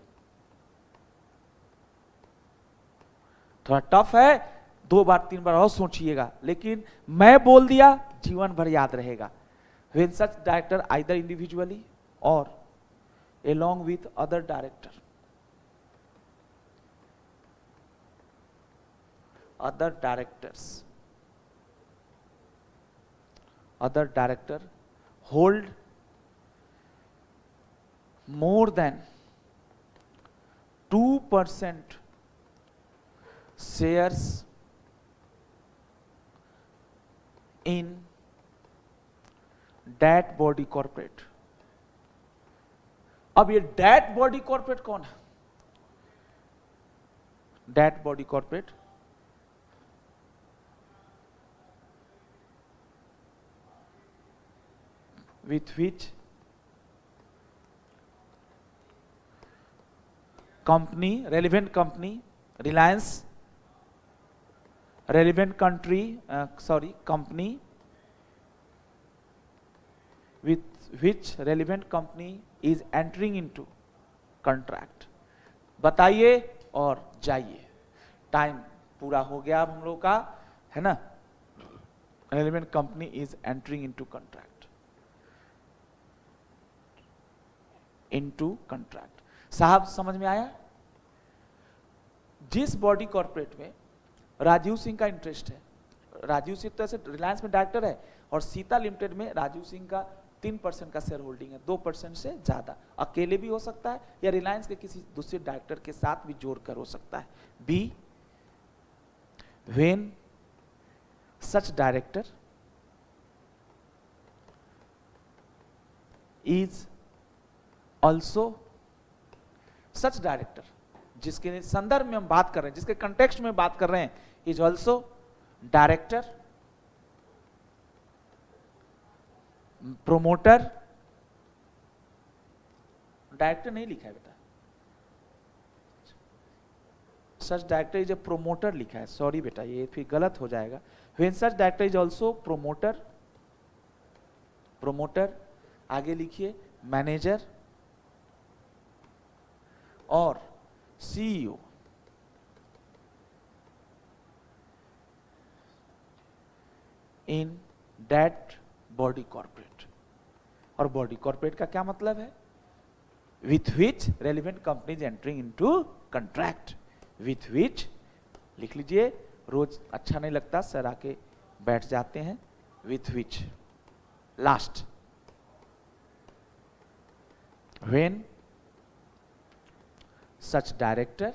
थोड़ा टफ है, 2 बार 3 बार और सोचिएगा, लेकिन मैं बोल दिया जीवन भर याद रहेगा। when such director either individually or along with other director, other director hold more than 2% shares in that body corporate। अब ये that body corporate कौन है? that body corporate with which company, relevant company, Reliance, relevant country, company with which relevant company is entering into contract। बताइए और जाइए, time पूरा हो गया अब हम लोग का, है ना। relevant company is entering into contract, into contract। साहब समझ में आया? जिस बॉडी कॉर्पोरेट में राजीव सिंह का इंटरेस्ट है, राजीव सिंह तो ऐसे रिलायंस में डायरेक्टर है, और सीता लिमिटेड में राजीव सिंह का 3% का शेयर होल्डिंग है, 2% से ज्यादा, अकेले भी हो सकता है या रिलायंस के किसी दूसरे डायरेक्टर के साथ भी जोड़कर हो सकता है। B, when such director is also, such director जिसके संदर्भ में हम बात कर रहे हैं, जिसके कंटेक्स्ट में बात कर रहे हैं, is also director, promoter, director नहीं लिखा है बेटा, सच डायरेक्टर इज ए प्रोमोटर लिखा है, सॉरी बेटा ये फिर गलत हो जाएगा। When such director is also promoter, promoter आगे लिखिए मैनेजर और CEO, in that body corporate. और बॉडी कॉर्पोरेट का क्या मतलब है? With which relevant companies entering into contract, with which लिख लीजिए, रोज अच्छा नहीं लगता सर आके बैठ जाते हैं, with which. Last, when such director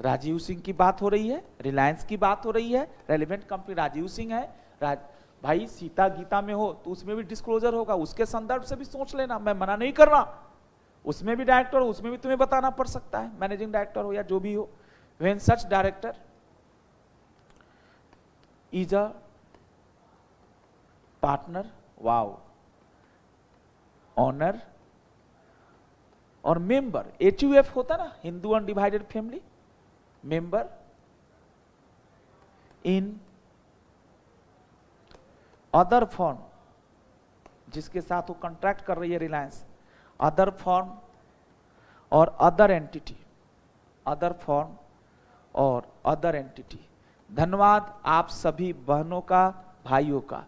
Rajeev Singh की बात हो रही है, रिलायंस की बात हो रही है, रेलिवेंट कंपनी राजीव सिंह है। भाई सीता गीता में हो तो उसमें भी डिस्क्लोजर होगा, उसके संदर्भ से भी सोच लेना, मैं मना नहीं कर रहा, उसमें भी डायरेक्टर हो, उसमें भी तुम्हें बताना पड़ सकता है, मैनेजिंग डायरेक्टर हो या जो भी हो। When such director is a partner, wow, owner और मेंबर, HUF होता ना, Hindu undivided family, member in other firm, जिसके साथ वो कॉन्ट्रैक्ट कर रही है रिलायंस, अदर फॉर्म और अदर एंटिटी, अदर फॉर्म और अदर एंटिटी। धन्यवाद आप सभी बहनों का, भाइयों का,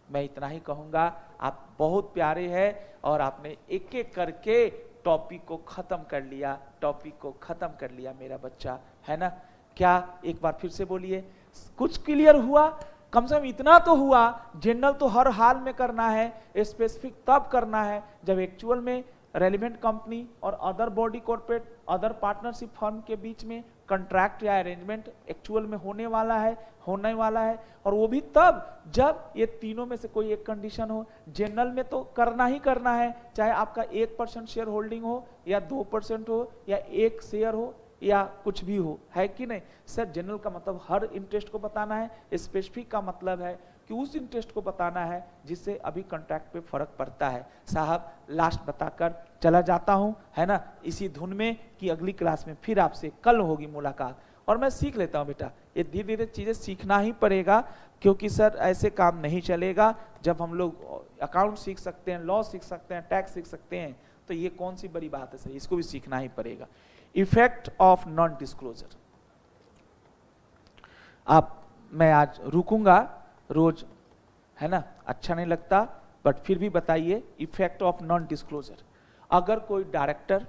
मैं इतना ही कहूंगा। आप बहुत प्यारे हैं और आपने एक एक करके टॉपिक को खत्म कर लिया, टॉपिक को खत्म कर लिया मेरा बच्चा, है ना? क्या एक बार फिर से बोलिए, कुछ क्लियर हुआ? कम से कम इतना तो हुआ, जनरल तो हर हाल में करना है, स्पेसिफिक तब करना है जब एक्चुअल में रेलिवेंट कंपनी और other body corporate, other partnership firm के बीच में कॉन्ट्रैक्ट या अरेंजमेंट एक्चुअल में होने वाला है, और वो भी तब जब ये तीनों में से कोई एक कंडीशन हो। जनरल में तो करना ही करना है, चाहे आपका 1% शेयर होल्डिंग हो या 2% हो या 1 शेयर हो या कुछ भी हो, है कि नहीं सर? जनरल का मतलब हर इंटरेस्ट को बताना है, स्पेसिफिक का मतलब है कि उस इंटरेस्ट को बताना है जिससे अभी कॉन्ट्रैक्ट पे फर्क पड़ता है। साहब लास्ट बताकर चला जाता हूं, है ना, इसी धुन में कि अगली क्लास में फिर आपसे कल होगी मुलाकात। और मैं सीख लेता हूं बेटा, ये धीरे धीरे चीजें सीखना ही पड़ेगा, क्योंकि सर ऐसे काम नहीं चलेगा। जब हम लोग अकाउंट सीख सकते हैं, लॉ सीख सकते हैं, टैक्स सीख सकते हैं, तो ये कौन सी बड़ी बात है सर, इसको भी सीखना ही पड़ेगा। Effect of non disclosure. आप, मैं आज रुकूंगा, रोज है ना, अच्छा नहीं लगता, बट फिर भी बताइए इफेक्ट ऑफ नॉन डिस्क्लोजर। अगर कोई director,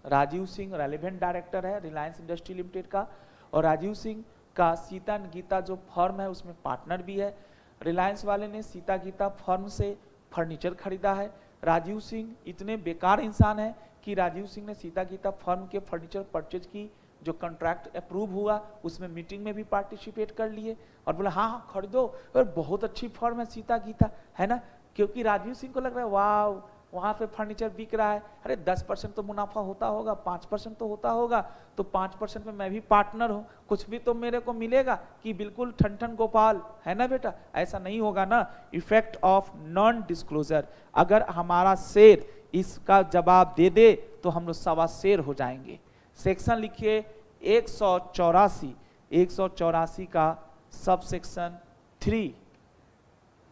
Rajeev Singh relevant director है रिलायंस इंडस्ट्री लिमिटेड का, और राजीव सिंह का सीता गीता जो फर्म है उसमें पार्टनर भी है। रिलायंस वाले ने सीता गीता फर्म से फर्नीचर खरीदा है। राजीव सिंह इतने बेकार इंसान है कि राजीव सिंह ने सीता गीता फर्म के फर्नीचर परचेज की जो कॉन्ट्रैक्ट अप्रूव हुआ उसमें मीटिंग में भी पार्टिसिपेट कर लिए और बोला हाँ हाँ खरीदो, और बहुत अच्छी फर्म है सीता गीता, है ना। क्योंकि राजीव सिंह को लग रहा है वाह वहां पे फर्नीचर बिक रहा है, अरे 10% तो मुनाफा होता होगा, 5% तो होता होगा, तो 5% में मैं भी पार्टनर हूं, कुछ भी तो मेरे को मिलेगा कि बिल्कुल ठन ठन गोपाल, है ना बेटा। ऐसा नहीं होगा ना। इफेक्ट ऑफ नॉन डिस्क्लोजर, अगर हमारा शेर इसका जवाब दे दे तो हम लोग 1.25 शेर हो जाएंगे। सेक्शन लिखिए 184 का सब सेक्शन 3,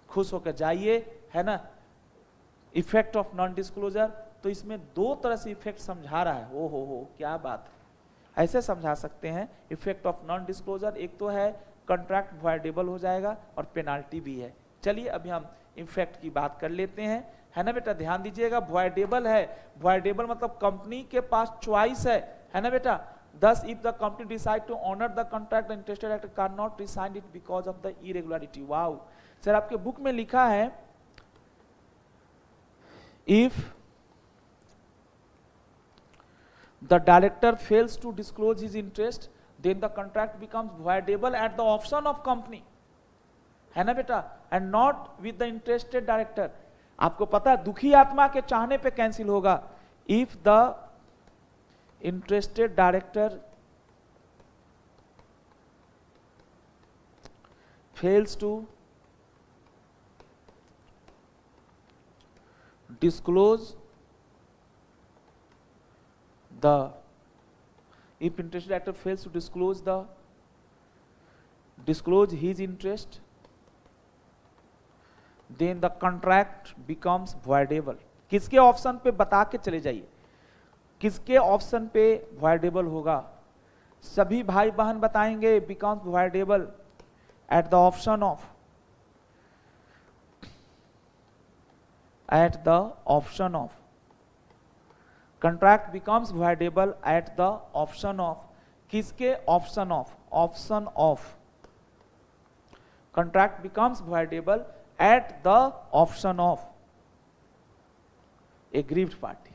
खुश होकर जाइए, है ना। इफेक्ट ऑफ नॉन डिस्क्लोजर, तो इसमें 2 तरह से इफेक्ट समझा रहा है। ओ हो क्या बात है, ऐसे समझा सकते हैं इफेक्ट ऑफ नॉन डिस्क्लोजर। एक तो है कॉन्ट्रैक्ट वॉइडेबल हो जाएगा और पेनाल्टी भी है। चलिए अभी हम इफेक्ट की बात कर लेते हैं, है ना बेटा। ध्यान दीजिएगा, वॉइडेबल है, वॉइडेबल मतलब कंपनी के पास चॉइस है ना बेटा। Thus, if the company decide to honor the contract, the interested actor cannot resign it because of the irregularity. Wow, sir आपके बुक में लिखा है if the director fails to disclose his interest, then the contract becomes voidable at the option of company, है ना बेटा, and not with the interested director. आपको पता है दुखी आत्मा के चाहने पे कैंसिल होगा। If the interested director fails to disclose the, if interested director fails to disclose his interest, then the contract becomes voidable. किसके ऑप्शन पे बता के चले जाइए, किसके ऑप्शन पे वॉइडेबल होगा? सभी भाई बहन बताएंगे becomes voidable at the option of, contract becomes voidable at the option of, किसके option of, contract becomes voidable at the option of aggrieved party.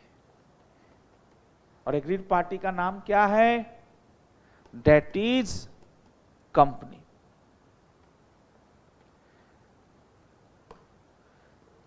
और एग्रीड पार्टी का नाम क्या है? That is company.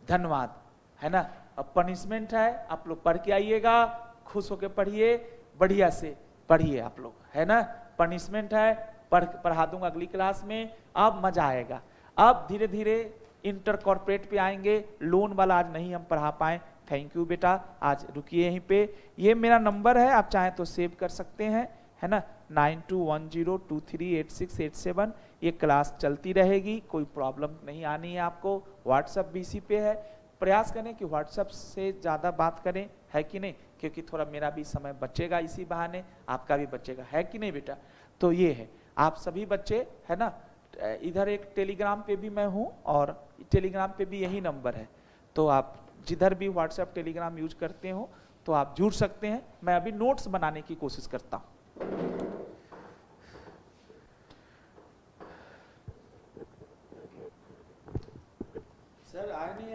धन्यवाद, है ना। अब पनिशमेंट है, आप लोग पढ़ के आइएगा, खुश होके पढ़िए, बढ़िया से पढ़िए आप लोग, है ना। पनिशमेंट है, पढ़ा दूंगा अगली क्लास में, अब मजा आएगा। अब धीरे धीरे इंटर कॉर्पोरेट पे आएंगे, लोन वाला आज नहीं हम पढ़ा पाए, थैंक यू बेटा, आज रुकिए यहीं पे। ये मेरा नंबर है, आप चाहें तो सेव कर सकते हैं, है ना, 9210238687। ये क्लास चलती रहेगी, कोई प्रॉब्लम नहीं आनी है आपको। व्हाट्सएप भी इसी पे है, प्रयास करें कि व्हाट्सएप से ज़्यादा बात करें, है कि नहीं, क्योंकि थोड़ा मेरा भी समय बचेगा, इसी बहाने आपका भी बचेगा, है कि नहीं बेटा। तो ये है, आप सभी बच्चे, है ना, इधर एक टेलीग्राम पे भी मैं हूँ और टेलीग्राम पे भी यही नंबर है, तो आप जिधर भी व्हाट्सएप टेलीग्राम यूज करते हो तो आप जुड़ सकते हैं। मैं अभी नोट्स बनाने की कोशिश करता हूँ। सर आए नहीं